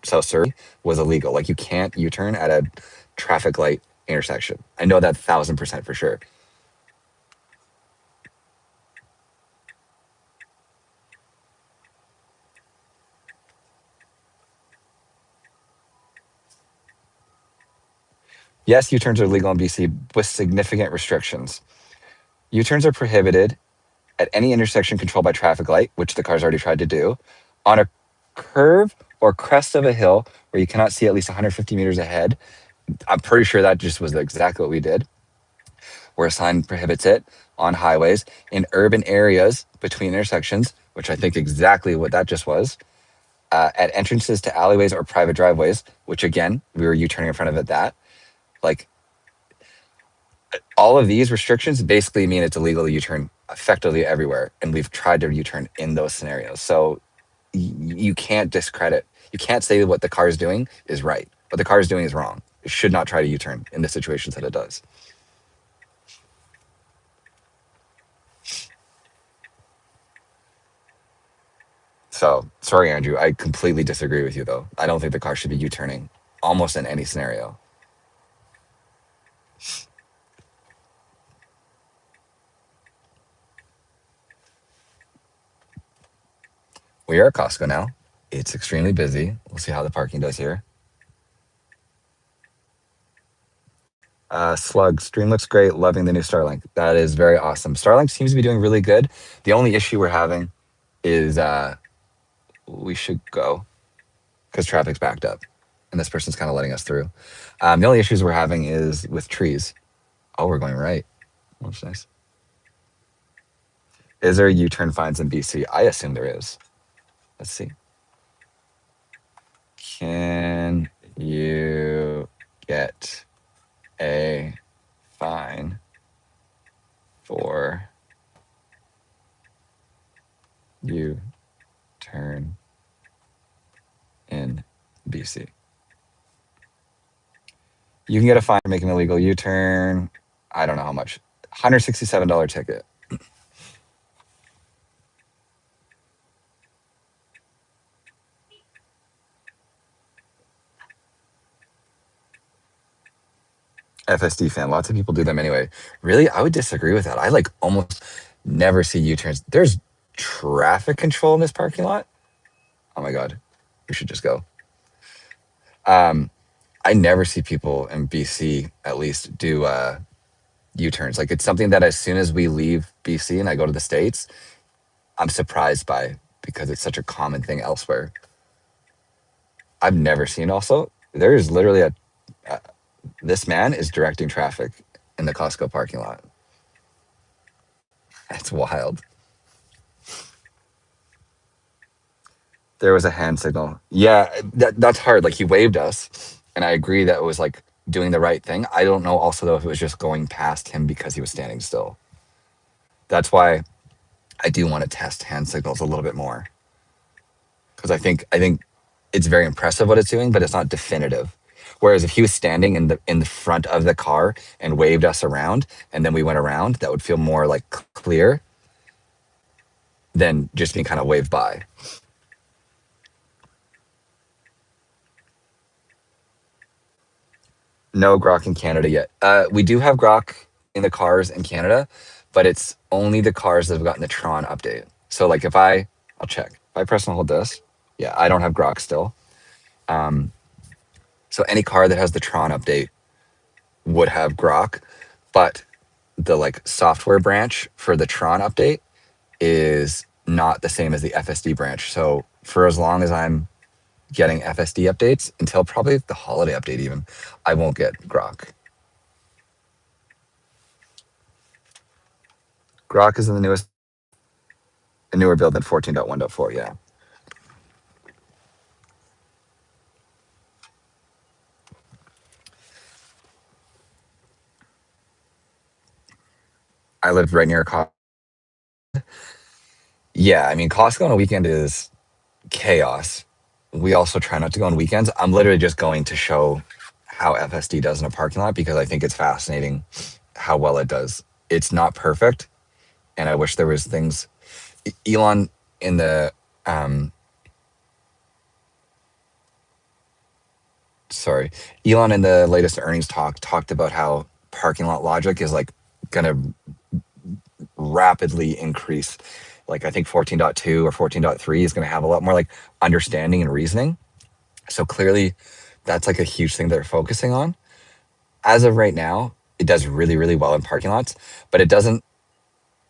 South Surrey was illegal. Like you can't U-turn at a traffic light intersection. I know that 1,000% for sure. Yes, U-turns are legal in BC with significant restrictions. U-turns are prohibited at any intersection controlled by traffic light, which the car's already tried to do, on a curve or crest of a hill where you cannot see at least 150 meters ahead. I'm pretty sure that just was exactly what we did, where a sign prohibits it, on highways, in urban areas between intersections, which I think exactly what that just was, at entrances to alleyways or private driveways, which again, we were U-turning in front of it that. Like, all of these restrictions basically mean it's illegal to U-turn effectively everywhere, and we've tried to U-turn in those scenarios. So you can't discredit, you can't say what the car is doing is right. What the car is doing is wrong. It should not try to U-turn in the situations that it does. So sorry, Andrew. I completely disagree with you, though. I don't think the car should be U-turning almost in any scenario. We are at Costco now. It's extremely busy. We'll see how the parking does here. Slug, stream looks great. Loving the new Starlink. That is very awesome. Starlink seems to be doing really good. The only issue we're having is we should go because traffic's backed up and this person's kind of letting us through. The only issues we're having is with trees. Oh, we're going right. That's nice. Is there U-turn fines in BC? I assume there is. Let's see. Can you get a fine for U-turn in BC? You can get a fine for making an illegal U-turn. I don't know how much. $167 ticket. FSD fan. Lots of people do them anyway. Really? I would disagree with that. I like almost never see U-turns. There's traffic control in this parking lot. Oh my God. We should just go. I never see people in BC at least do U-turns. Like it's something that as soon as we leave BC and I go to the States, I'm surprised by because it's such a common thing elsewhere. I've never seen also, there is literally this man is directing traffic in the Costco parking lot. That's wild. There was a hand signal. Yeah, that's hard. Like he waved us, and I agree that it was like doing the right thing. I don't know also though if it was just going past him because he was standing still. That's why I do want to test hand signals a little bit more. Because I think it's very impressive what it's doing, but it's not definitive. Whereas if he was standing in the front of the car and waved us around, and then we went around, that would feel more like clear than just being kind of waved by. No grok in Canada yet. We do have grok in the cars in Canada, but it's only the cars that have gotten the Tron update. So like I'll check. If I press and hold this, yeah, I don't have grok still. So any car that has the Tron update would have Grok, but the like software branch for the Tron update is not the same as the FSD branch. So for as long as I'm getting FSD updates until probably the holiday update even, I won't get Grok. Grok is in the newer build than 14.1.4, yeah. I live right near Costco. Yeah, I mean Costco on a weekend is chaos. We also try not to go on weekends. I'm literally just going to show how FSD does in a parking lot because I think it's fascinating how well it does. It's not perfect, and I wish there was things. Elon in the um, sorry, Elon in the latest earnings talked about how parking lot logic is like gonna rapidly increase. Like I think 14.2 or 14.3 is gonna have a lot more like understanding and reasoning. So clearly, that's like a huge thing they're focusing on. As of right now, it does really, really well in parking lots, but it doesn't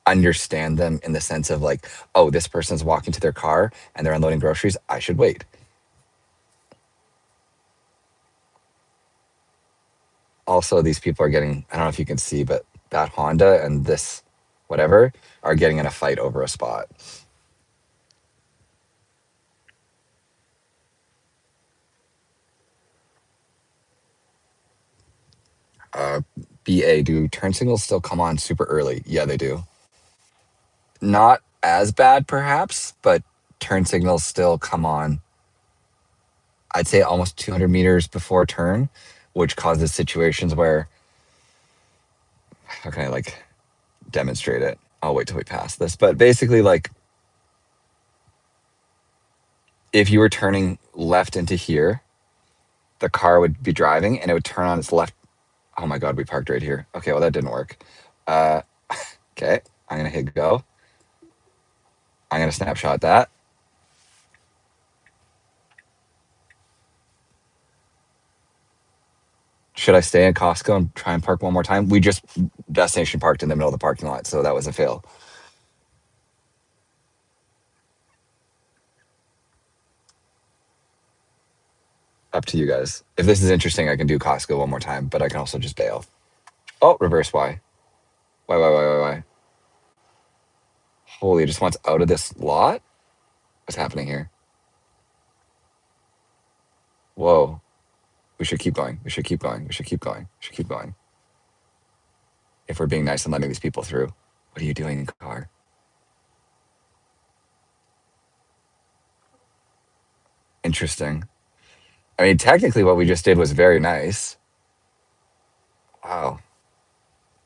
understand them in the sense of like, oh, this person's walking to their car and they're unloading groceries. I should wait. Also, these people are getting, I don't know if you can see, but that Honda and this whatever are getting in a fight over a spot. Uh, BA, do turn signals still come on super early? Yeah, they do. Not as bad, perhaps, but turn signals still come on, I'd say almost 200 meters before turn, which causes situations where, how can I like demonstrate it? I'll wait till we pass this. But basically, like, if you were turning left into here, the car would be driving and it would turn on its left. Oh my God, we parked right here. Okay, well, that didn't work. Uh, okay, I'm going to hit go. I'm going to snapshot that. Should I stay in Costco and try and park one more time? We just destination parked in the middle of the parking lot, so that was a fail. Up to you guys. If this is interesting, I can do Costco one more time, but I can also just bail. Oh, reverse Y. Why? Holy, it just wants out of this lot? What's happening here? Whoa. We should keep going. We should keep going. We should keep going. We should keep going. If we're being nice and letting these people through. What are you doing, car? Interesting. I mean, technically, what we just did was very nice. Wow.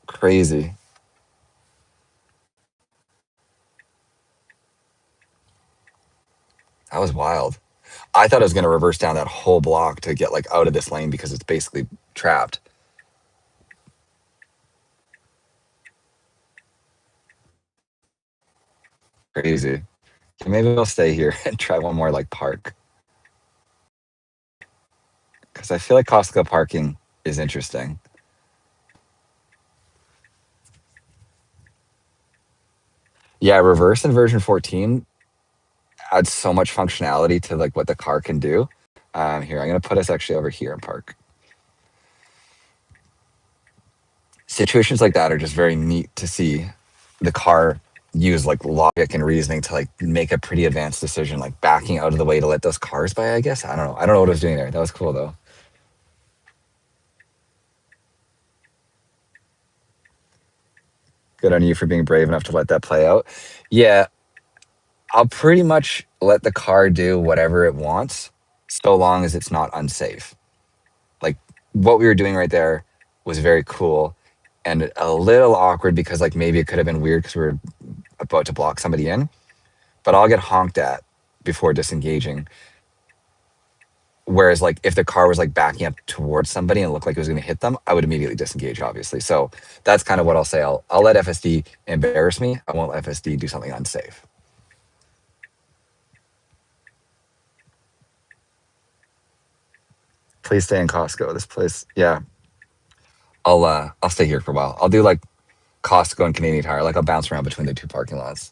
Crazy. That was wild. I thought I was going to reverse down that whole block to get like out of this lane because it's basically trapped. Crazy. Maybe I'll stay here and try one more like park because I feel like Costco parking is interesting. Yeah, reverse in version 14 adds so much functionality to like what the car can do. Here, I'm gonna put us actually over here in park. Situations like that are just very neat to see the car use like logic and reasoning to like make a pretty advanced decision, like backing out of the way to let those cars by, I guess. I don't know. I don't know what I was doing there. That was cool though. Good on you for being brave enough to let that play out. Yeah, I'll pretty much let the car do whatever it wants so long as it's not unsafe. Like what we were doing right there was very cool and a little awkward because like maybe it could have been weird because we were about to block somebody in, but I'll get honked at before disengaging. Whereas like if the car was like backing up towards somebody and it looked like it was going to hit them, I would immediately disengage, obviously. So that's kind of what I'll say. I'll let FSD embarrass me. I won't let FSD do something unsafe. Please stay in Costco. This place, yeah. I'll stay here for a while. I'll do like Costco and Canadian Tire. Like I'll bounce around between the two parking lots.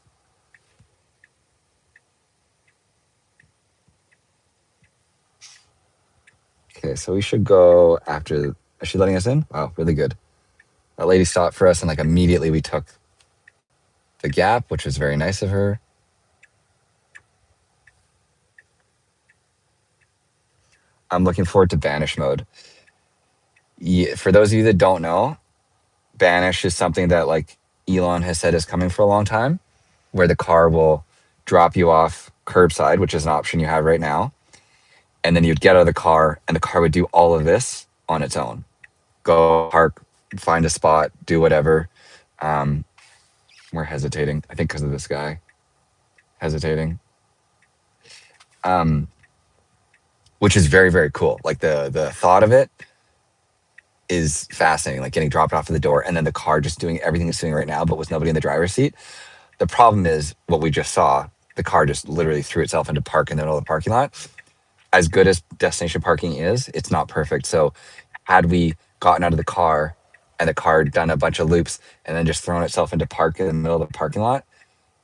Okay, so we should go after. Is she letting us in? Wow, really good. That lady stopped for us, and like immediately we took the gap, which was very nice of her. I'm looking forward to Banish mode. Yeah, for those of you that don't know, Banish is something that like Elon has said is coming for a long time, where the car will drop you off curbside, which is an option you have right now, and then you'd get out of the car, and the car would do all of this on its own. Go park, find a spot, do whatever. Um, we're hesitating, I think, because of this guy hesitating, um, which is very very cool. Like the thought of it is fascinating. Like getting dropped off at the door, and then the car just doing everything it's doing right now, but with nobody in the driver's seat. The problem is what we just saw. The car just literally threw itself into park in the middle of the parking lot. As good as destination parking is, it's not perfect. So had we gotten out of the car and the car done a bunch of loops and then just thrown itself into park in the middle of the parking lot,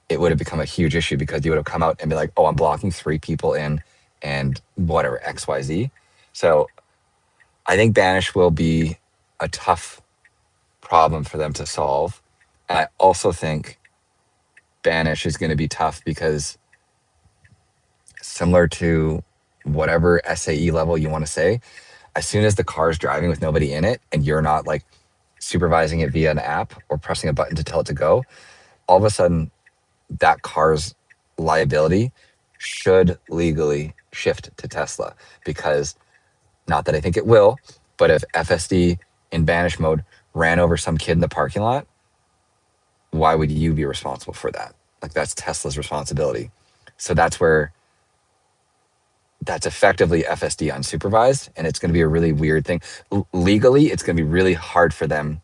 it would have become a huge issue because you would have come out and be like, oh, I'm blocking three people in and whatever, XYZ. So I think Banish will be a tough problem for them to solve. And I also think Banish is going to be tough because similar to whatever SAE level you want to say, as soon as the car is driving with nobody in it and you're not like supervising it via an app or pressing a button to tell it to go, all of a sudden that car's liability should legally shift to Tesla. Because not that I think it will, but if FSD in Banish mode ran over some kid in the parking lot, why would you be responsible for that? Like that's Tesla's responsibility. So that's where that's effectively FSD unsupervised, and it's going to be a really weird thing. Legally, it's going to be really hard for them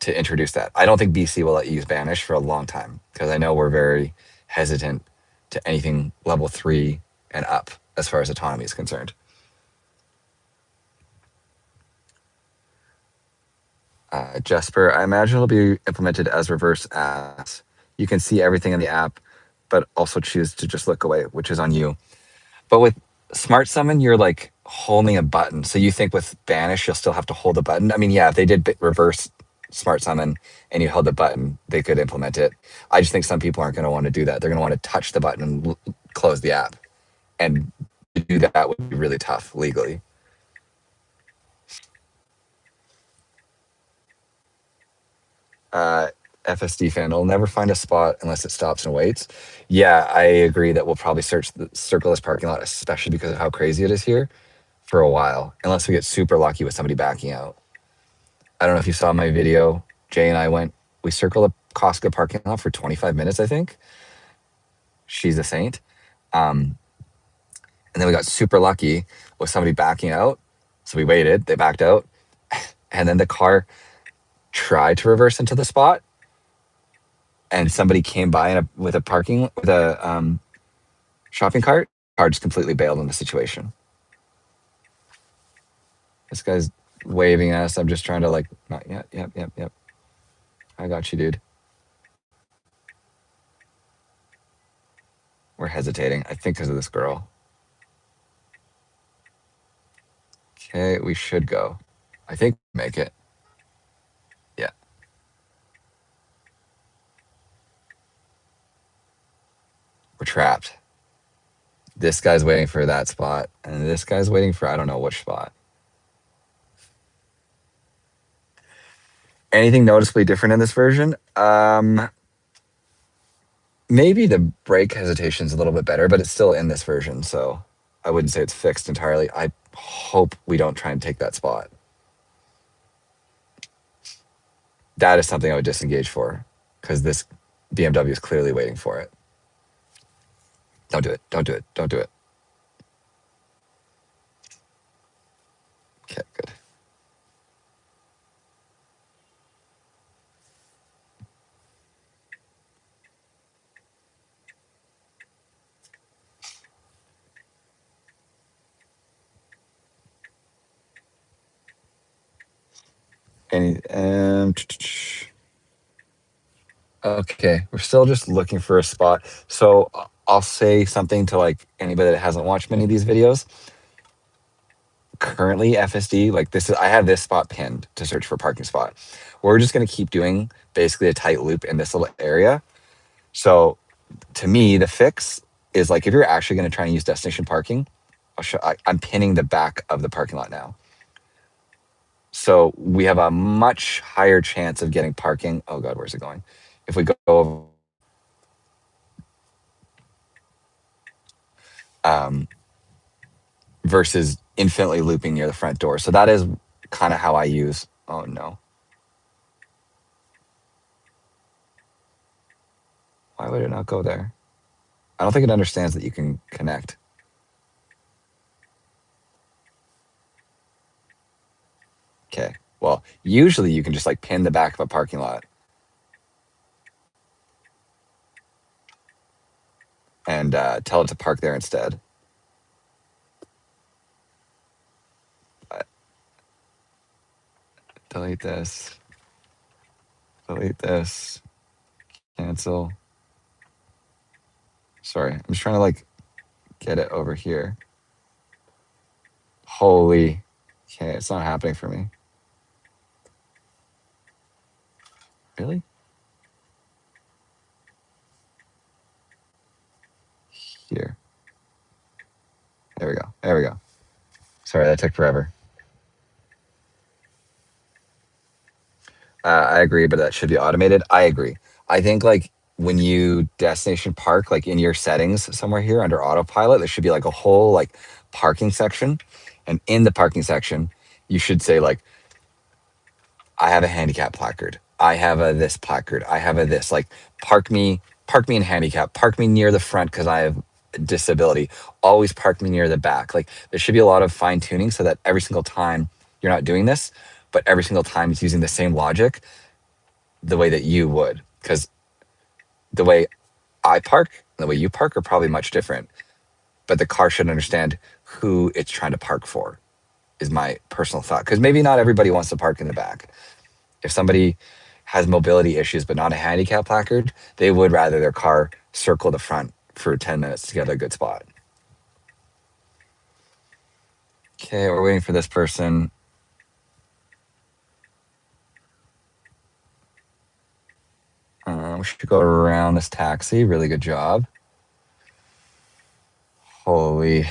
to introduce that. I don't think BC will let you use Banish for a long time because I know we're very hesitant to anything level 3 and up as far as autonomy is concerned. Jesper, I imagine it'll be implemented as reverse apps. You can see everything in the app, but also choose to just look away, which is on you. But with Smart Summon, you're like holding a button. So you think with Banish, you'll still have to hold a button. I mean, yeah, if they did reverse Smart Summon and you held the button, they could implement it. I just think some people aren't going to want to do that. They're going to want to touch the button and close the app. And to do that would be really tough legally. Uh, FSD fan will never find a spot unless it stops and waits. Yeah, I agree that we'll probably circle this parking lot, especially because of how crazy it is here, for a while, unless we get super lucky with somebody backing out. I don't know if you saw my video. Jay and I we circled a Costco parking lot for 25 minutes, I think. She's a saint. And then we got super lucky with somebody backing out. So we waited, they backed out. And then the car tried to reverse into the spot. And somebody came by with a shopping cart. Car just completely bailed on the situation. This guy's waving at us. I'm just trying to like, not yet. Yep. I got you, dude. We're hesitating, I think, because of this girl. Okay, we should go. I think make it. Yeah. We're trapped. This guy's waiting for that spot, and this guy's waiting for I don't know which spot. Anything noticeably different in this version? Maybe the brake hesitation's a little bit better, but it's still in this version, so I wouldn't say it's fixed entirely. I hope we don't try and take that spot. That is something I would disengage for, because this BMW is clearly waiting for it. Don't do it. Don't do it. Don't do it. Okay, good. Any okay, we're still just looking for a spot. So I'll say something to like anybody that hasn't watched many of these videos. Currently, FSD, like this is I have this spot pinned to search for a parking spot. We're just gonna keep doing basically a tight loop in this little area. So to me, the fix is like if you're actually gonna try and use destination parking, I'm pinning the back of the parking lot now. So we have a much higher chance of getting parking. Oh God, where's it going? If we go over, um, versus infinitely looping near the front door. So that is kind of how I use. Oh no. Why would it not go there? I don't think it understands that you can connect. Okay. Well, usually you can just like pin the back of a parking lot and tell it to park there instead. Delete this. Delete this. Cancel. Sorry, I'm just trying to like get it over here. Holy. Okay, it's not happening for me. Really? Here. There we go. There we go. Sorry, that took forever. I agree, but that should be automated. I agree. I think like when you destination park, like in your settings somewhere here under autopilot, there should be like a whole like parking section. And in the parking section, you should say like, I have a handicap placard. I have a this placard. I have a this. Like park me in handicap. Park me near the front because I have disability. Always park me near the back. Like there should be a lot of fine tuning so that every single time you're not doing this, but every single time it's using the same logic the way that you would. Because the way I park and the way you park are probably much different. But the car should understand who it's trying to park for, is my personal thought. Because maybe not everybody wants to park in the back. If somebody has mobility issues but not a handicap placard, they would rather their car circle the front for 10 minutes to get a good spot. Okay, we're waiting for this person. We should go around this taxi. Really good job. Holy.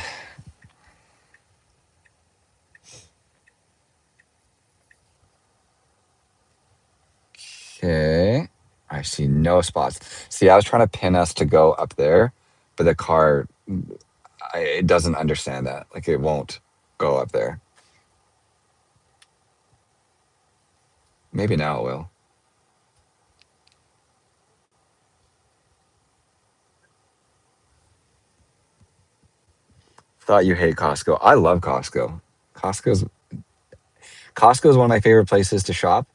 Okay. I see no spots. See, I was trying to pin us to go up there, but the car, it doesn't understand that. Like it won't go up there. Maybe now it will. Thought you hate Costco. I love Costco. Costco's Costco is one of my favorite places to shop.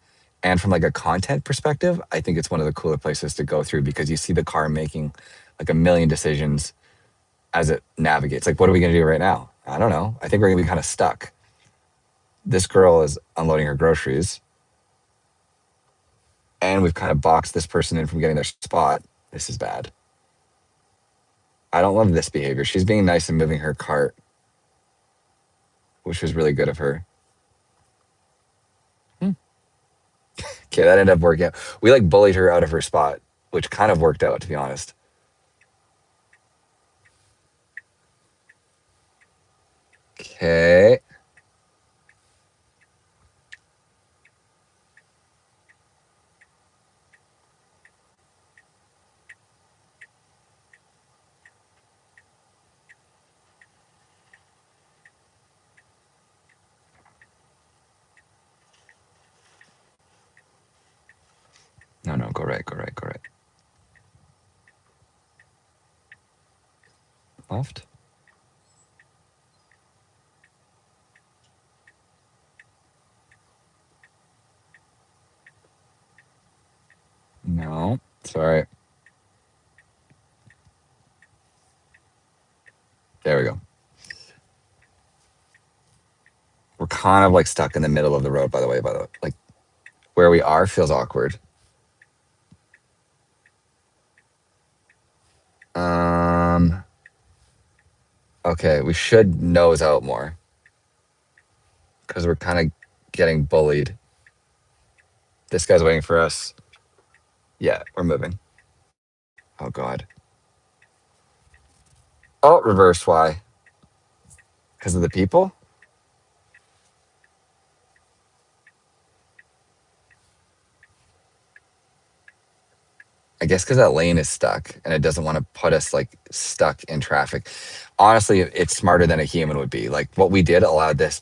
And from like a content perspective, I think it's one of the cooler places to go through because you see the car making like a million decisions as it navigates. Like, what are we going to do right now? I don't know. I think we're going to be kind of stuck. This girl is unloading her groceries, and we've kind of boxed this person in from getting their spot. This is bad. I don't love this behavior. She's being nice and moving her cart, which was really good of her. Okay, that ended up working out. We like bullied her out of her spot, which kind of worked out, to be honest. Okay. No, no, go right, go right, go right. Left. No, sorry. There we go. We're kind of like stuck in the middle of the road, by the way, like where we are feels awkward. Um, okay, we should nose out more because we're kind of getting bullied. This guy's waiting for us. Yeah, we're moving. Oh God. Oh, reverse. Why? Because of the people? I guess because that lane is stuck and it doesn't want to put us like stuck in traffic. Honestly, it's smarter than a human would be. Like what we did allowed this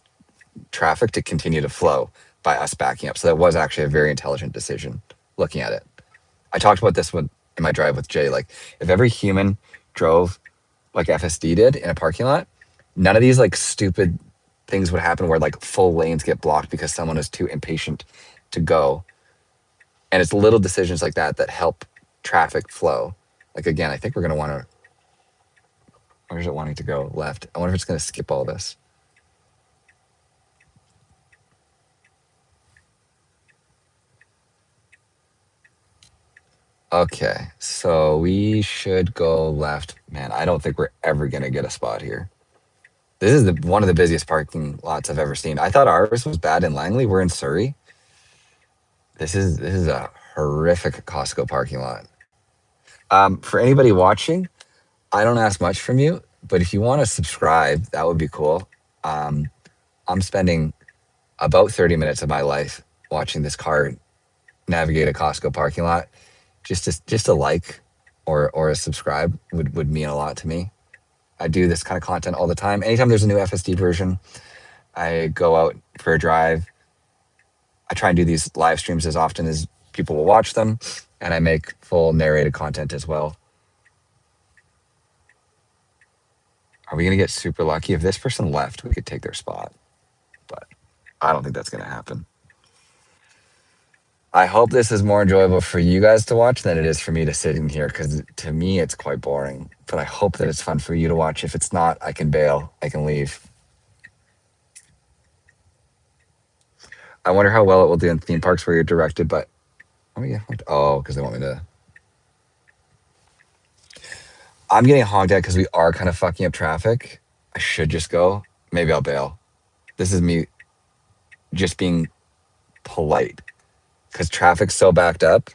traffic to continue to flow by us backing up. So that was actually a very intelligent decision looking at it. I talked about this in my drive with Jay. Like if every human drove like FSD did in a parking lot, none of these like stupid things would happen where like full lanes get blocked because someone is too impatient to go. And it's little decisions like that that help traffic flow. Like again, I think we're gonna want to. Where's it wanting to go? Left. I wonder if it's gonna skip all this. Okay, so we should go left. Man, I don't think we're ever gonna get a spot here. This is one of the busiest parking lots I've ever seen. I thought ours was bad in Langley. We're in Surrey. This is a horrific Costco parking lot. For anybody watching, I don't ask much from you, but if you want to subscribe, that would be cool. Um, I'm spending about 30 minutes of my life watching this car navigate a Costco parking lot. Just a like or a subscribe would mean a lot to me. I do this kind of content all the time. Anytime there's a new FSD version, I go out for a drive. I try and do these live streams as often as people will watch them, and I make full narrated content as well. Are we going to get super lucky? If this person left, we could take their spot, but I don't think that's going to happen. I hope this is more enjoyable for you guys to watch than it is for me to sit in here, because to me, it's quite boring. But I hope that it's fun for you to watch. If it's not, I can bail. I can leave. I wonder how well it will do in theme parks where you're directed, but oh, because they want me to. I'm getting honked at because we are kind of fucking up traffic. I should just go. Maybe I'll bail. This is me just being polite because traffic's so backed up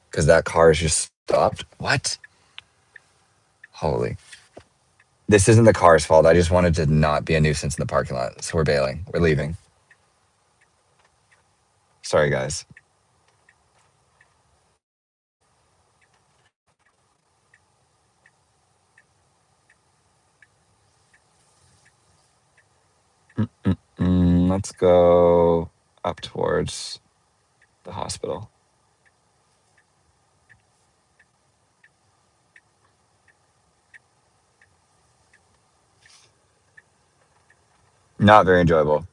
because that car is just stopped. What? Holy. This isn't the car's fault. I just wanted to not be a nuisance in the parking lot. So we're bailing. We're leaving. Sorry, guys. Let's go up towards the hospital. Not very enjoyable.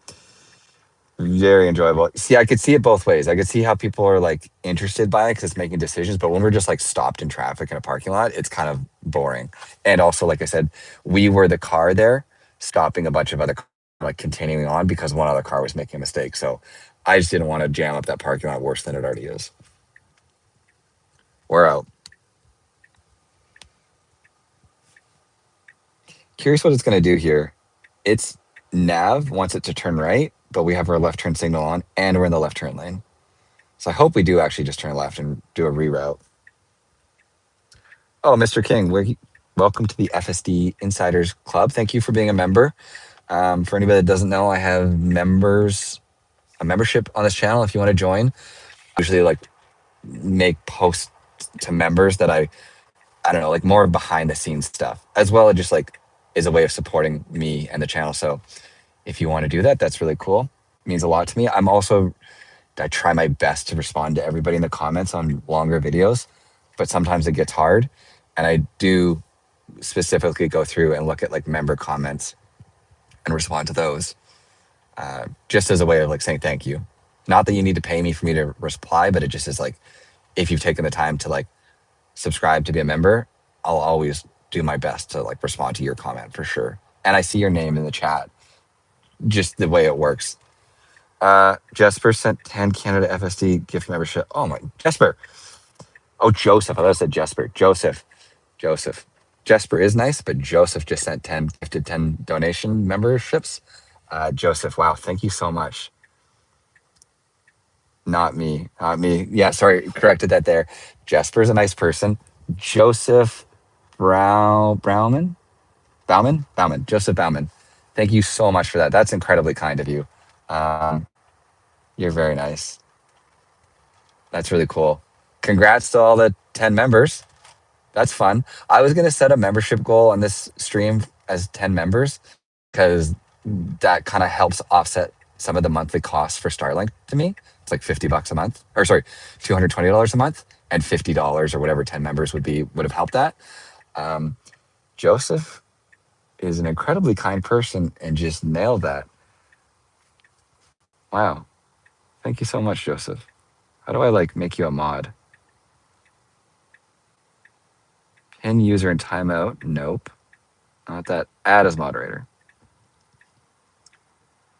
Very enjoyable. See, I could see it both ways. I could see how people are like interested by it because it's making decisions. But when we're just like stopped in traffic in a parking lot, it's kind of boring. And also, like I said, we were the car there stopping a bunch of other like continuing on because one other car was making a mistake. So I just didn't want to jam up that parking lot worse than it already is. We're out. Curious what it's going to do here. It's nav wants it to turn right, but we have our left turn signal on and we're in the left turn lane. So I hope we do actually just turn left and do a reroute. Oh, Mr. King, welcome to the FSD Insiders Club. Thank you for being a member. For anybody that doesn't know, I have a membership on this channel. If you want to join, I usually like make posts to members that I don't know, like more behind the scenes stuff, as well as just like is a way of supporting me and the channel. So if you want to do that, that's really cool. It means a lot to me. I try my best to respond to everybody in the comments on longer videos, but sometimes it gets hard. And I do specifically go through and look at like member comments and respond to those just as a way of like saying thank you. Not that you need to pay me for me to reply, but it just is like, if you've taken the time to like subscribe to be a member, I'll always do my best to like respond to your comment for sure. And I see your name in the chat, just the way it works. Jesper sent 10 Canada FSD gift membership. Oh my, Jesper. Oh, Joseph. I thought I said Jesper. Joseph. Joseph. Jesper is nice, but Joseph just sent 10, gifted 10 donation memberships. Joseph, wow, thank you so much. Not me. Not me. Yeah, sorry, corrected that there. Jesper's a nice person. Joseph Bauman? Bauman. Joseph Bauman. Thank you so much for that. That's incredibly kind of you. Um, you're very nice. That's really cool. Congrats to all the 10 members. That's fun. I was going to set a membership goal on this stream as 10 members because that kind of helps offset some of the monthly costs for Starlink to me. It's like $50 a month, or sorry, $220 a month, and $50 or whatever 10 members would have helped that. Joseph is an incredibly kind person and just nailed that. Wow. Thank you so much, Joseph. How do I like make you a mod? Pin user in timeout? Nope. Not that. Add as moderator.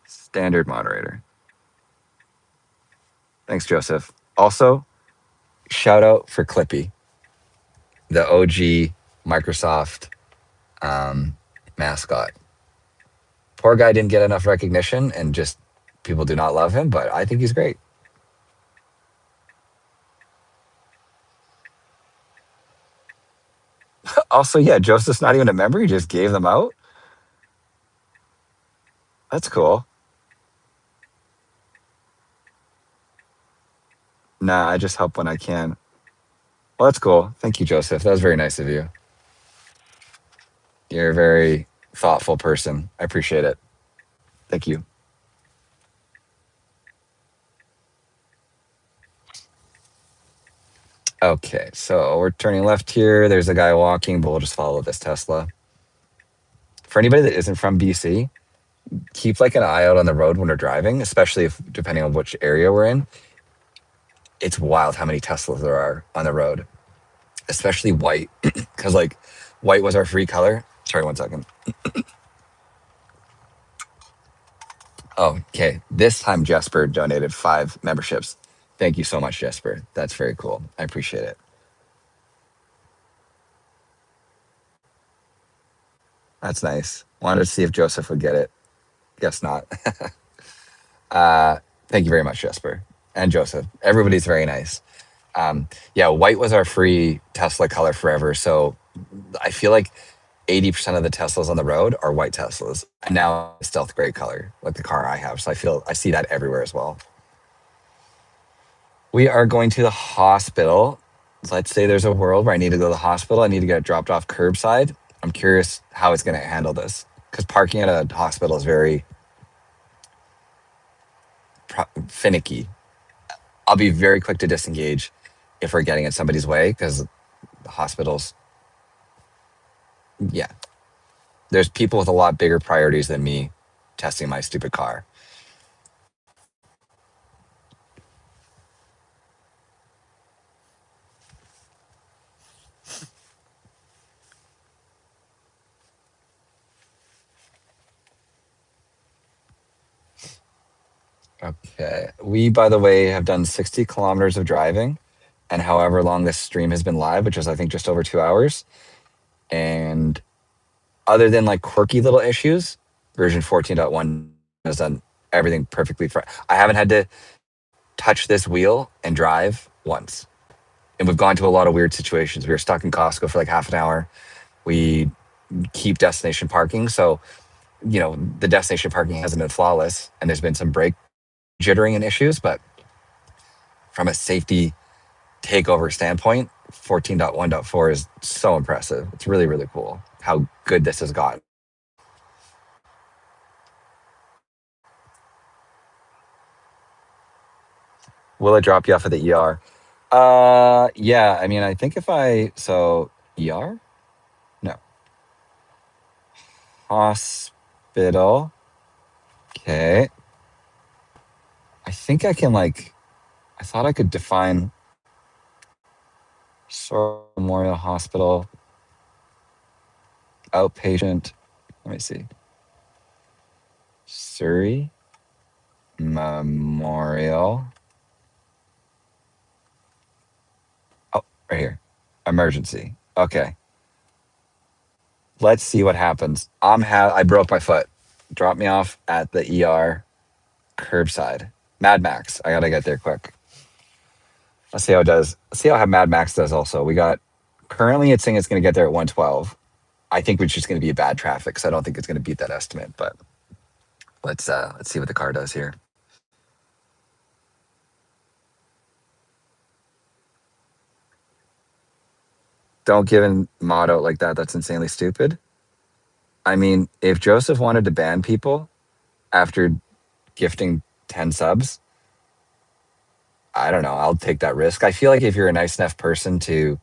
Standard moderator. Thanks, Joseph. Also, shout out for Clippy, the OG Microsoft mascot. Poor guy didn't get enough recognition and just people do not love him, but I think he's great. Also, yeah, Joseph's not even a member. He just gave them out. That's cool. Nah, I just help when I can. Well, that's cool. Thank you, Joseph. That was very nice of you. You're a very thoughtful person. I appreciate it. Thank you. Okay, so we're turning left here. There's a guy walking, but we'll just follow this Tesla. For anybody that isn't from BC, keep like an eye out on the road when we're driving, especially if depending on which area we're in. It's wild how many Teslas there are on the road, especially white, because like white was our free color. Sorry, 1 second. Oh, okay. This time Jesper donated 5 memberships. Thank you so much, Jesper. That's very cool. I appreciate it. That's nice. Wanted to see if Joseph would get it. Guess not. Thank you very much, Jesper and Joseph. Everybody's very nice. Yeah, white was our free Tesla color forever. So I feel like 80% of the Teslas on the road are white Teslas. And now stealth gray color, like the car I have. So I see that everywhere as well. We are going to the hospital. Let's say there's a world where I need to go to the hospital. I need to get dropped off curbside. I'm curious how it's going to handle this because parking at a hospital is very finicky. I'll be very quick to disengage if we're getting in somebody's way because the hospitals, yeah, there's people with a lot bigger priorities than me testing my stupid car. Okay. We, by the way, have done 60 kilometers of driving and however long this stream has been live, which is, I think, just over 2 hours. And other than like quirky little issues, version 14.1 has done everything perfectly. I haven't had to touch this wheel and drive once. And we've gone to a lot of weird situations. We were stuck in Costco for like half an hour. We keep destination parking. So, the destination parking hasn't been flawless and there's been some brake jittering and issues, but from a safety takeover standpoint, 14.1.4 is so impressive. It's really, really cool how good this has gotten. Will it drop you off at the ER? Yeah. I mean, I think ER? No. Hospital. Okay. I think I can I thought I could define Memorial Hospital outpatient. Let me see. Surrey. Memorial. Oh, right here. Emergency. Okay. Let's see what happens. I broke my foot. Drop me off at the ER curbside. Mad Max. I gotta get there quick. Let's see how it does. Let's see how Mad Max does also. We got currently it's saying it's gonna get there at 112. I think it's just gonna be a bad traffic, so I don't think it's gonna beat that estimate, but let's see what the car does here. Don't give a mod out like that. That's insanely stupid. I mean, if Joseph wanted to ban people after gifting 10 subs, I don't know. I'll take that risk. I feel like if you're a nice enough person to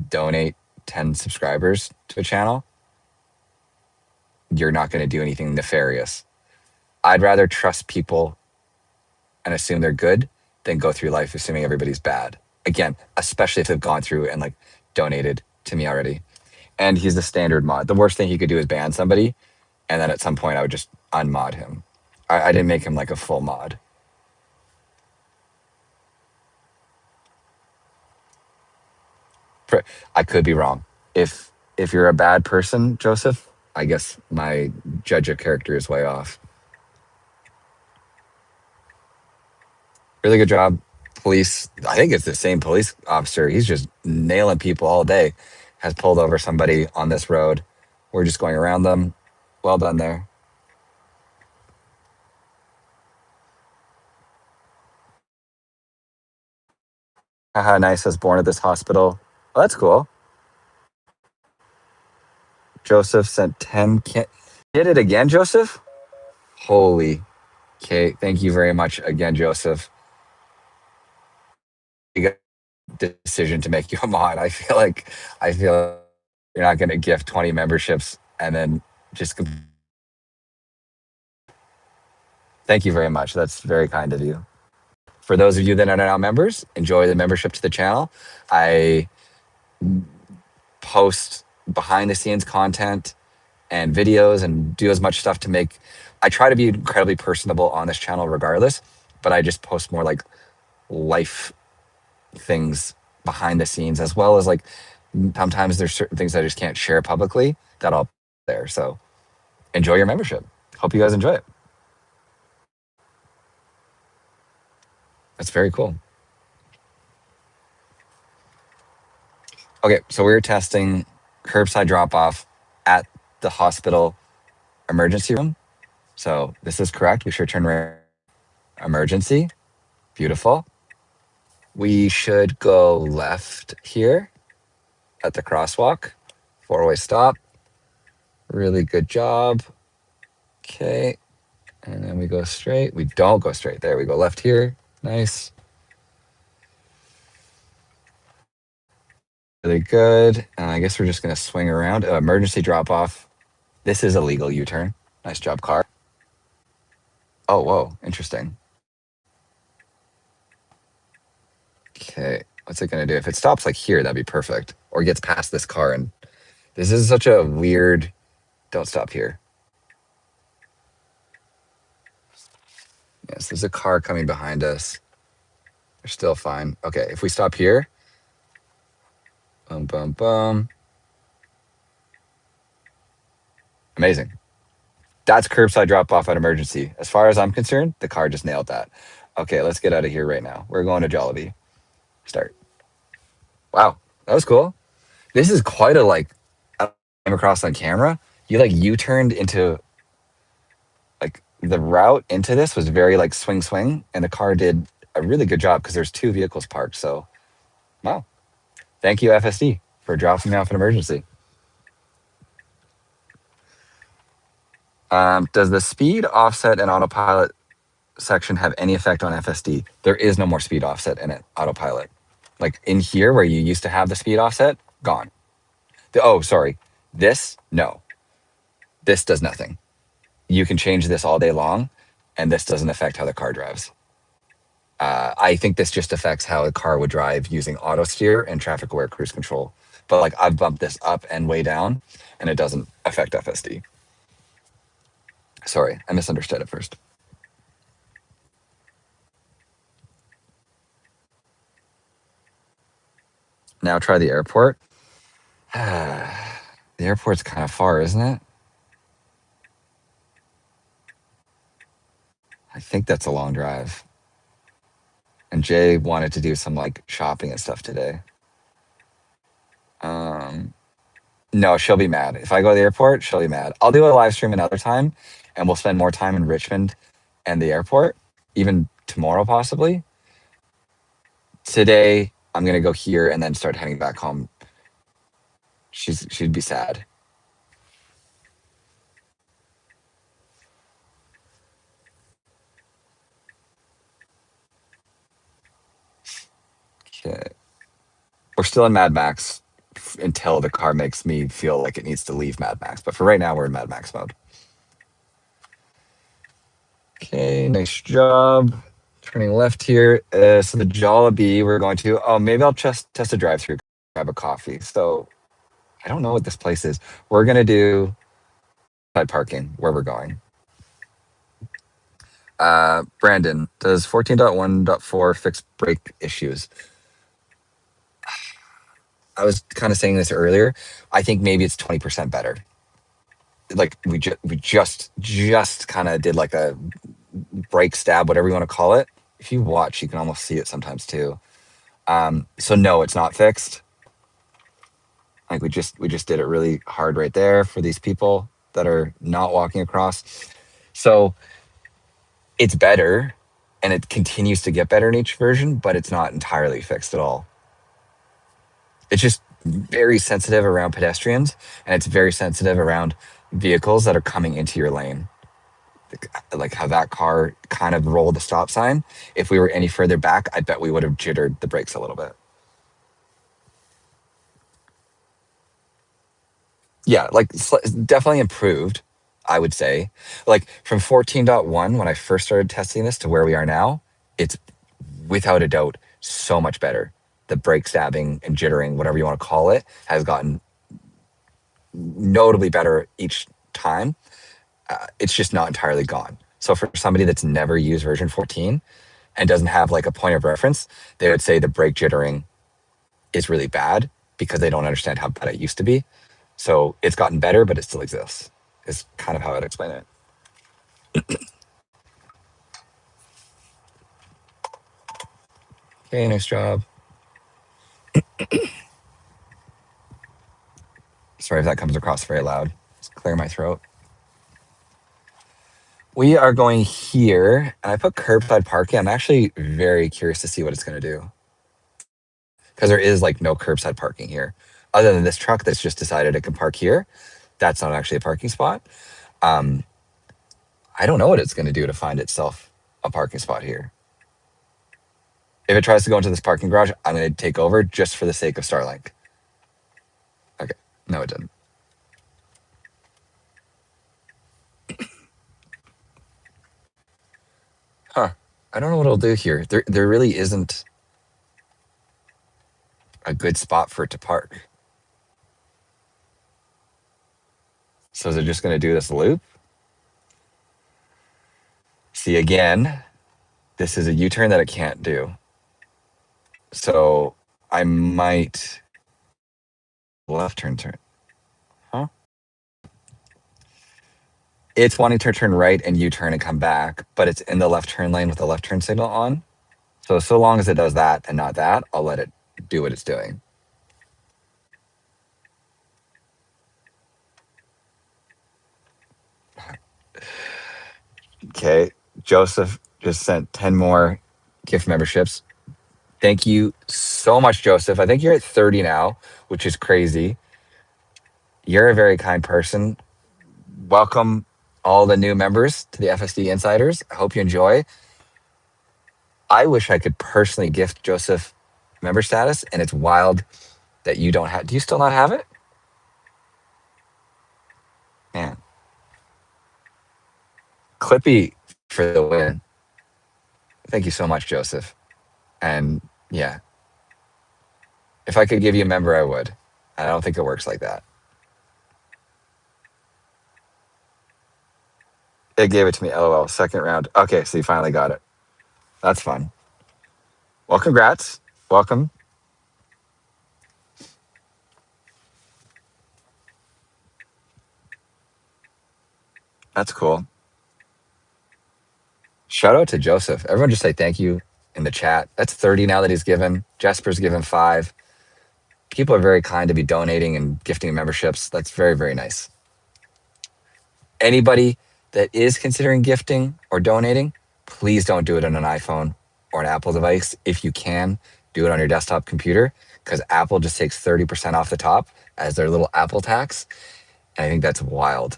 donate 10 subscribers to a channel, you're not going to do anything nefarious. I'd rather trust people and assume they're good than go through life assuming everybody's bad. Again, especially if they've gone through and like donated to me already. And he's the standard mod. The worst thing he could do is ban somebody, and then at some point I would just unmod him. I didn't make him like a full mod. I could be wrong. If you're a bad person, Joseph, I guess my judge of character is way off. Really good job, police. I think it's the same police officer. He's just nailing people all day. Has pulled over somebody on this road. We're just going around them. Well done there. Haha, nice. Was born at this hospital. Oh, that's cool. Joseph sent 10. Did it again, Joseph? Holy. Okay. Thank you very much again, Joseph. You got a decision to make you a mod. I feel you're not going to gift 20 memberships and then just. Thank you very much. That's very kind of you. For those of you that are now members, enjoy the membership to the channel. I post behind the scenes content and videos and do as much stuff to make. I try to be incredibly personable on this channel regardless, but I just post more like life things behind the scenes, as well as like sometimes there's certain things I just can't share publicly that I'll put there. So enjoy your membership. Hope you guys enjoy it. That's very cool. Okay, so we were testing curbside drop off at the hospital emergency room. So this is correct. We should turn right. Emergency. Beautiful. We should go left here at the crosswalk. Four-way stop. Really good job. Okay. And then we go straight. We don't go straight. There we go left here. Nice. Really good. And I guess we're just going to swing around. Emergency drop off. This is a legal U-turn. Nice job, car. Oh, whoa. Interesting. Okay. What's it going to do? If it stops like here, that'd be perfect. Or gets past this car. And this is such a weird. Don't stop here. Yes, there's a car coming behind us. They're still fine. Okay, if we stop here. Boom, boom, boom. Amazing. That's curbside drop off at emergency. As far as I'm concerned, the car just nailed that. Okay, let's get out of here right now. We're going to Jollibee. Start. Wow, that was cool. This is quite a like I came across on camera. You like U-turned into like the route into this was very like swing, and the car did a really good job because there's two vehicles parked. So, wow. Thank you, FSD, for dropping me off an emergency. Does the speed offset and autopilot section have any effect on FSD? There is no more speed offset in it, autopilot. Like in here where you used to have the speed offset, gone. Oh, sorry. This, no. This does nothing. You can change this all day long, and this doesn't affect how the car drives. I think this just affects how a car would drive using auto steer and traffic aware cruise control. But like I've bumped this up and way down, and it doesn't affect FSD. Sorry, I misunderstood at first. Now try the airport. The airport's kind of far, isn't it? I think that's a long drive. And Jay wanted to do some like shopping and stuff today. No, she'll be mad. If I go to the airport, she'll be mad. I'll do a live stream another time and we'll spend more time in Richmond and the airport, even tomorrow possibly. Today, I'm gonna go here and then start heading back home. She'd be sad. Okay. We're still in Mad Max until the car makes me feel like it needs to leave Mad Max. But for right now, we're in Mad Max mode. Okay, nice job. Turning left here. So the Jollibee, we're going to. Oh, maybe I'll just test a drive-through, grab a coffee. So I don't know what this place is. We're gonna do side parking where we're going. Brandon, does 14.1.4 fix brake issues? I was kind of saying this earlier. I think maybe it's 20% better. Like we just kind of did like a brake stab, whatever you want to call it. If you watch, you can almost see it sometimes too. So no, it's not fixed. Like we just did it really hard right there for these people that are not walking across. So it's better and it continues to get better in each version, but it's not entirely fixed at all. It's just very sensitive around pedestrians and it's very sensitive around vehicles that are coming into your lane. Like how that car kind of rolled the stop sign. If we were any further back, I bet we would have jittered the brakes a little bit. Yeah, like definitely improved, I would say. Like from 14.1, when I first started testing this to where we are now, it's without a doubt so much better. The brake stabbing and jittering, whatever you want to call it, has gotten notably better each time. It's just not entirely gone. So for somebody that's never used version 14 and doesn't have like a point of reference, they would say the brake jittering is really bad because they don't understand how bad it used to be. So it's gotten better, but it still exists. Is kind of how I'd explain it. Okay, nice job. Sorry if that comes across very loud. Just clear my throat. We are going here, and I put curbside parking. I'm actually very curious to see what it's going to do. Because there is like no curbside parking here. Other than this truck that's just decided it can park here. That's not actually a parking spot. I don't know what it's going to do to find itself a parking spot here. If it tries to go into this parking garage, I'm going to take over just for the sake of Starlink. Okay. No, it didn't. Huh. I don't know what it'll do here. There really isn't a good spot for it to park. So is it just going to do this loop? See, again, this is a U-turn that it can't do. So I might left turn. Huh? It's wanting to turn right and U-turn and come back, but it's in the left turn lane with the left turn signal on. So long as it does that and not that, I'll let it do what it's doing. Okay. Joseph just sent 10 more gift memberships. Thank you so much, Joseph. I think you're at 30 now, which is crazy. You're a very kind person. Welcome all the new members to the FSD Insiders. I hope you enjoy. I wish I could personally gift Joseph member status, and it's wild that you don't have. Do you still not have it? Man. Clippy for the win. Thank you so much, Joseph. And yeah, if I could give you a member, I would. I don't think it works like that. It gave it to me. LOL. Second round. Okay, so you finally got it. That's fun. Well, congrats. Welcome. That's cool. Shout out to Joseph. Everyone just say thank you in the chat. That's 30 now that he's given. Jesper's given 5. People are very kind to be donating and gifting memberships. That's very, very nice. Anybody that is considering gifting or donating, please don't do it on an iPhone or an Apple device. If you can, do it on your desktop computer because Apple just takes 30% off the top as their little Apple tax. And I think that's wild.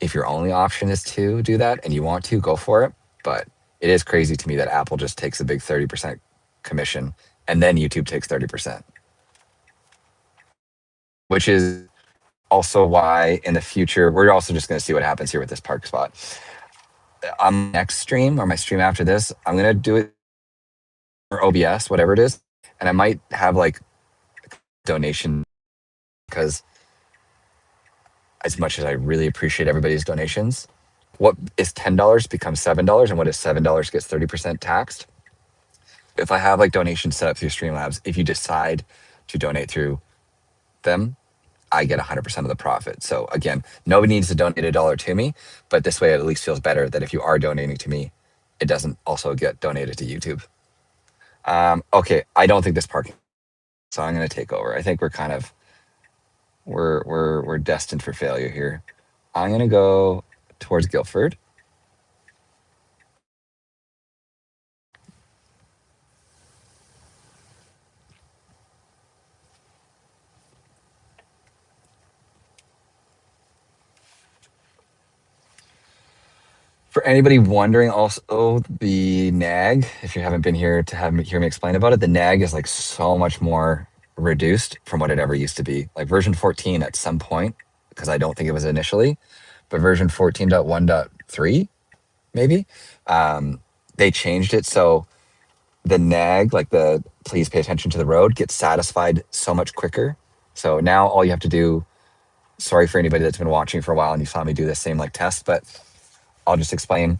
If your only option is to do that and you want to, go for it. But it is crazy to me that Apple just takes a big 30% commission and then YouTube takes 30%, which is also why in the future, we're also just going to see what happens here with this park spot. On my next stream or my stream after this, I'm going to do it or OBS, whatever it is. And I might have like donation because as much as I really appreciate everybody's donations, what is $10 becomes $7 and what is $7 gets 30% taxed. If I have like donations set up through Streamlabs, if you decide to donate through them, I get 100% of the profit. So again, nobody needs to donate $1 to me, but this way it at least feels better that if you are donating to me, it doesn't also get donated to YouTube. Okay, I don't think this parking, so I'm going to take over. I think we're kind of we're destined for failure here. I'm going to go towards Guilford. For anybody wondering, also the nag, if you haven't been here to hear me explain about it, the nag is like so much more reduced from what it ever used to be. Like version 14 at some point, because I don't think it was initially, but version 14.1.3 maybe, they changed it so the nag, like the please pay attention to the road, gets satisfied so much quicker. So now all you have to do, sorry for anybody that's been watching for a while and you saw me do this same like test, but I'll just explain.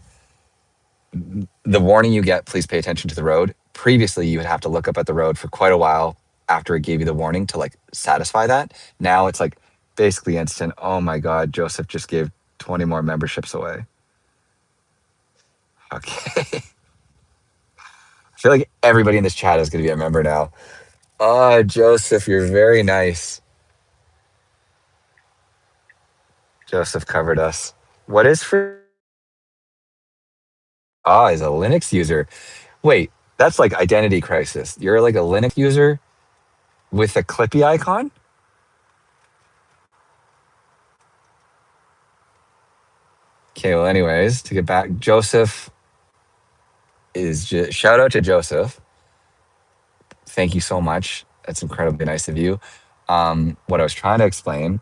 The warning you get, please pay attention to the road. Previously, you would have to look up at the road for quite a while after it gave you the warning to like satisfy that. Now it's like basically instant. Oh my God, Joseph just gave 20 more memberships away. Okay. I feel like everybody in this chat is going to be a member now. Oh, Joseph, you're very nice. Joseph covered us. What is for? Ah, he's a Linux user. Wait, that's like identity crisis. You're like a Linux user with a Clippy icon? Okay, well, anyways, to get back, Joseph is just, shout out to Joseph. Thank you so much. That's incredibly nice of you. What I was trying to explain,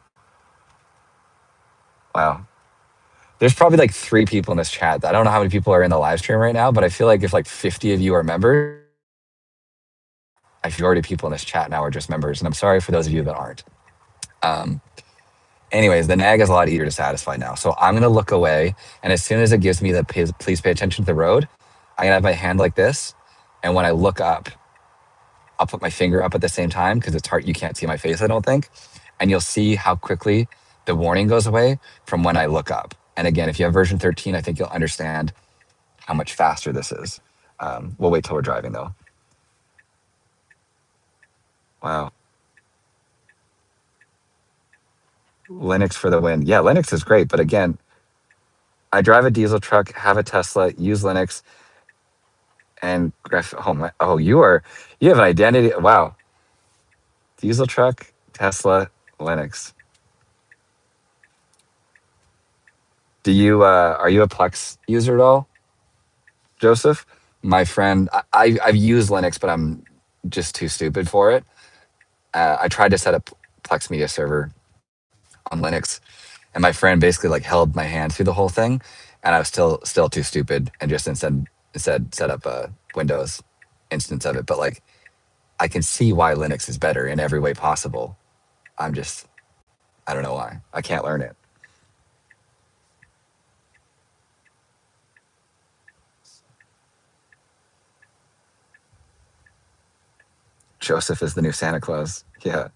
wow. There's probably like 3 people in this chat. I don't know how many people are in the live stream right now, but I feel like if like 50 of you are members, I feel already people in this chat now are just members. And I'm sorry for those of you that aren't. Anyways, the nag is a lot easier to satisfy now. So I'm going to look away. And as soon as it gives me the please pay attention to the road, I'm going to have my hand like this. And when I look up, I'll put my finger up at the same time because it's hard. You can't see my face, I don't think. And you'll see how quickly the warning goes away from when I look up. And again, if you have version 13, I think you'll understand how much faster this is. We'll wait till we're driving though. Wow. Linux for the win. Yeah, Linux is great. But again, I drive a diesel truck, have a Tesla, use Linux, and you have an identity. Wow. Diesel truck, Tesla, Linux. Do you are you a Plex user at all, Joseph? My friend, I've used Linux, but I'm just too stupid for it. I tried to set up Plex Media Server on Linux, and my friend basically like held my hand through the whole thing, and I was still too stupid, and just instead set up a Windows instance of it. But like, I can see why Linux is better in every way possible. I don't know why. I can't learn it. Joseph is the new Santa Claus. Yeah.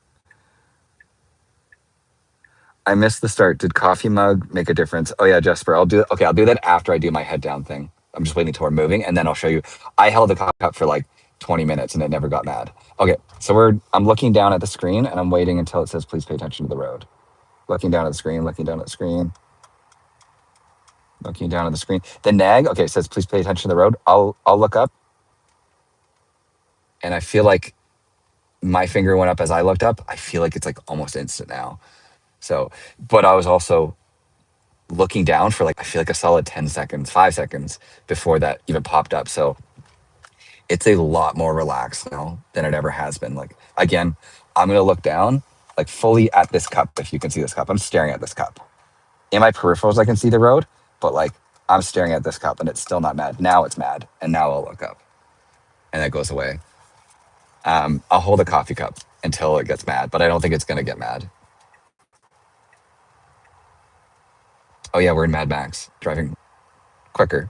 I missed the start. Did coffee mug make a difference? Oh yeah, Jesper. I'll do that after I do my head down thing. I'm just waiting until we're moving and then I'll show you. I held the coffee cup for like 20 minutes and it never got mad. Okay, so I'm looking down at the screen and I'm waiting until it says please pay attention to the road. Looking down at the screen, looking down at the screen, looking down at the screen. The nag, okay, it says please pay attention to the road. I'll look up and I feel like my finger went up as I looked up. I feel like it's like almost instant now. So, but I was also looking down for like, I feel like a solid 10 seconds, 5 seconds before that even popped up. So it's a lot more relaxed now than it ever has been. Like, again, I'm going to look down like fully at this cup. If you can see this cup, I'm staring at this cup. In my peripherals, I can see the road, but like I'm staring at this cup and it's still not mad. Now it's mad. And now I'll look up and that goes away. I'll hold a coffee cup until it gets mad, but I don't think it's going to get mad. Oh yeah, we're in Mad Max, driving quicker.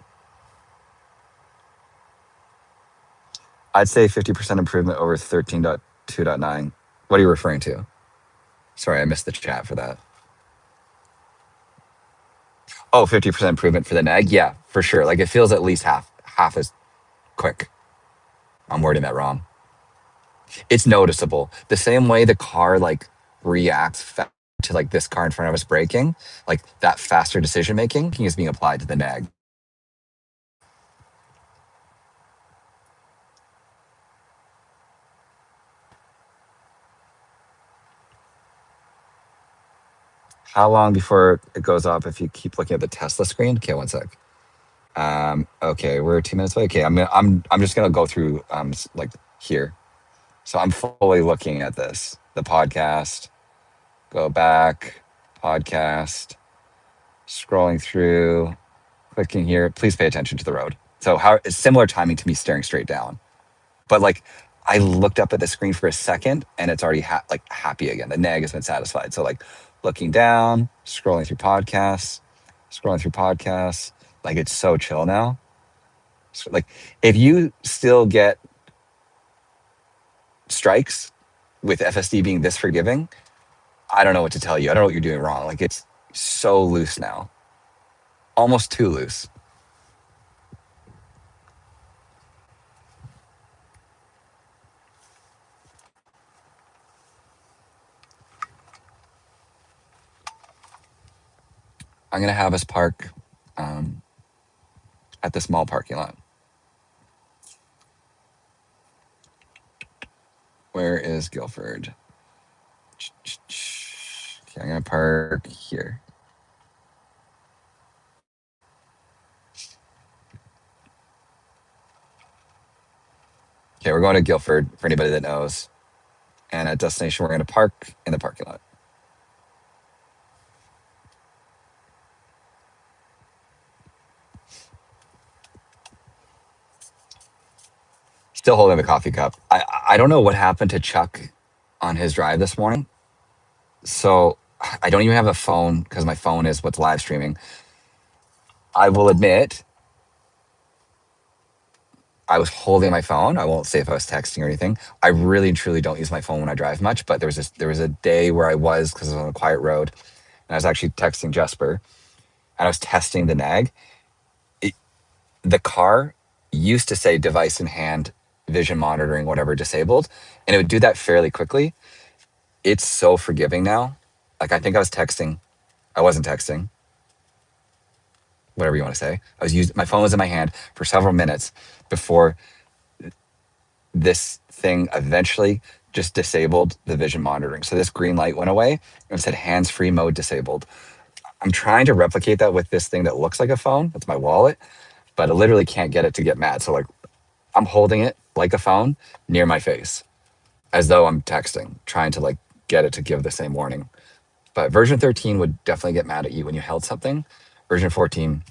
I'd say 50% improvement over 13.2.9. What are you referring to? Sorry, I missed the chat for that. Oh, 50% improvement for the neg? Yeah, for sure. Like it feels at least half as quick. I'm wording that wrong. It's noticeable. The same way the car like reacts to like this car in front of us braking, like that faster decision making is being applied to the neg. How long before it goes off if you keep looking at the Tesla screen? Okay, one sec. Okay, we're 2 minutes away. Okay, I'm just gonna go through like here. So I'm fully looking at this. The podcast, go back, podcast, scrolling through, clicking here. Please pay attention to the road. So how it's similar timing to me staring straight down. But like I looked up at the screen for a second and it's already like happy again. The nag has been satisfied. So like looking down, scrolling through podcasts, like it's so chill now. So, like if you still get strikes with FSD being this forgiving, I don't know what to tell you. I don't know what you're doing wrong. Like it's so loose now. Almost too loose. I'm gonna have us park at the small parking lot. Where is Guilford? Okay, I'm gonna park here. Okay, we're going to Guilford for anybody that knows. And at destination, we're gonna park in the parking lot. Still holding the coffee cup. I don't know what happened to Chuck on his drive this morning. So I don't even have a phone because my phone is what's live streaming. I will admit I was holding my phone. I won't say if I was texting or anything. I really and truly don't use my phone when I drive much, but there was a day where I was because I was on a quiet road and I was actually texting Jesper and I was testing the nag. The car used to say device in hand, vision monitoring, whatever disabled, and it would do that fairly quickly. It's so forgiving now. Like I think I was texting. I wasn't texting. Whatever you want to say. I was using my phone was in my hand for several minutes before this thing eventually just disabled the vision monitoring. So this green light went away and it said hands-free mode disabled. I'm trying to replicate that with this thing that looks like a phone. That's my wallet, but I literally can't get it to get mad. So like I'm holding it like a phone near my face as though I'm texting, trying to like get it to give the same warning. But version 13 would definitely get mad at you when you held something. Version 14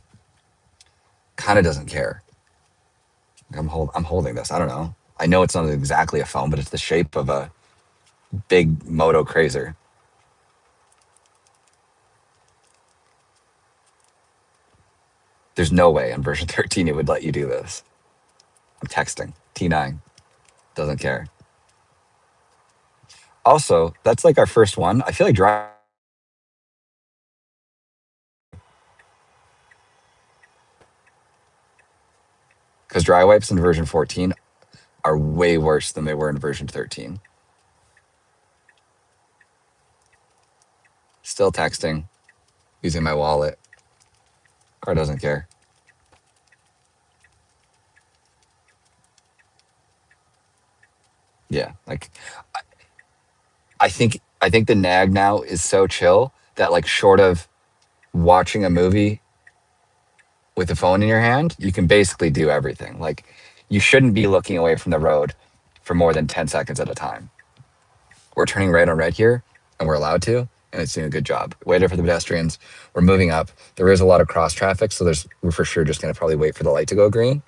kind of doesn't care. I'm holding this. I don't know. I know it's not exactly a phone, but it's the shape of a big Moto Crazer. There's no way on version 13 it would let you do this. I'm texting. T9 doesn't care. Also, that's like our first one. I feel like driving because dry wipes in version 14 are way worse than they were in version 13. Still texting, using my wallet. Car doesn't care. Yeah, like I think the nag now is so chill that like short of watching a movie with the phone in your hand, you can basically do everything. Like you shouldn't be looking away from the road for more than 10 seconds at a time. We're turning right on red here and we're allowed to, and it's doing a good job. Waited for the pedestrians. We're moving up. There is a lot of cross traffic, so we're for sure just gonna probably wait for the light to go green.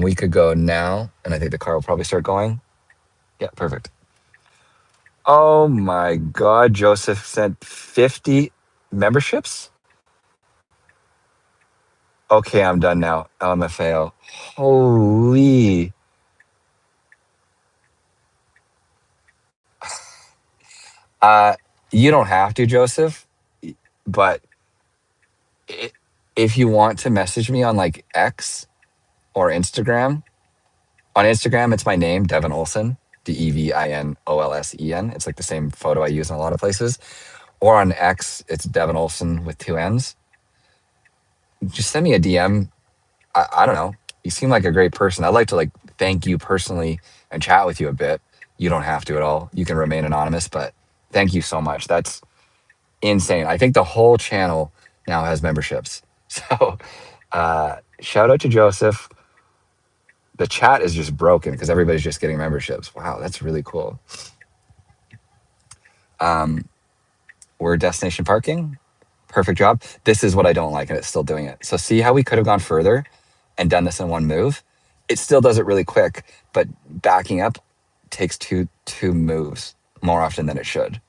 We could go now, and I think the car will probably start going. Yeah, perfect. Oh my God, Joseph sent 50 memberships? Okay, I'm done now. LMFAO. Holy. Uh, you don't have to, Joseph, but i if you want to message me on like X or Instagram, on Instagram, it's my name, Devin Olsen, DevinOlsen. It's like the same photo I use in a lot of places. Or on X, it's Devin Olsen with two N's. Just send me a DM. I don't know. You seem like a great person. I'd like to like thank you personally and chat with you a bit. You don't have to at all. You can remain anonymous, but thank you so much. That's insane. I think the whole channel now has memberships. So shout out to Joseph. The chat is just broken because everybody's just getting memberships. Wow, that's really cool. We're destination parking. Perfect job. This is what I don't like, and it's still doing it. So see how we could have gone further and done this in one move? It still does it really quick, but backing up takes two moves more often than it should.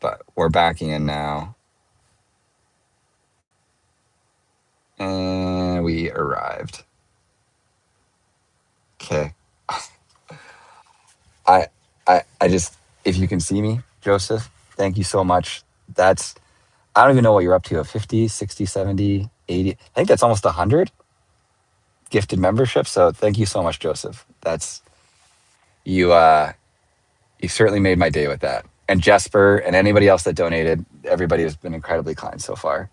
But we're backing in now. And we arrived. Okay. I just, if you can see me, Joseph, thank you so much. I don't even know what you're up to, a 50, 60, 70, 80. I think that's almost 100 gifted memberships. So thank you so much, Joseph. You, you certainly made my day with that. And Jesper and anybody else that donated, everybody has been incredibly kind so far.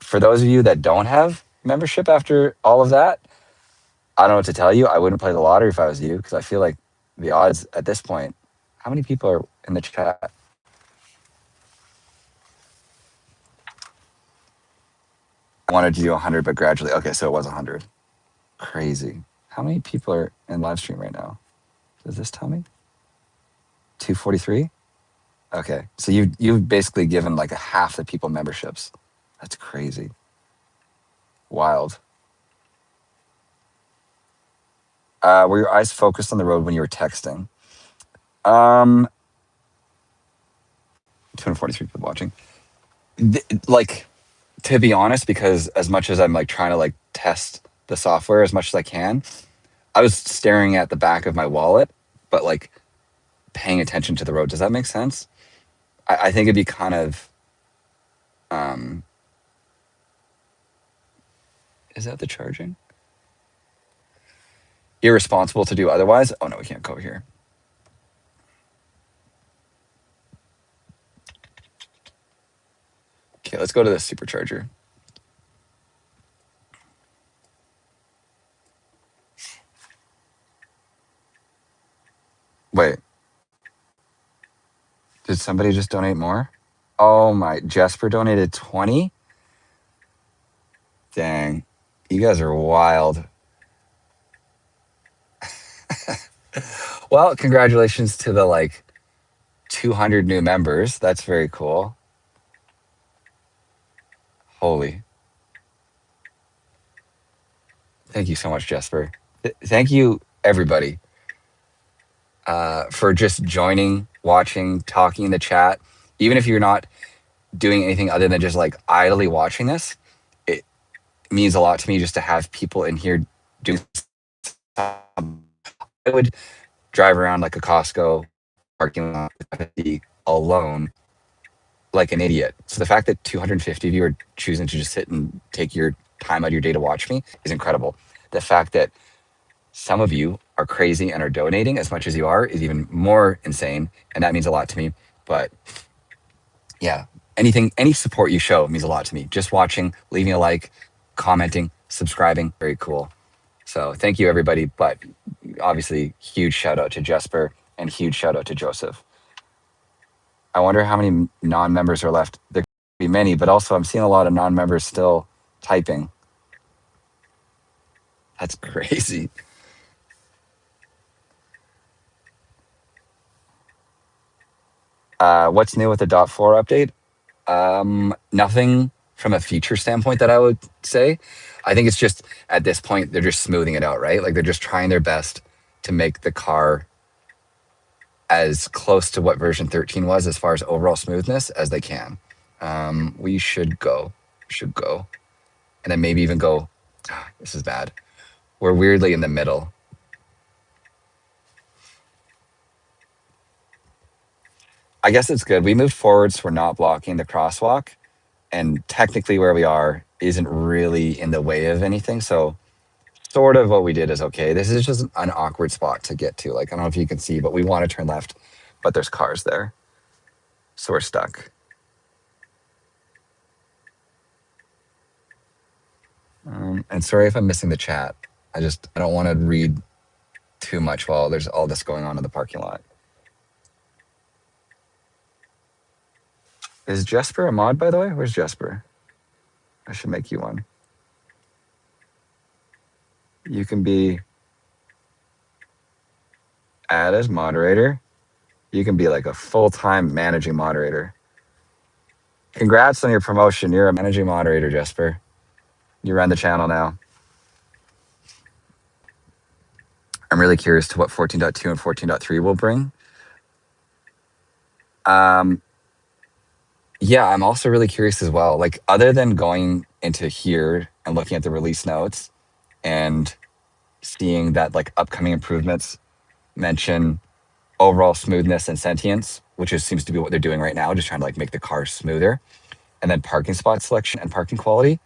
For those of you that don't have membership after all of that, I don't know what to tell you. I wouldn't play the lottery if I was you, because I feel like the odds at this point, how many people are in the chat? I wanted to do 100, but gradually. Okay, so it was 100. Crazy. How many people are in live stream right now? Does this tell me? 243? Okay. So you've basically given like a half the people memberships. That's crazy. Wild. Were your eyes focused on the road when you were texting? 243 people watching. Like, to be honest, because as much as I'm like trying to like test the software as much as I can, I was staring at the back of my wallet, but like paying attention to the road. Does that make sense? I think it'd be kind of, is that the charging? Irresponsible to do otherwise. Oh no, we can't go here. Okay, let's go to the Supercharger. Wait, did somebody just donate more? Oh my, Jesper donated 20? Dang, you guys are wild. Well, congratulations to the like 200 new members. That's very cool. Holy. Thank you so much, Jesper. Thank you, everybody, for just joining, watching, talking in the chat. Even if you're not doing anything other than just like idly watching this, it means a lot to me just to have people in here doing something. I would drive around like a Costco parking lot alone like an idiot. So the fact that 250 of you are choosing to just sit and take your time out of your day to watch me is incredible. The fact that some of you are crazy and are donating as much as you are is even more insane, and that means a lot to me. But yeah, any support you show means a lot to me. Just watching, leaving a like, commenting, subscribing, very cool. So thank you, everybody. But obviously, huge shout out to Jesper and huge shout out to Joseph. I wonder how many non-members are left. There could be many, but also I'm seeing a lot of non-members still typing. That's crazy. What's new with the .4 update? Nothing from a feature standpoint that I would say. I think it's just at this point they're just smoothing it out, right? Like they're just trying their best to make the car as close to what version 13 was as far as overall smoothness as they can. We should go, and then maybe even go. This is bad. We're weirdly in the middle. I guess it's good. We moved forward, so we're not blocking the crosswalk, and technically where we are isn't really in the way of anything. So sort of what we did is okay. This is just an awkward spot to get to. Like I don't know if you can see, but we want to turn left, but there's cars there, so we're stuck. And sorry if I'm missing the chat. I don't want to read too much while there's all this going on in the parking lot. Is Jesper a mod, by the way? Where's Jesper? I should make you one. You can be add as moderator. You can be like a full-time managing moderator. Congrats on your promotion. You're a managing moderator, Jesper. You run the channel now. I'm really curious to what 14.2 and 14.3 will bring. Yeah, I'm also really curious as well. Like, other than going into here and looking at the release notes and seeing that like upcoming improvements mention overall smoothness and sentience, which seems to be what they're doing right now, just trying to like make the car smoother, and then parking spot selection and parking quality.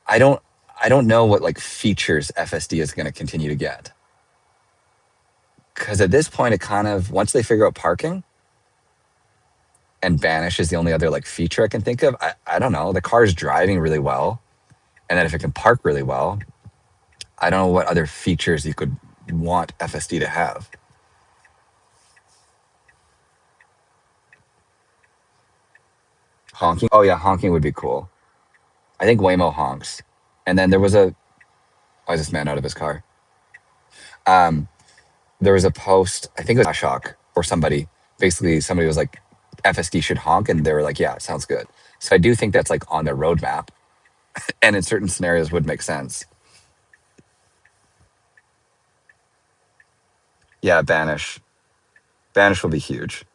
I don't know what like features FSD is going to continue to get. Because at this point, it kind of, once they figure out parking, and Banish is the only other like feature I can think of. I don't know. The car is driving really well, and then if it can park really well, I don't know what other features you could want FSD to have. Honking? Oh yeah, honking would be cool. I think Waymo honks. And then there was why is this man out of his car? There was a post, I think it was Shock or somebody. Basically, somebody was like, FSD should honk, and they were like, yeah, it sounds good. So I do think that's like on their roadmap, and in certain scenarios would make sense. Yeah, Banish. Banish will be huge.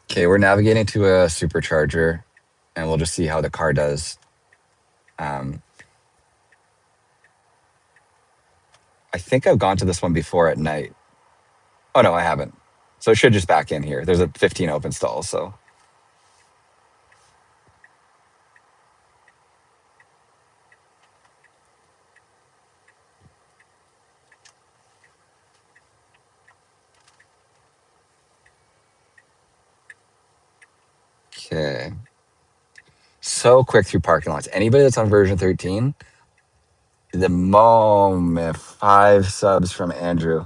Okay, we're navigating to a supercharger, and we'll just see how the car does. I think I've gone to this one before at night. Oh no, I haven't. So it should just back in here. There's a 15 open stalls, so. Okay. So quick through parking lots. Anybody that's on version 13, the moment 5 subs from Andrew.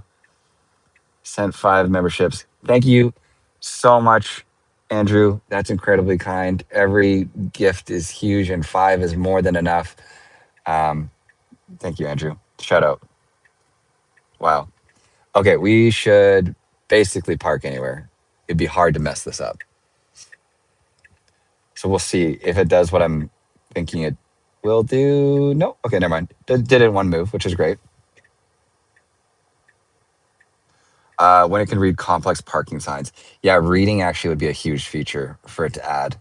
Sent 5 memberships. Thank you so much, Andrew. That's incredibly kind. Every gift is huge, and 5 is more than enough. Thank you, Andrew. Shout out. Wow. Okay, we should basically park anywhere. It'd be hard to mess this up. So we'll see if it does what I'm thinking it will do. No, okay, never mind. Did it in one move, which is great. When it can read complex parking signs. Yeah, reading actually would be a huge feature for it to add.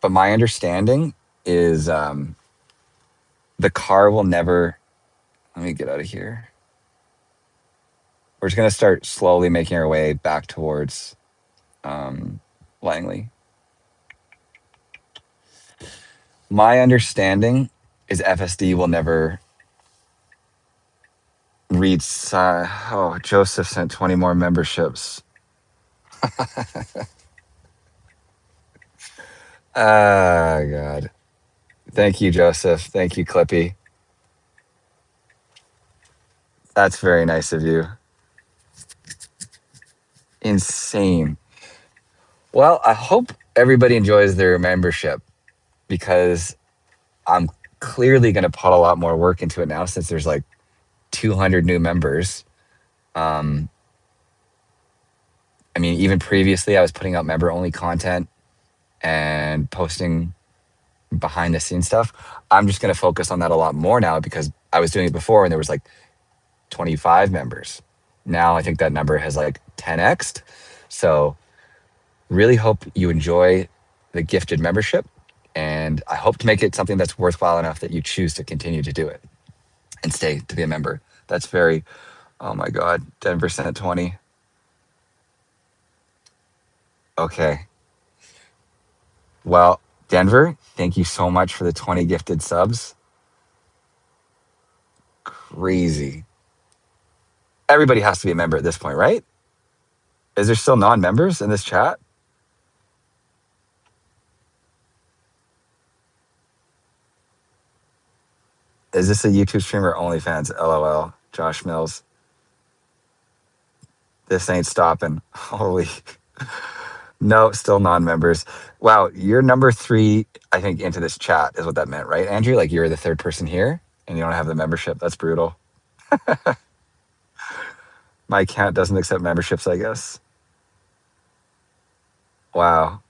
But my understanding is the car will never. Let me get out of here. We're just gonna start slowly making our way back towards Langley. My understanding is FSD will never reach. Oh, Joseph sent 20 more memberships. Ah, God. Thank you, Joseph. Thank you, Clippy. That's very nice of you. Insane. Well, I hope everybody enjoys their membership because I'm clearly going to put a lot more work into it now since there's like 200 new members. I mean, even previously, I was putting out member only content and posting behind the scenes stuff. I'm just going to focus on that a lot more now because I was doing it before and there was like 25 members. Now I think that number has like 10x'd. So really hope you enjoy the gifted membership. And I hope to make it something that's worthwhile enough that you choose to continue to do it and stay to be a member. That's very, oh my God, Denver sent 20. Okay. Well, Denver, thank you so much for the 20 gifted subs. Crazy. Everybody has to be a member at this point, right? Is there still non-members in this chat? Is this a YouTube stream or OnlyFans? LOL. Josh Mills. This ain't stopping. Holy. No, still non-members. Wow, you're number 3, I think, into this chat is what that meant, right, Andrew? Like you're the third person here and you don't have the membership. That's brutal. My account doesn't accept memberships, I guess. Wow.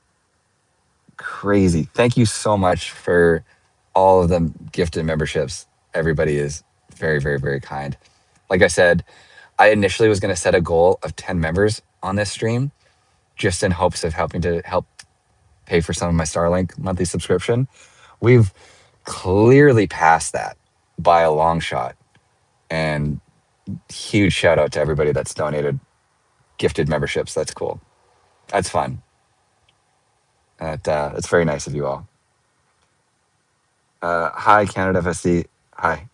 Crazy. Thank you so much for all of them gifted memberships. Everybody is very, very, very kind. Like I said, I initially was going to set a goal of 10 members on this stream just in hopes of helping to help pay for some of my Starlink monthly subscription. We've clearly passed that by a long shot. And huge shout out to everybody that's donated gifted memberships. That's cool. That's fun. It's very nice of you all. Hi, Canada FSD. Hi.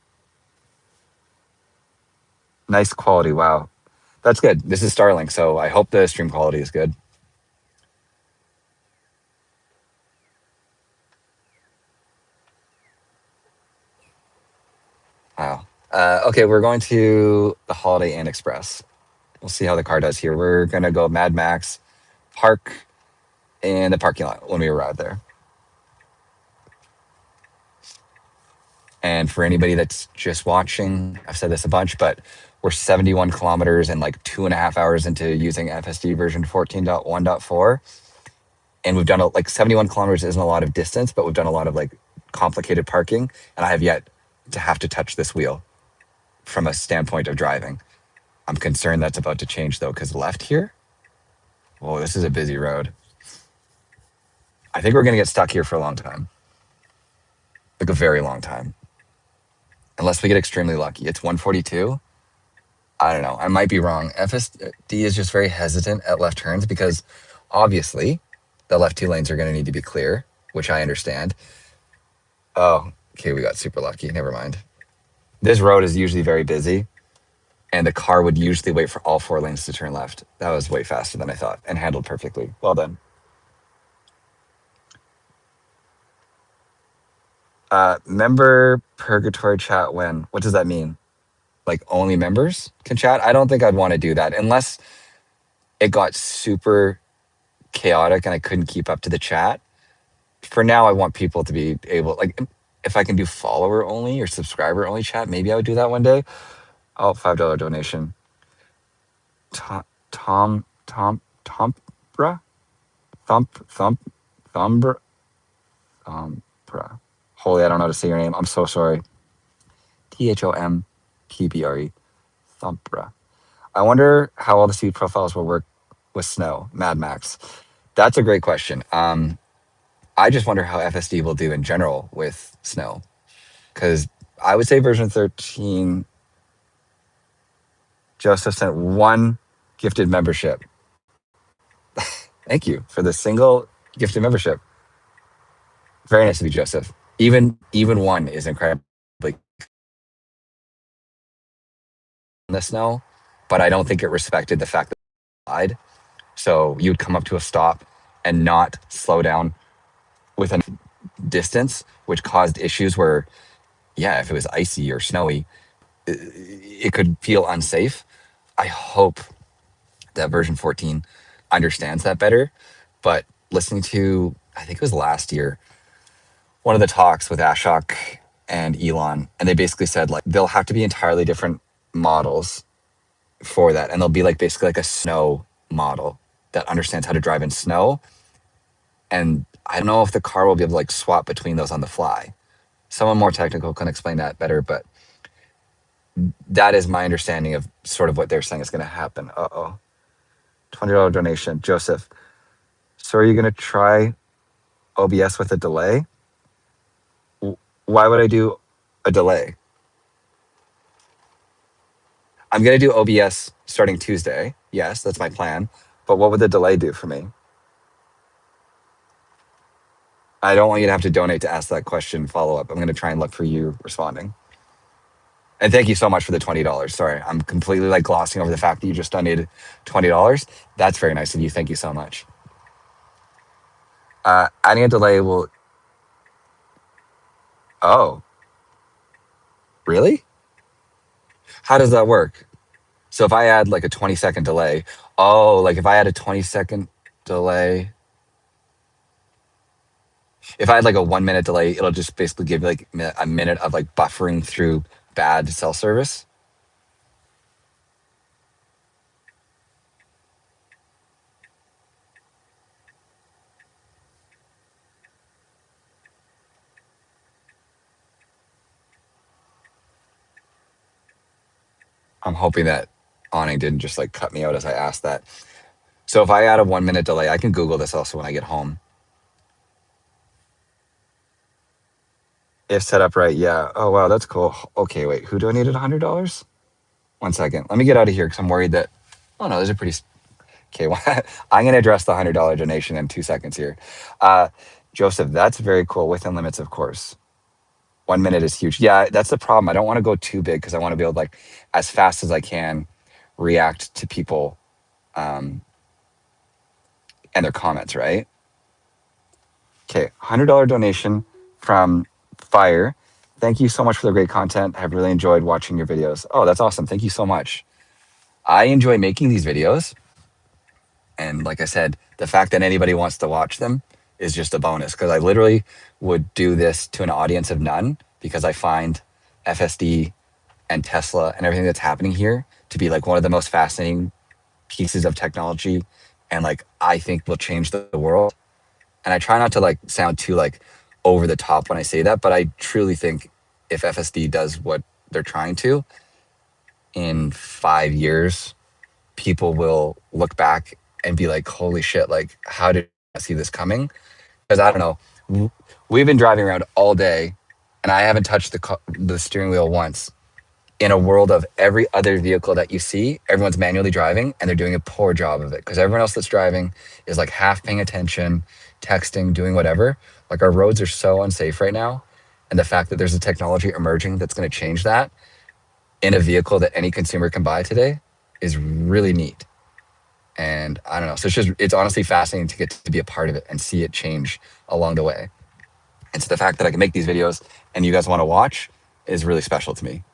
Nice quality. Wow. That's good. This is Starlink, so I hope the stream quality is good. Wow. Okay, we're going to the Holiday Inn Express. We'll see how the car does here. We're going to go Mad Max, park in the parking lot when we arrive there. And for anybody that's just watching, I've said this a bunch, but we're 71 kilometers and like 2.5 hours into using FSD version 14.1.4. And we've done like 71 kilometers isn't a lot of distance, but we've done a lot of like complicated parking. And I have yet to have to touch this wheel from a standpoint of driving. I'm concerned that's about to change though, because left here, whoa, this is a busy road. I think we're going to get stuck here for a long time. Like a very long time. Unless we get extremely lucky. It's 142. I don't know. I might be wrong. FSD is just very hesitant at left turns because obviously the left 2 lanes are going to need to be clear, which I understand. Oh, okay. We got super lucky. Never mind. This road is usually very busy and the car would usually wait for all 4 lanes to turn left. That was way faster than I thought and handled perfectly. Well done. Member purgatory chat when? What does that mean? Like only members can chat? I don't think I'd want to do that unless it got super chaotic and I couldn't keep up to the chat. For now, I want people to be able, like, if I can do follower only or subscriber only chat, maybe I would do that one day. Oh, $5 donation. Tombra? Thumbra? Holy, I don't know how to say your name. I'm so sorry. THOMPBRE. Thumbra. I wonder how all the speed profiles will work with snow. Mad Max. That's a great question. I just wonder how FSD will do in general with snow. Because I would say version 13 Joseph sent one gifted membership. Thank you for the single gifted membership. Very nice of you, Joseph. Even one is incredibly in the snow, but I don't think it respected the fact that it lied. So you would come up to a stop and not slow down with a distance, which caused issues where, yeah, if it was icy or snowy, it could feel unsafe. I hope that version 14 understands that better. But listening to, I think it was last year, one of the talks with Ashok and Elon, and they basically said like they'll have to be entirely different models for that. And they'll be like basically like a snow model that understands how to drive in snow. And I don't know if the car will be able to like swap between those on the fly. Someone more technical can explain that better, but that is my understanding of sort of what they're saying is going to happen. Uh-oh. $20 donation. Joseph, so are you going to try OBS with a delay? Why would I do a delay? I'm going to do OBS starting Tuesday. Yes, that's my plan. But what would the delay do for me? I don't want you to have to donate to ask that question follow up. I'm going to try and look for you responding. And thank you so much for the $20. Sorry, I'm completely like glossing over the fact that you just donated $20. That's very nice of you. Thank you so much. Adding a delay will. Oh, really? How does that work? So if I add like a 20-second delay, oh, like if I add a 20-second delay, if I had like a 1 minute delay, it'll just basically give like a minute of like buffering through bad cell service. I'm hoping that awning didn't just like cut me out as I asked that. So if I add a 1 minute delay, I can Google this also when I get home. If set up right, yeah. Oh wow, that's cool. Okay, wait, who donated $100? 1 second. Let me get out of here because I'm worried that. Oh no, there's a pretty. Okay, well, I'm going to address the $100 donation in 2 seconds here. Joseph, that's very cool. Within limits, of course. 1 minute is huge. Yeah, that's the problem. I don't want to go too big because I want to be able to, like, as fast as I can, react to people and their comments, right? Okay, $100 donation from Fire. Thank you so much for the great content. I've really enjoyed watching your videos. Oh, that's awesome. Thank you so much. I enjoy making these videos. And like I said, the fact that anybody wants to watch them is just a bonus because I literally would do this to an audience of none because I find FSD and Tesla and everything that's happening here to be like one of the most fascinating pieces of technology and like I think will change the world. And I try not to like sound too like over the top when I say that, but I truly think if FSD does what they're trying to in 5 years, people will look back and be like, holy shit, like, how did I see this coming? Because I don't know. We've been driving around all day and I haven't touched the steering wheel once. In a world of every other vehicle that you see, everyone's manually driving and they're doing a poor job of it because everyone else that's driving is like half paying attention, texting, doing whatever. Like our roads are so unsafe right now. And the fact that there's a technology emerging that's going to change that in a vehicle that any consumer can buy today is really neat. And I don't know. So it's honestly fascinating to get to be a part of it and see it change along the way. And so the fact that I can make these videos and you guys want to watch is really special to me.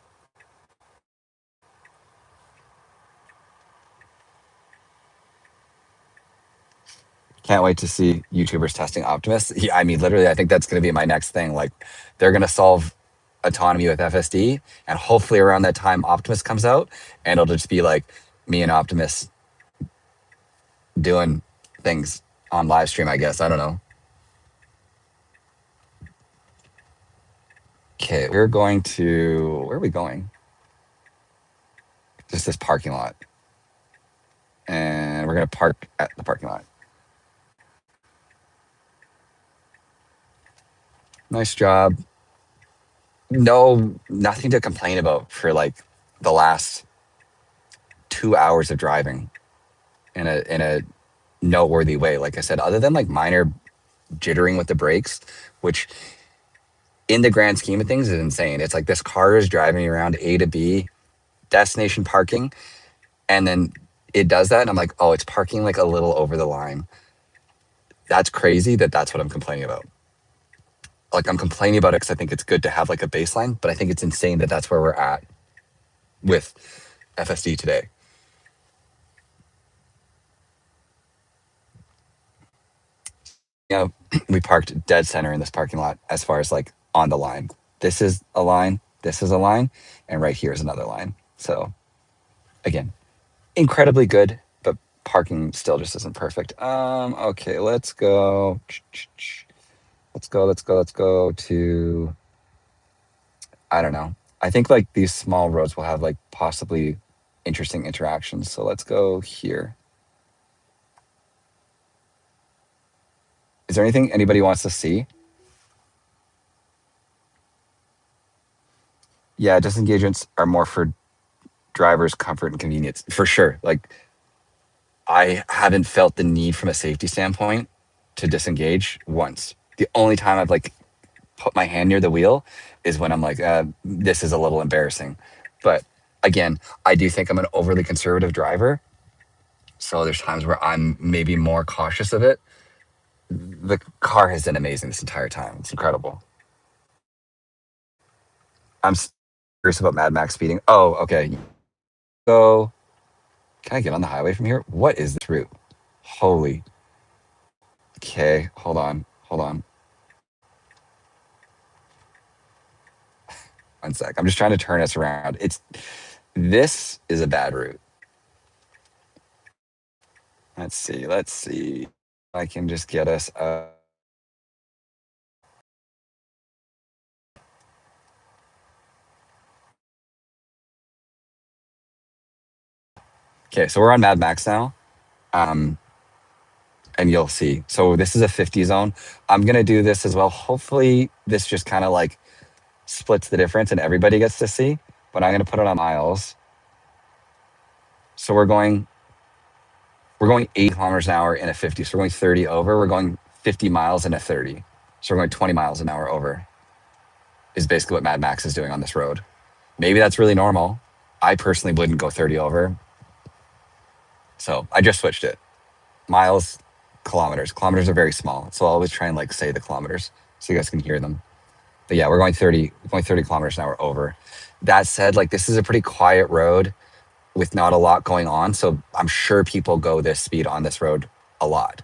Can't wait to see YouTubers testing Optimus. Yeah, I mean, literally, I think that's going to be my next thing. Like, they're going to solve autonomy with FSD, and hopefully around that time, Optimus comes out, and it'll just be like me and Optimus doing things on live stream, I guess. I don't know. Okay, we're going to, where are we going? Just this parking lot. And we're going to park at the parking lot. Nice job. No, nothing to complain about for like the last 2 hours of driving in a noteworthy way. Like I said, other than like minor jittering with the brakes, which in the grand scheme of things is insane. It's like this car is driving around A to B, destination parking, and then it does that, and I'm like, oh, it's parking like a little over the line. That's crazy that's what I'm complaining about. Like, I'm complaining about it because I think it's good to have like a baseline, but I think it's insane that's where we're at with FSD today. You know, we parked dead center in this parking lot as far as like on the line. This is a line, this is a line, and right here is another line. So again, incredibly good, but parking still just isn't perfect. Okay, let's go. Let's go to, I don't know. I think like these small roads will have like possibly interesting interactions. So let's go here. Is there anything anybody wants to see? Yeah, disengagements are more for drivers' comfort and convenience, for sure. Like, I haven't felt the need from a safety standpoint to disengage once. The only time I've like put my hand near the wheel is when I'm like, this is a little embarrassing. But again, I do think I'm an overly conservative driver. So there's times where I'm maybe more cautious of it. The car has been amazing this entire time. It's incredible. I'm curious about Mad Max speeding. Oh, okay. So, can I get on the highway from here? What is this route? Holy. Okay, hold on. Hold on. One sec. I'm just trying to turn us around. This is a bad route. Let's see. Let's see. I can just get us okay, so we're on Mad Max now. Um, and you'll see. So this is a 50 zone. I'm gonna do this as well. Hopefully this just kind of like splits the difference and everybody gets to see. But I'm gonna put it on miles. So we're going 80 kilometers an hour in a 50. So we're going 30 over. We're going 50 miles in a 30. So we're going 20 miles an hour over is basically what Mad Max is doing on this road. Maybe that's really normal. I personally wouldn't go 30 over. So I just switched it. Miles, kilometers. Kilometers are very small. So I'll always try and like say the kilometers so you guys can hear them. But yeah, we're going 30 kilometers an hour over. That said, like this is a pretty quiet road with not a lot going on. So I'm sure people go this speed on this road a lot.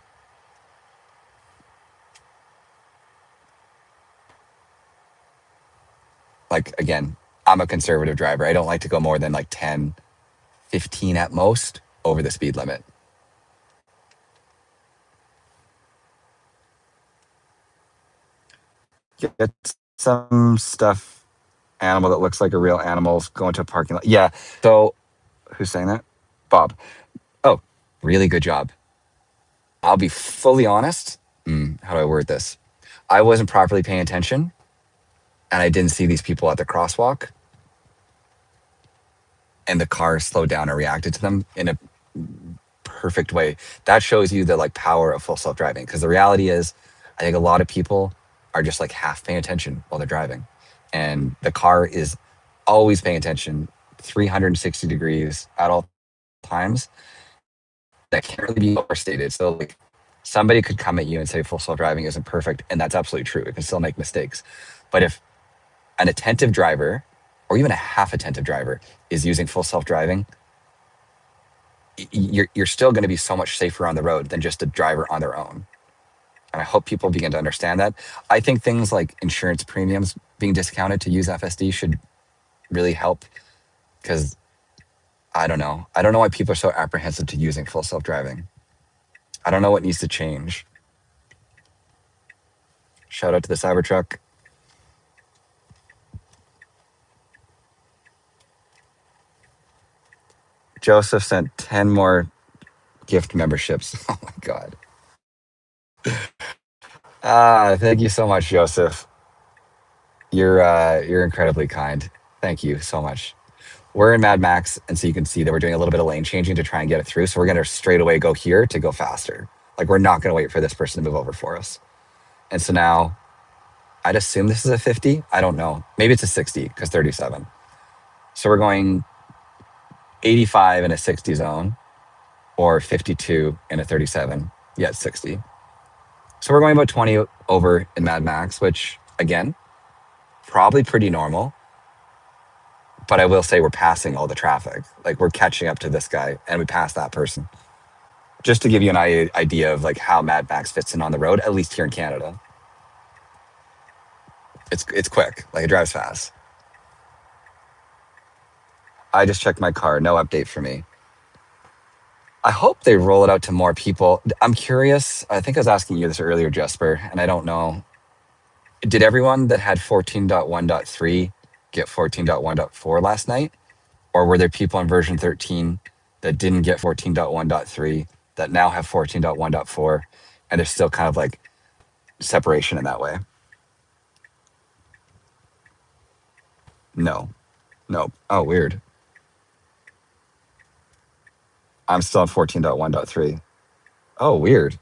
Like, again, I'm a conservative driver. I don't like to go more than like 10, 15 at most over the speed limit. Get some stuff, animal that looks like a real animal, go into a parking lot. Yeah. So who's saying that? Bob. Oh, really good job. I'll be fully honest. How do I word this? I wasn't properly paying attention and I didn't see these people at the crosswalk and the car slowed down and reacted to them in a perfect way. That shows you the like power of full self-driving. Because the reality is, I think a lot of people are just like half paying attention while they're driving. And the car is always paying attention 360 degrees at all times. That can't really be overstated. So like somebody could come at you and say full self-driving isn't perfect, and that's absolutely true. It can still make mistakes. But if an attentive driver or even a half attentive driver is using full self-driving, you're still going to be so much safer on the road than just a driver on their own. And I hope people begin to understand that. I think things like insurance premiums being discounted to use FSD should really help because I don't know. I don't know why people are so apprehensive to using full self-driving. I don't know what needs to change. Shout out to the Cybertruck. Joseph sent 10 more gift memberships. Oh my God. Thank you so much, Joseph. You're incredibly kind. Thank you so much. we're in Mad Max, and so you can see that we're doing a little bit of lane changing to try and get it through. So we're going to straight away go here to go faster. Like we're not going to wait for this person to move over for us. And so now I'd assume this is a 50. I don't know. Maybe it's a 60 because 37. So we're going 85 in a 60 zone or 52 in a 37. Yeah, it's 60. So we're going about 20 over in Mad Max, which again, probably pretty normal. But I will say we're passing all the traffic. Like we're catching up to this guy and we passed that person. Just to give you an idea of like how Mad Max fits in on the road, at least here in Canada. It's quick, like it drives fast. I just checked my car, no update for me. I hope they roll it out to more people. I'm curious. I think I was asking you this earlier, Jesper, and I don't know. Did everyone that had 14.1.3 get 14.1.4 last night? Or were there people on version 13 that didn't get 14.1.3 that now have 14.1.4 and there's still kind of like separation in that way? No. No. Oh, weird. I'm still on 14.1.3. Oh, weird.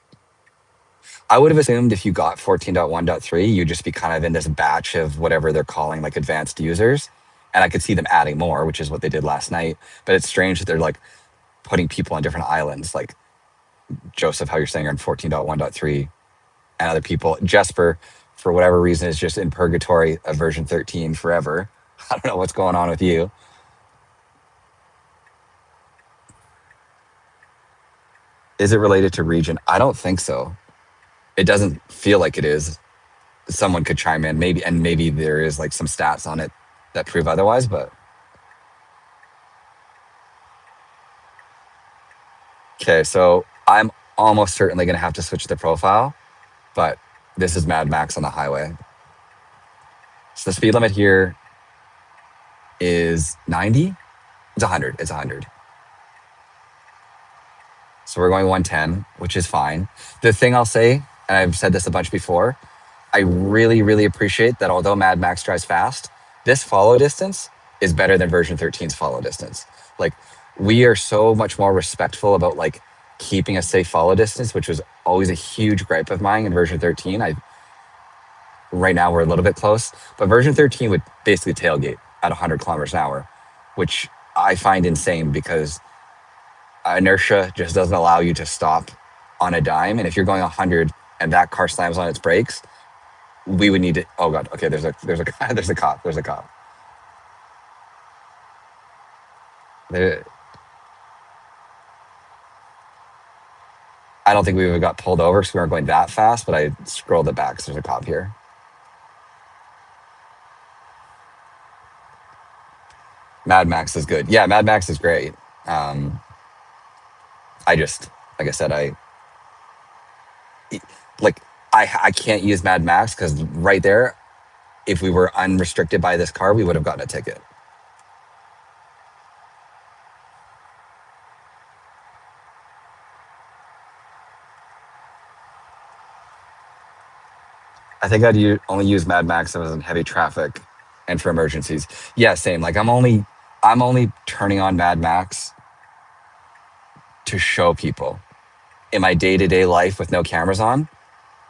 I would have assumed if you got 14.1.3, you'd just be kind of in this batch of whatever they're calling like advanced users. And I could see them adding more, which is what they did last night. But it's strange that they're like putting people on different islands. Like Joseph, how you're saying you're on 14.1.3 and other people. Jesper, for whatever reason, is just in purgatory of version 13 forever. I don't know what's going on with you. Is it related to region? I don't think so. It doesn't feel like it is. Someone could chime in, maybe, and maybe there is like some stats on it that prove otherwise, but okay, so I'm almost certainly gonna have to switch the profile, but this is Mad Max on the highway. So the speed limit here is 90. It's 100. It's 100. So we're going 110, which is fine. The thing I'll say, and I've said this a bunch before, I really, really appreciate that although Mad Max drives fast, this follow distance is better than version 13's follow distance. Like we are so much more respectful about like keeping a safe follow distance, which was always a huge gripe of mine in version 13. Right now we're a little bit close, but version 13 would basically tailgate at 100 kilometers an hour, which I find insane because inertia just doesn't allow you to stop on a dime. And if you're going 100 and that car slams on its brakes, we would need to. Oh god. Okay. There's a there's a cop. There's a cop. There, I don't think we would have got pulled over because we weren't going that fast. But I scrolled it back. So there's a cop here. Mad Max is good. Yeah, Mad Max is great. I just, like I said, I can't use Mad Max because right there, if we were unrestricted by this car, we would have gotten a ticket. I think I'd only use Mad Max if I was in heavy traffic and for emergencies. Yeah, same. Like I'm only turning on Mad Max to show people in my day-to-day life with no cameras on,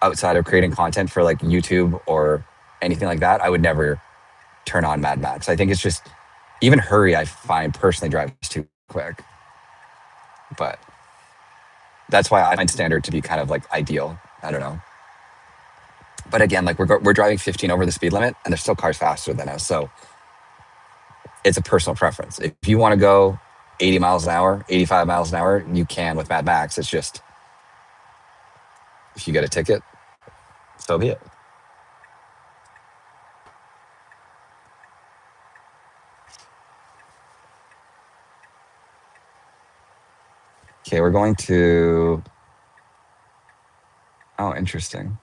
outside of creating content for like YouTube or anything like that. I would never turn on Mad Max. I think it's just even hurry. I find personally drives too quick, but that's why I find standard to be kind of like ideal. I don't know. But again, like we're driving 15 over the speed limit, and there's still cars faster than us. So it's a personal preference. If you want to go 80 miles an hour, 85 miles an hour, you can with Mad Max. It's just if you get a ticket, so be it. Okay, we're going to. Oh, interesting.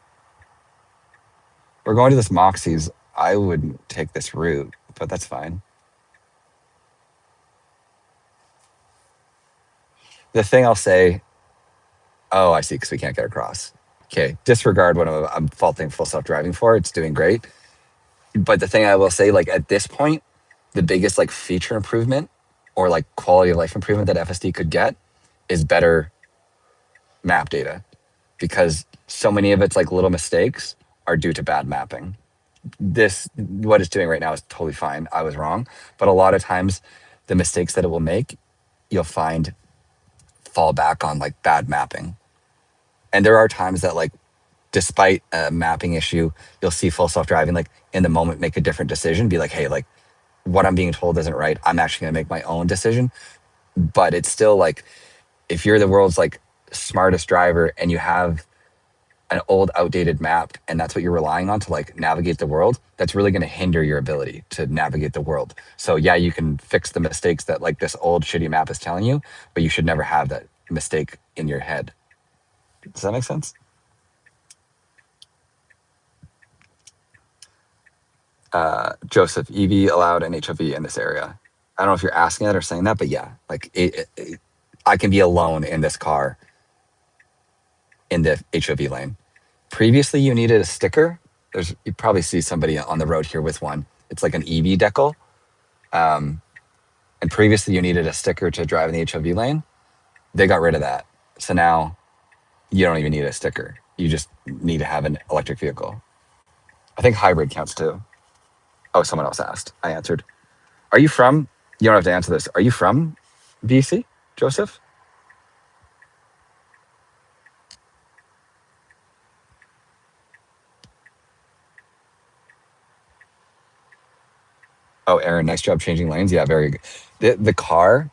We're going to this Moxie's. I wouldn't take this route, but that's fine. The thing I'll say, oh, I see, because we can't get across. Okay, disregard what I'm faulting full self-driving for. It's doing great. But the thing I will say, like at this point, the biggest like feature improvement or like quality of life improvement that FSD could get is better map data, because so many of its like little mistakes are due to bad mapping. This, what it's doing right now, is totally fine. I was wrong, but a lot of times the mistakes that it will make, you'll find fall back on like bad mapping. And there are times that like, despite a mapping issue, you'll see full self-driving like in the moment make a different decision, be like, hey, like what I'm being told isn't right, I'm actually going to make my own decision. But it's still like, if you're the world's like smartest driver and you have an old outdated map and that's what you're relying on to like navigate the world, that's really going to hinder your ability to navigate the world. So yeah, you can fix the mistakes that like this old shitty map is telling you, but you should never have that mistake in your head. Does that make sense? Joseph, EV allowed and HOV in this area. I don't know if you're asking that or saying that, but yeah, like I can be alone in this car in the HOV lane. Previously, you needed a sticker. You probably see somebody on the road here with one. It's like an EV decal. And previously, you needed a sticker to drive in the HOV lane. They got rid of that. So now you don't even need a sticker. You just need to have an electric vehicle. I think hybrid counts too. Oh, someone else asked. I answered. Are you from? You don't have to answer this. Are you from BC, Joseph? Oh, Aaron, nice job changing lanes. Yeah, very good. The car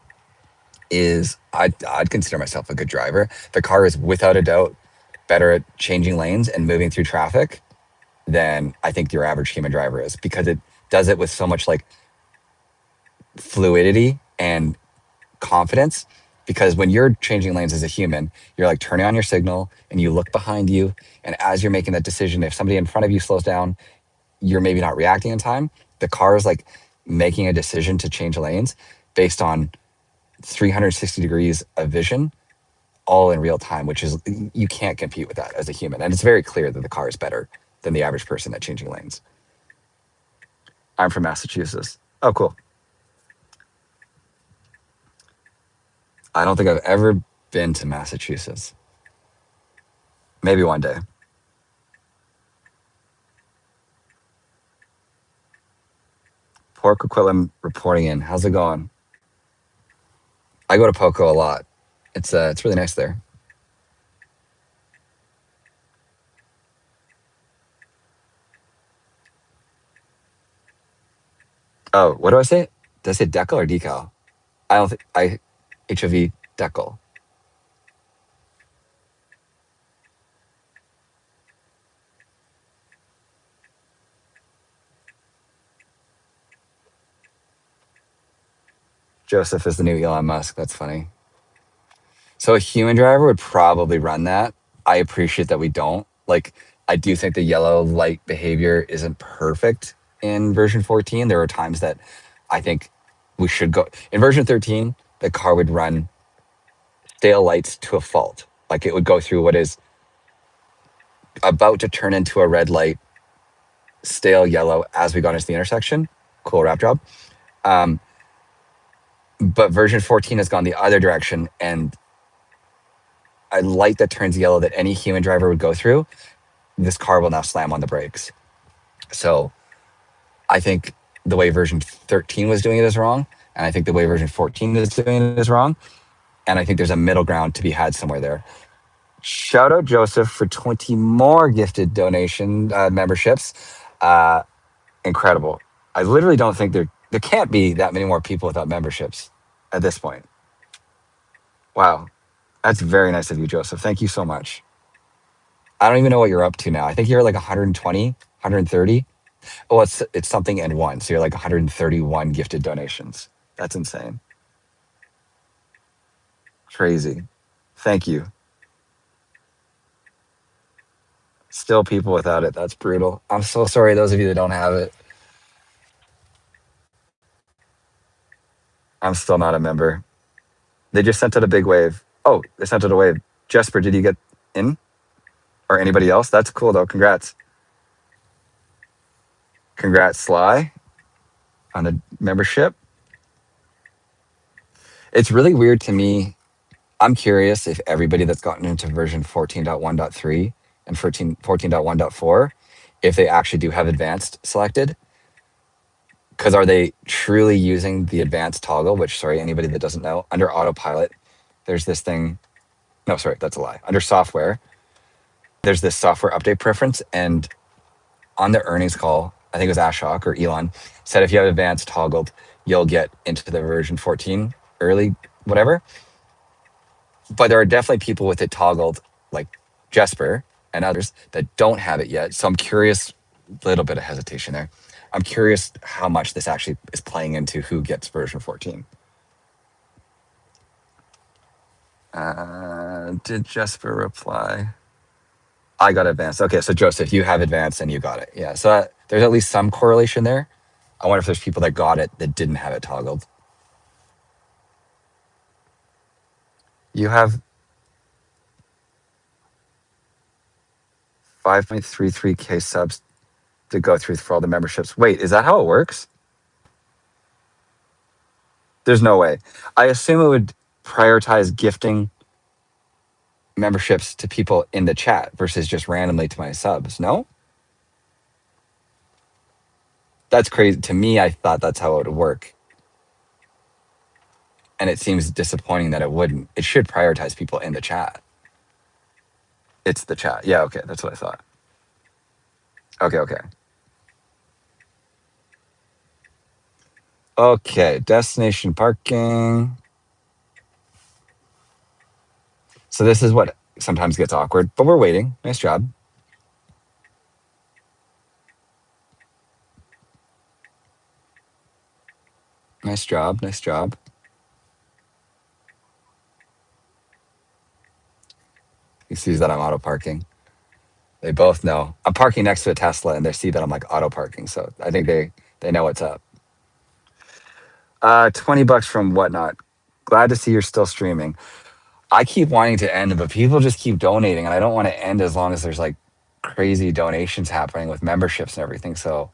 is, I'd consider myself a good driver. The car is without a doubt better at changing lanes and moving through traffic than I think your average human driver is, because it does it with so much like fluidity and confidence. Because when you're changing lanes as a human, you're like turning on your signal and you look behind you. And as you're making that decision, if somebody in front of you slows down, you're maybe not reacting in time. The car is like making a decision to change lanes based on 360 degrees of vision, all in real time, which is, you can't compete with that as a human. And it's very clear that the car is better than the average person at changing lanes. I'm from Massachusetts. Oh, cool. I don't think I've ever been to Massachusetts. Maybe one day. Pork Aquilum reporting in. How's it going? I go to Poco a lot. It's really nice there. Oh, what do I say? Did I say decal or decal? I don't think HOV decal. Joseph is the new Elon Musk. That's funny. So a human driver would probably run that. I appreciate that we don't. Like, I do think the yellow light behavior isn't perfect in version 14. There are times that I think we should go. In version 13, the car would run stale lights to a fault. Like, it would go through what is about to turn into a red light, stale yellow as we got into the intersection. Cool wrap job. But version 14 has gone the other direction, and a light that turns yellow that any human driver would go through, this car will now slam on the brakes. So I think the way version 13 was doing it is wrong. And I think the way version 14 is doing it is wrong. And I think there's a middle ground to be had somewhere there. Shout out Joseph for 20 more gifted donation memberships. Incredible. I literally don't think there can't be that many more people without memberships at this point. Wow. That's very nice of you, Joseph. Thank you so much. I don't even know what you're up to now. I think you're like 120, 130. Oh, it's something and one. So you're like 131 gifted donations. That's insane. Crazy. Thank you. Still people without it. That's brutal. I'm so sorry, those of you that don't have it. I'm still not a member. They just sent out a big wave. Oh, they sent out a wave. Jesper, did you get in? Or anybody else? That's cool though. Congrats. Congrats, Sly. on the membership. It's really weird to me. I'm curious if everybody that's gotten into version 14.1.3 and 14.1.4, if they actually do have advanced selected. Because are they truly using the advanced toggle, which, sorry, anybody that doesn't know, under autopilot, there's this thing. No, sorry, that's a lie. Under software, there's this software update preference. And on the earnings call, I think it was Ashok or Elon, said if you have advanced toggled, you'll get into the version 14 early, whatever. But there are definitely people with it toggled, like Jesper and others, that don't have it yet. So I'm curious, a little bit of hesitation there. I'm curious how much this actually is playing into who gets version 14. Did Jesper reply? I got advanced. Okay, so Joseph, you have advanced and you got it. Yeah, so there's at least some correlation there. I wonder if there's people that got it that didn't have it toggled. You have 5.33K subs to go through for all the memberships. Wait, is that how it works? There's no way. I assume it would prioritize gifting memberships to people in the chat versus just randomly to my subs. No? That's crazy. To me, I thought that's how it would work. And it seems disappointing that it wouldn't. It should prioritize people in the chat. It's the chat. Yeah, okay. That's what I thought. Okay. Okay, destination parking. So this is what sometimes gets awkward, but we're waiting. Nice job. Nice job. He sees that I'm auto parking. They both know. I'm parking next to a Tesla and they see that I'm like auto parking. So I think they know what's up. $20 from Whatnot. Glad to see you're still streaming. I keep wanting to end, but people just keep donating, and I don't want to end as long as there's like crazy donations happening with memberships and everything. So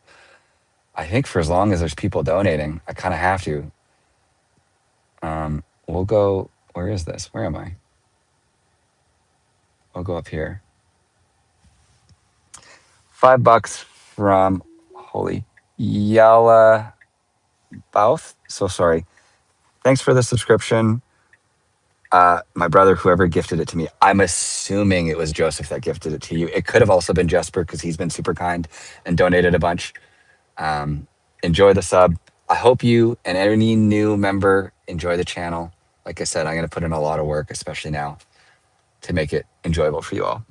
I think for as long as there's people donating, I kind of have to. We'll go. Where is this? Where am I? We'll go up here. $5 from Holy Yalla Bouth. So sorry. Thanks for the subscription. My brother, whoever gifted it to me, I'm assuming it was Joseph that gifted it to you. It could have also been Jesper because he's been super kind and donated a bunch. Enjoy the sub. I hope you and any new member enjoy the channel. Like I said, I'm going to put in a lot of work, especially now, to make it enjoyable for you all.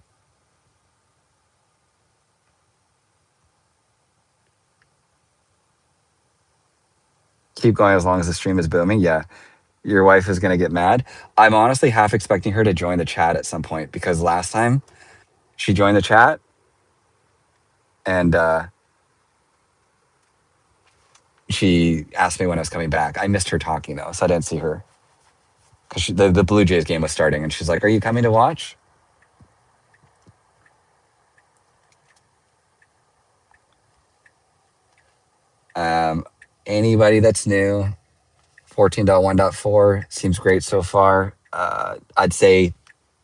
Keep going as long as the stream is booming. Yeah. Your wife is going to get mad. I'm honestly half expecting her to join the chat at some point because last time she joined the chat and she asked me when I was coming back. I missed her talking though, so I didn't see her because the Blue Jays game was starting and she's like, "Are you coming to watch?" Anybody that's new, 14.1.4 seems great so far. I'd say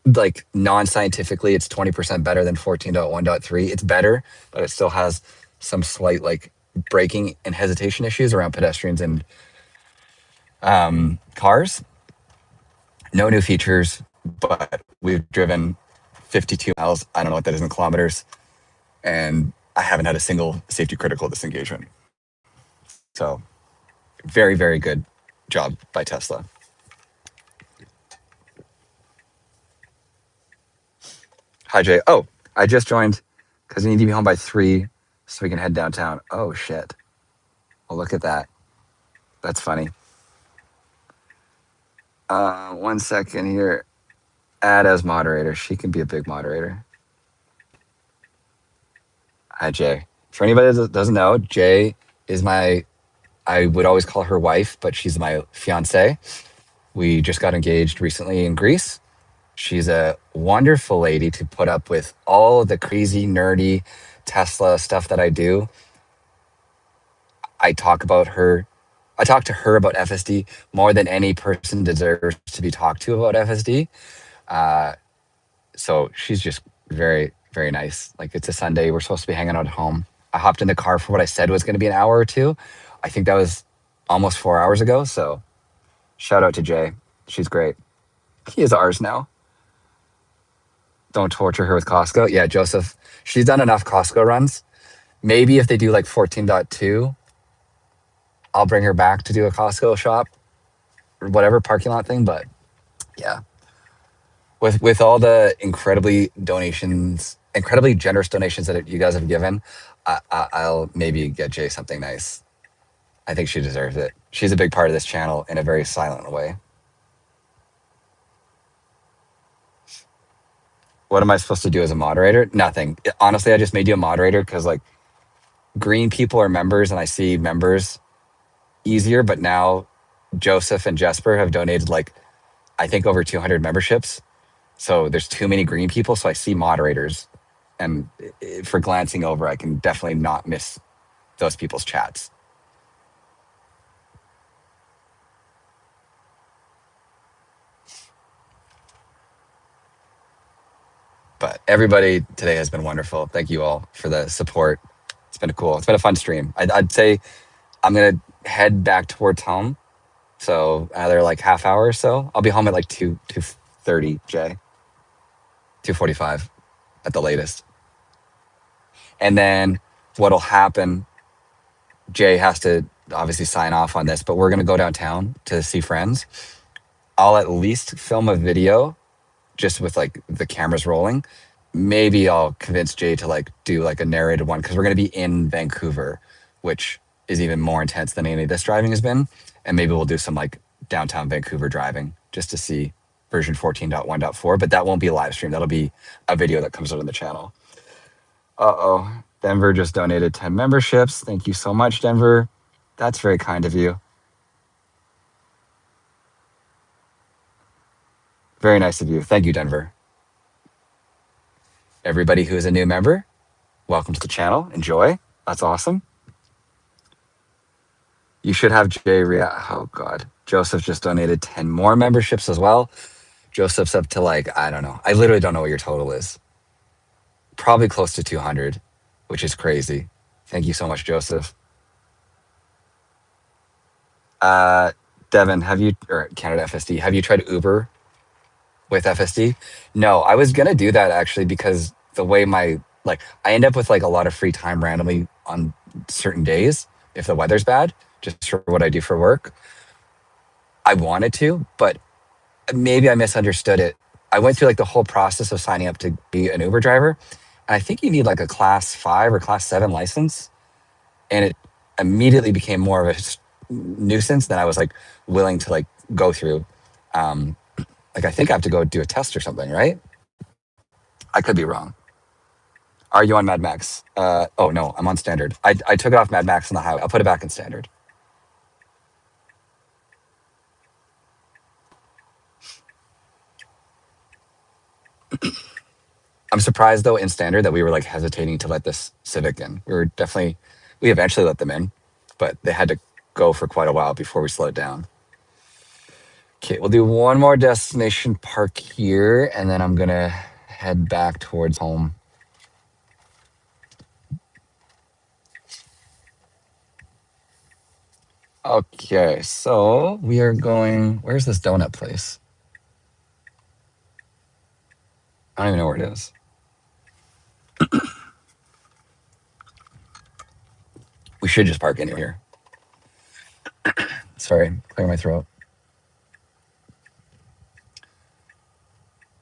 like non-scientifically it's 20% better than 14.1.3. It's better, but it still has some slight like braking and hesitation issues around pedestrians and cars. No new features, but we've driven 52 miles. I don't know what that is in kilometers, and I haven't had a single safety critical disengagement. So very, very good job by Tesla. Hi, Jay. Oh, I just joined because we need to be home by 3 so we can head downtown. Oh, shit. Well, look at that. That's funny. 1 second here. Add as moderator. She can be a big moderator. Hi, Jay. For anybody that doesn't know, Jay is I would always call her wife, but she's my fiance. We just got engaged recently in Greece. She's a wonderful lady to put up with all of the crazy, nerdy Tesla stuff that I do. I talk about her. I talk to her about FSD more than any person deserves to be talked to about FSD. Uh, so she's just very, very nice. Like it's a Sunday. We're supposed to be hanging out at home. I hopped in the car for what I said was going to be an hour or two. I think that was almost 4 hours ago. So shout out to Jay. She's great. He is ours now. Don't torture her with Costco. Yeah, Joseph, she's done enough Costco runs. Maybe if they do like 14.2, I'll bring her back to do a Costco shop or whatever parking lot thing. But yeah, with all the incredibly generous donations that you guys have given, I'll maybe get Jay something nice. I think she deserves it. She's a big part of this channel in a very silent way. What am I supposed to do as a moderator? Nothing. Honestly, I just made you a moderator because like green people are members and I see members easier. But now Joseph and Jesper have donated like, I think over 200 memberships. So there's too many green people. So I see moderators. And for glancing over, I can definitely not miss those people's chats. But everybody today has been wonderful. Thank you all for the support. It's been cool. It's been a fun stream. I'd say I'm going to head back towards home. So another like half hour or so. I'll be home at like 2:30, Jay. 2:45 at the latest. And then what'll happen, Jay has to obviously sign off on this, but we're going to go downtown to see friends. I'll at least film a video just with like the cameras rolling. Maybe I'll convince Jay to like do like a narrated one because we're going to be in Vancouver, which is even more intense than any of this driving has been. And maybe we'll do some like downtown Vancouver driving just to see version 14.1.4, but that won't be a live stream. That'll be a video that comes out on the channel. Uh-oh. Denver just donated 10 memberships. Thank you so much, Denver. That's very kind of you. Very nice of you. Thank you, Denver. Everybody who is a new member, welcome to the channel. Enjoy. That's awesome. You should have Jay oh God. Joseph just donated 10 more memberships as well. Joseph's up to like, I don't know. I literally don't know what your total is. Probably close to 200, which is crazy. Thank you so much, Joseph. Devin, or Canada FSD, have you tried Uber with FSD? No, I was gonna do that actually because the way I end up with like a lot of free time randomly on certain days if the weather's bad, just for what I do for work. I wanted to, but maybe I misunderstood it. I went through like the whole process of signing up to be an Uber driver, and I think you need like a class 5 or class 7 license, and it immediately became more of a nuisance than I was like willing to like go through. Like I think I have to go do a test or something, right? I could be wrong. Are you on Mad Max? Oh no, I'm on standard. I took it off Mad Max on the highway. I'll put it back in standard. I'm surprised though in standard that we were like hesitating to let this Civic in. We eventually let them in, but they had to go for quite a while before we slowed it down. Okay, we'll do one more destination park here, and then I'm gonna head back towards home. Okay, so we are going, where's this donut place? I don't even know where it is. We should just park in here. Sorry, clear my throat.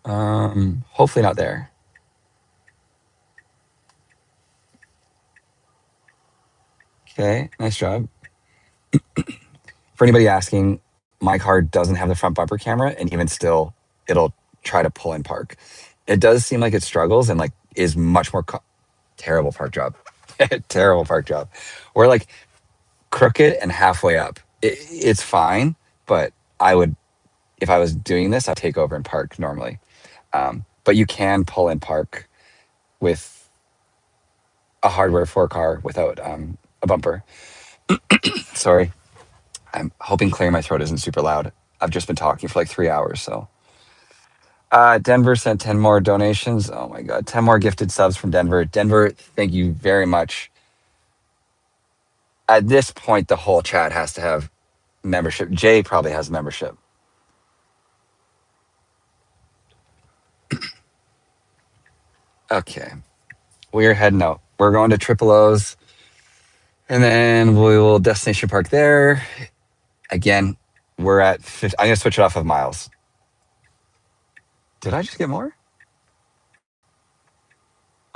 Hopefully not there. Okay, nice job. For anybody asking, my car doesn't have the front bumper camera, and even still, it'll try to pull in park. It does seem like it struggles and like is much more terrible park job. Terrible park job. We're like crooked and halfway up. It's fine, but if I was doing this, I'd take over and park normally. But you can pull in park with a hardware 4 car without a bumper. Sorry. I'm hoping clearing my throat isn't super loud. I've just been talking for like 3 hours, so. Denver sent 10 more donations. Oh my God. 10 more gifted subs from Denver. Denver, thank you very much. At this point, the whole chat has to have membership. Jay probably has membership. Okay. We're heading out. We're going to Triple O's, and then we will destination park there. Again, we're at 50. I'm going to switch it off of miles. Did I just get more?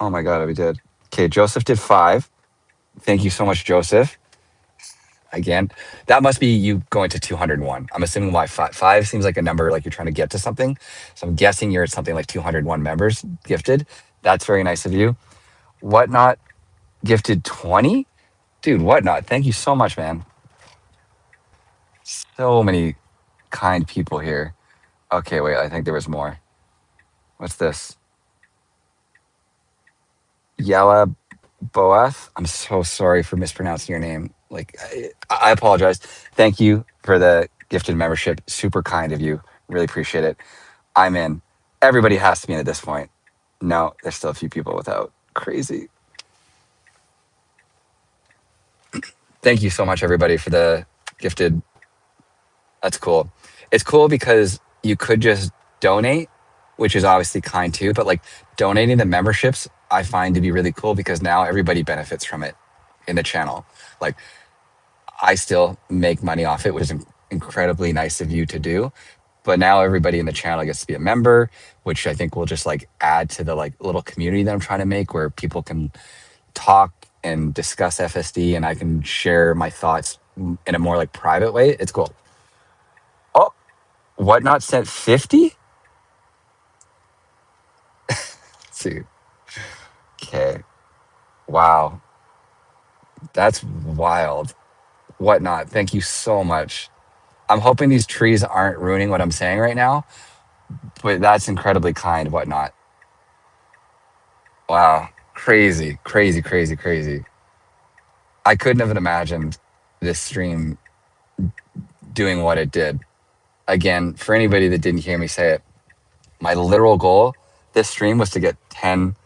Oh my God, we did. Okay, Joseph did 5. Thank you so much, Joseph. Again, that must be you going to 201. I'm assuming why 5 seems like a number like you're trying to get to something. So I'm guessing you're at something like 201 members gifted. That's very nice of you. Whatnot gifted 20. Dude, Whatnot, thank you so much, man. So many kind people here. Okay, wait, I think there was more. What's this? Yala Boath. I'm so sorry for mispronouncing your name. Like, I apologize. Thank you for the gifted membership. Super kind of you. Really appreciate it. I'm in. Everybody has to be in at this point. No, there's still a few people without. Crazy. Thank you so much, everybody, for the gifted. That's cool. It's cool because you could just donate, which is obviously kind too, but like donating the memberships, I find to be really cool because now everybody benefits from it in the channel. Like, I still make money off it, which is incredibly nice of you to do. But now everybody in the channel gets to be a member, which I think will just like add to the like little community that I'm trying to make where people can talk and discuss FSD and I can share my thoughts in a more like private way. It's cool. Oh, Whatnot sent 50? See. Okay. Wow. That's wild. Whatnot. Thank you so much. I'm hoping these trees aren't ruining what I'm saying right now, but that's incredibly kind. Whatnot. Wow. Crazy, crazy, crazy, crazy. I couldn't have imagined this stream doing what it did. Again, for anybody that didn't hear me say it, my literal goal this stream was to get 10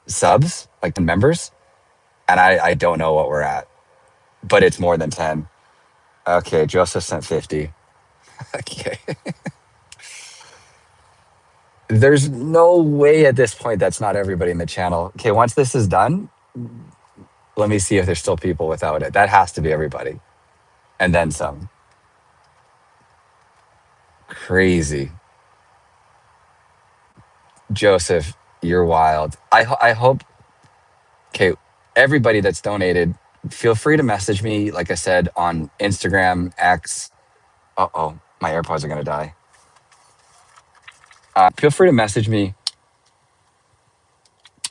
subs, like 10 members. And I don't know what we're at, but it's more than 10. Okay, Joseph sent 50. Okay. There's no way at this point that's not everybody in the channel. Okay, once this is done, let me see if there's still people without it. That has to be everybody. And then some. Crazy. Joseph, you're wild. I hope, okay, everybody that's donated, feel free to message me, like I said, on Instagram, X. Uh-oh, my AirPods are going to die. Feel free to message me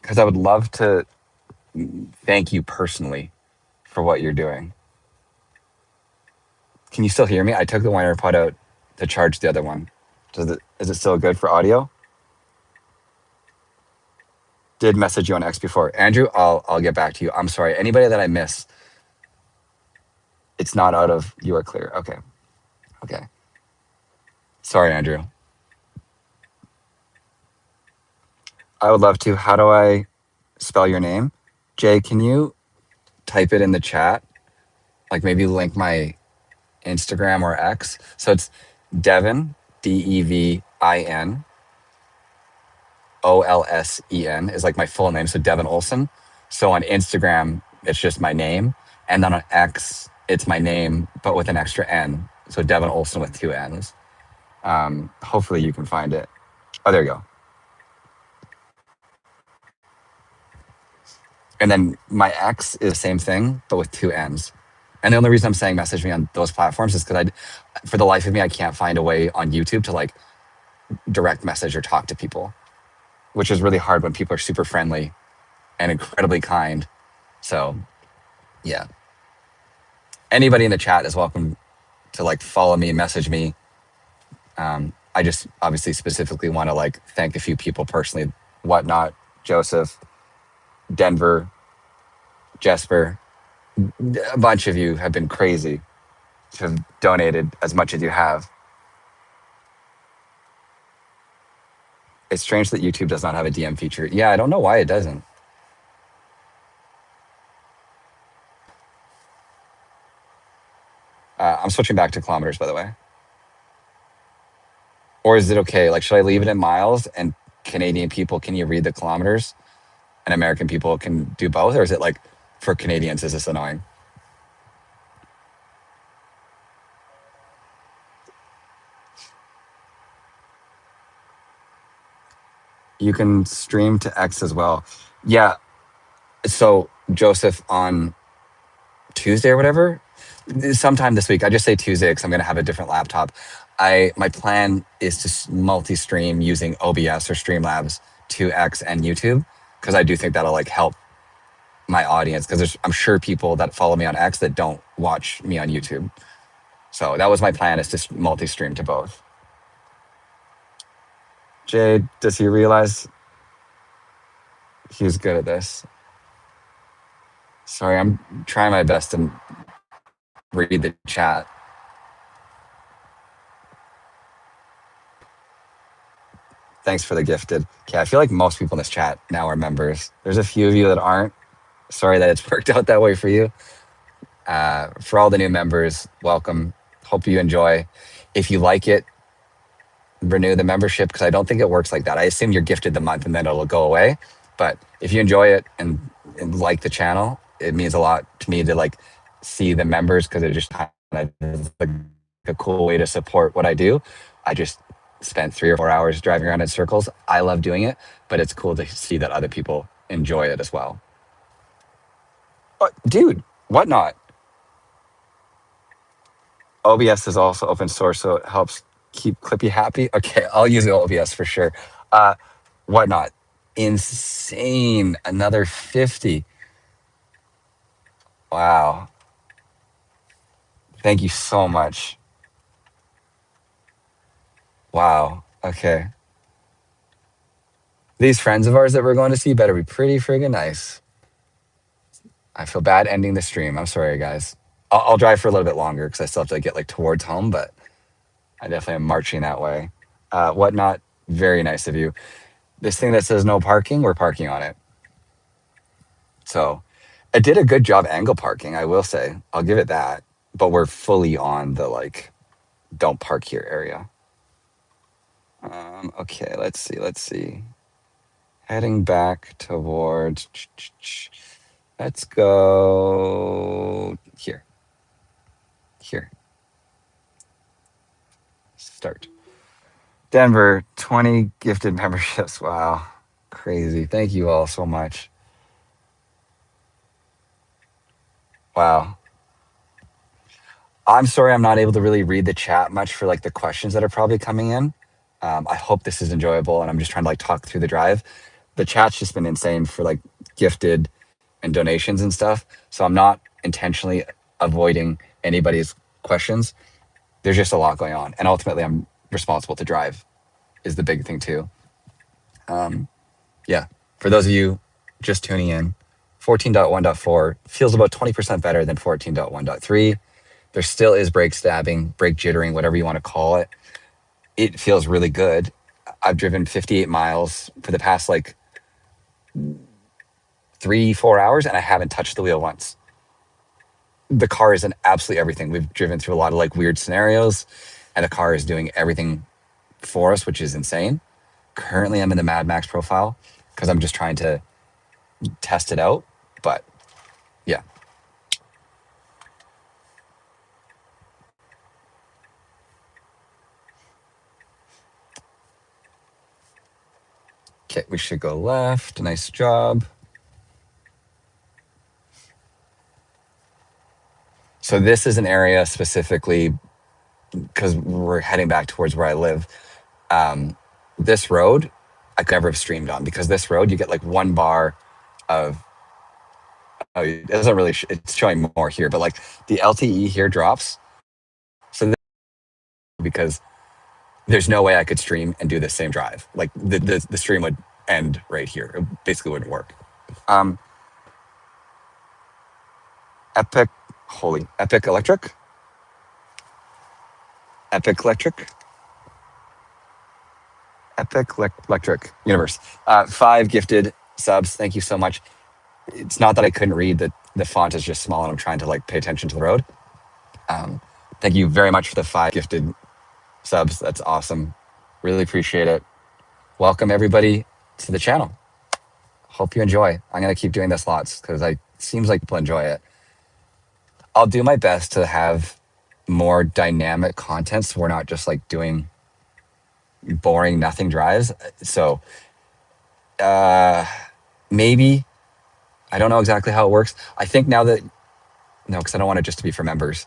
because I would love to thank you personally for what you're doing. Can you still hear me? I took the one AirPod out to charge the other one. Is it still good for audio? Did message you on X before. Andrew, I'll get back to you. I'm sorry. Anybody that I miss, it's not out of you are clear. Okay. Okay. Sorry, Andrew. I would love to. How do I spell your name? Jay, can you type it in the chat? Like maybe link my Instagram or X. So it's Devin, Devin Olsen is like my full name. So Devin Olsen. So on Instagram, it's just my name. And then on X, it's my name, but with an extra N. So Devin Olsen with 2 N's. Hopefully you can find it. Oh, there you go. And then my X is the same thing, but with 2 N's. And the only reason I'm saying message me on those platforms is because for the life of me, I can't find a way on YouTube to like direct message or talk to people, which is really hard when people are super friendly and incredibly kind. So yeah, anybody in the chat is welcome to like follow me, message me. I just obviously specifically want to like thank a few people personally. Whatnot, Joseph, Denver, Jesper, A bunch of you have been crazy to have donated as much as you have. It's strange that YouTube does not have a DM feature. Yeah, I don't know why it doesn't. I'm switching back to kilometers, by the way. Or is it okay? Like, should I leave it in miles and Canadian people, can you read the kilometers? And American people can do both? Or is it like, for Canadians, is this annoying? You can stream to X as well. Yeah. So, Joseph, on Tuesday or whatever, sometime this week, I just say Tuesday because I'm going to have a different laptop. My plan is to multi-stream using OBS or Streamlabs to X and YouTube because I do think that'll like help my audience because I'm sure people that follow me on X that don't watch me on YouTube. So that was my plan, is to multi-stream to both. Jade, does he realize he's good at this? Sorry, I'm trying my best to read the chat. Thanks for the gifted. Okay, I feel like most people in this chat now are members. There's a few of you that aren't. Sorry that it's worked out that way for you. For all the new members, welcome. Hope you enjoy. If you like it, renew the membership because I don't think it works like that. I assume you're gifted the month and then it'll go away. But if you enjoy it and like the channel, it means a lot to me to like see the members because it just kind of is like a cool way to support what I do. I just spent 3 or 4 hours driving around in circles. I love doing it, but it's cool to see that other people enjoy it as well. Dude, whatnot. OBS is also open source, so it helps keep Clippy happy. Okay, I'll use OBS for sure. Whatnot. Insane. Another 50. Wow. Thank you so much. Wow. Okay. These friends of ours that we're going to see better be pretty friggin' nice. I feel bad ending the stream. I'm sorry, guys. I'll drive for a little bit longer because I still have to get like towards home, but I definitely am marching that way. Whatnot. Very nice of you. This thing that says no parking, we're parking on it. So it did a good job angle parking, I will say. I'll give it that. But we're fully on the like, don't park here area. Okay, let's see. Heading back towards, let's go here. Start. Denver, 20 gifted memberships. Wow. Crazy. Thank you all so much. Wow. I'm sorry I'm not able to really read the chat much for like the questions that are probably coming in. I hope this is enjoyable and I'm just trying to like talk through the drive. The chat's just been insane for like gifted and donations and stuff. So I'm not intentionally avoiding anybody's questions. There's just a lot going on. And ultimately I'm responsible to drive is the big thing too. Yeah. For those of you just tuning in, 14.1.4 feels about 20% better than 14.1.3. There still is brake stabbing, brake jittering, whatever you want to call it. It feels really good. I've driven 58 miles for the past like 3-4 hours and I haven't touched the wheel once. The car is in absolutely everything. We've driven through a lot of like weird scenarios and the car is doing everything for us, which is insane. Currently I'm in the Mad Max profile because I'm just trying to test it out. But yeah. Okay, we should go left. Nice job. So this is an area specifically because we're heading back towards where I live. This road I could never have streamed on because this road you get like one bar of. Oh, it doesn't really. It's showing more here, but like the LTE here drops. So because there's no way I could stream and do the same drive. Like the stream would end right here. It basically wouldn't work. Epic, holy, Epic Electric? Epic Electric? Electric Universe. 5 gifted subs. Thank you so much. It's not that I couldn't read, the font is just small and I'm trying to like pay attention to the road. Thank you very much for the 5 gifted subs. That's awesome. Really appreciate it. Welcome everybody to the channel. Hope you enjoy. I'm going to keep doing this lots because it seems like people enjoy it. I'll do my best to have more dynamic content so we're not just like doing boring nothing drives. So maybe, I don't know exactly how it works. I think now that, no, because I don't want it just to be for members.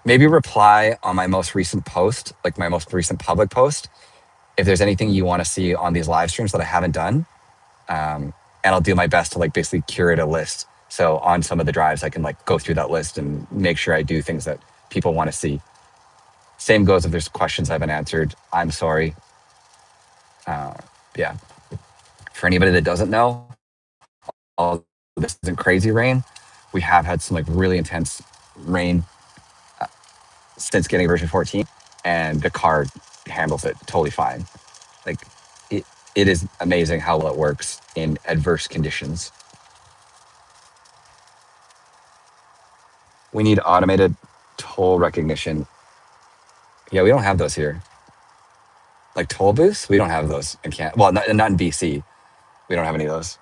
Maybe reply on my most recent post, like my most recent public post, if there's anything you want to see on these live streams that I haven't done. And I'll do my best to like basically curate a list. So on some of the drives, I can like go through that list and make sure I do things that people want to see. Same goes if there's questions I haven't answered. I'm sorry. Yeah. For anybody that doesn't know, all this isn't crazy rain. We have had some like really intense rain since getting version 14, and the car handles it totally fine. Like it is amazing how well it works in adverse conditions. We need automated toll recognition. Yeah, we don't have those here. Like toll booths, we don't have those in Canada. Well, not in BC. We don't have any of those.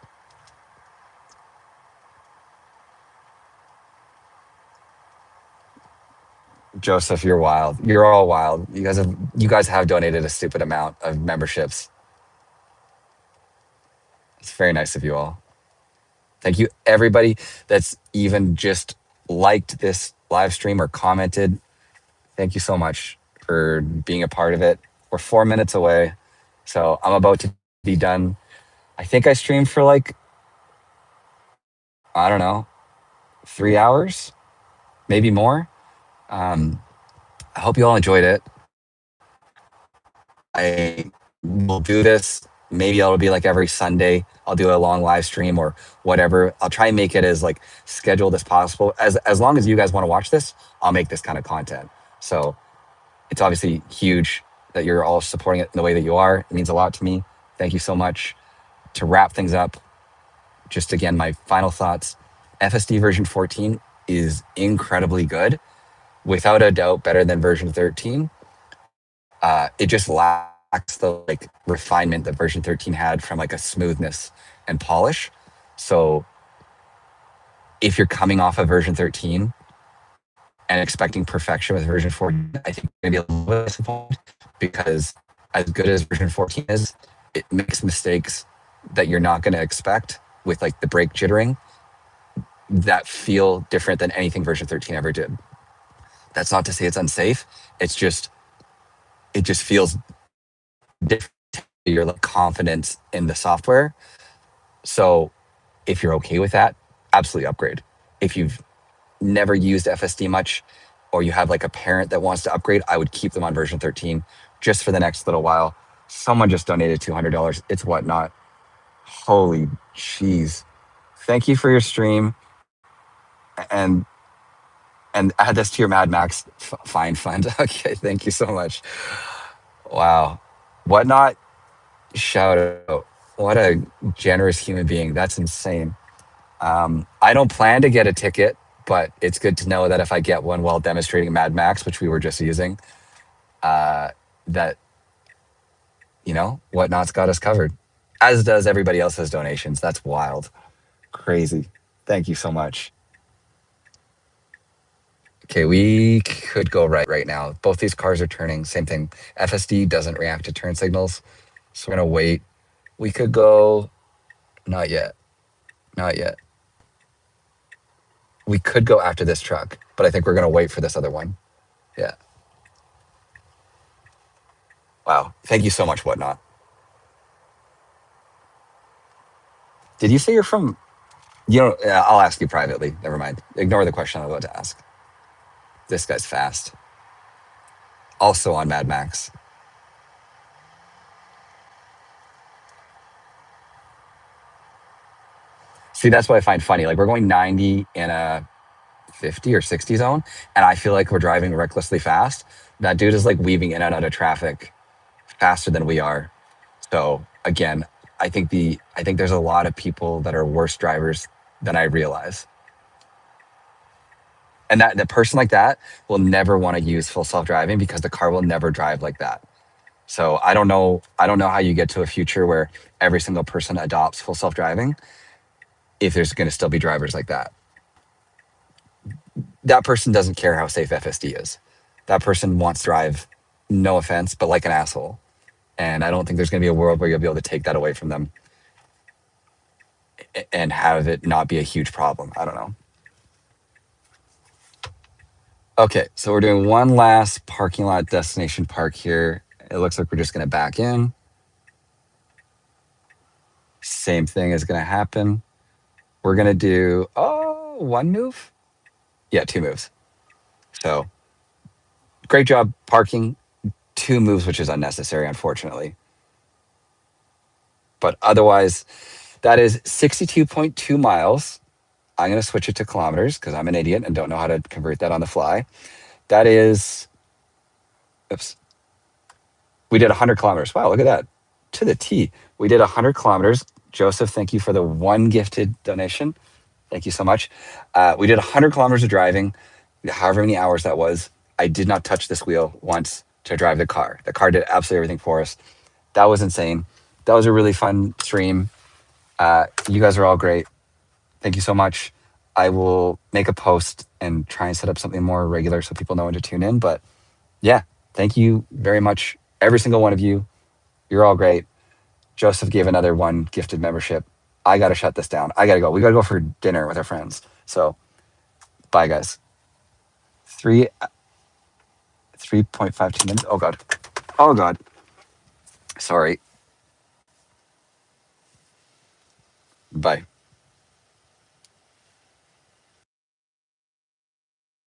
Joseph, you're wild. You're all wild. You guys have donated a stupid amount of memberships. It's very nice of you all. Thank you, everybody that's even just liked this live stream or commented. Thank you so much for being a part of it. We're 4 minutes away, so I'm about to be done. I think I streamed for like, I don't know, 3 hours, maybe more. I hope you all enjoyed it. I will do this. Maybe it'll be like every Sunday. I'll do a long live stream or whatever. I'll try and make it as like scheduled as possible. As long as you guys want to watch this, I'll make this kind of content. So it's obviously huge that you're all supporting it in the way that you are. It means a lot to me. Thank you so much. To wrap things up, just again, my final thoughts. FSD version 14 is incredibly good. Without a doubt, better than version 13. It just lacks the like refinement that version 13 had from like a smoothness and polish. So if you're coming off of version 13 and expecting perfection with version 14, I think maybe a little bit disappointed, because as good as version 14 is, it makes mistakes that you're not going to expect with like the brake jittering that feel different than anything version 13 ever did. That's not to say it's unsafe. It just feels different. Your like confidence in the software. So if you're okay with that, absolutely upgrade. If you've never used FSD much, or you have like a parent that wants to upgrade, I would keep them on version 13 just for the next little while. Someone just donated $200. It's Whatnot. Holy jeez. Thank you for your stream. And add this to your Mad Max fine fund. Okay, thank you so much. Wow. Whatnot, shout out. What a generous human being. That's insane. I don't plan to get a ticket, but it's good to know that if I get one while demonstrating Mad Max, which we were just using, that, Whatnot's got us covered, as does everybody else's donations. That's wild. Crazy. Thank you so much. Okay, we could go right now. Both these cars are turning. Same thing. FSD doesn't react to turn signals, so we're going to wait. We could go... Not yet. Not yet. We could go after this truck, but I think we're going to wait for this other one. Yeah. Wow. Thank you so much, Whatnot. Did you say you're from... I'll ask you privately. Never mind. Ignore the question I'm about to ask. This guy's fast. Also on Mad Max. See, that's what I find funny. Like, we're going 90 in a 50 or 60 zone, and I feel like we're driving recklessly fast. That dude is like weaving in and out of traffic faster than we are. So again, I think there's a lot of people that are worse drivers than I realize. And that the person like that will never want to use full self-driving because the car will never drive like that. So I don't know how you get to a future where every single person adopts full self-driving if there's going to still be drivers like that. That person doesn't care how safe FSD is. That person wants to drive, no offense, but like an asshole. And I don't think there's going to be a world where you'll be able to take that away from them and have it not be a huge problem. I don't know. Okay, so we're doing one last parking lot destination park here. It looks like we're just going to back in. Same thing is going to happen. We're going to do, one move? Yeah, two moves. So great job parking. Two moves, which is unnecessary, unfortunately. But otherwise, that is 62.2 miles. I'm going to switch it to kilometers because I'm an idiot and don't know how to convert that on the fly. That is, oops, we did 100 kilometers. Wow, look at that. To the T. We did 100 kilometers. Joseph, thank you for the one gifted donation. Thank you so much. We did 100 kilometers of driving, however many hours that was. I did not touch this wheel once to drive the car. The car did absolutely everything for us. That was insane. That was a really fun stream. You guys are all great. Thank you so much. I will make a post and try and set up something more regular so people know when to tune in. But yeah, thank you very much, every single one of you. You're all great. Joseph gave another one gifted membership. I got to shut this down. I got to go. We got to go for dinner with our friends. So bye, guys. 3.52 minutes. Oh, God. Oh, God. Sorry. Bye.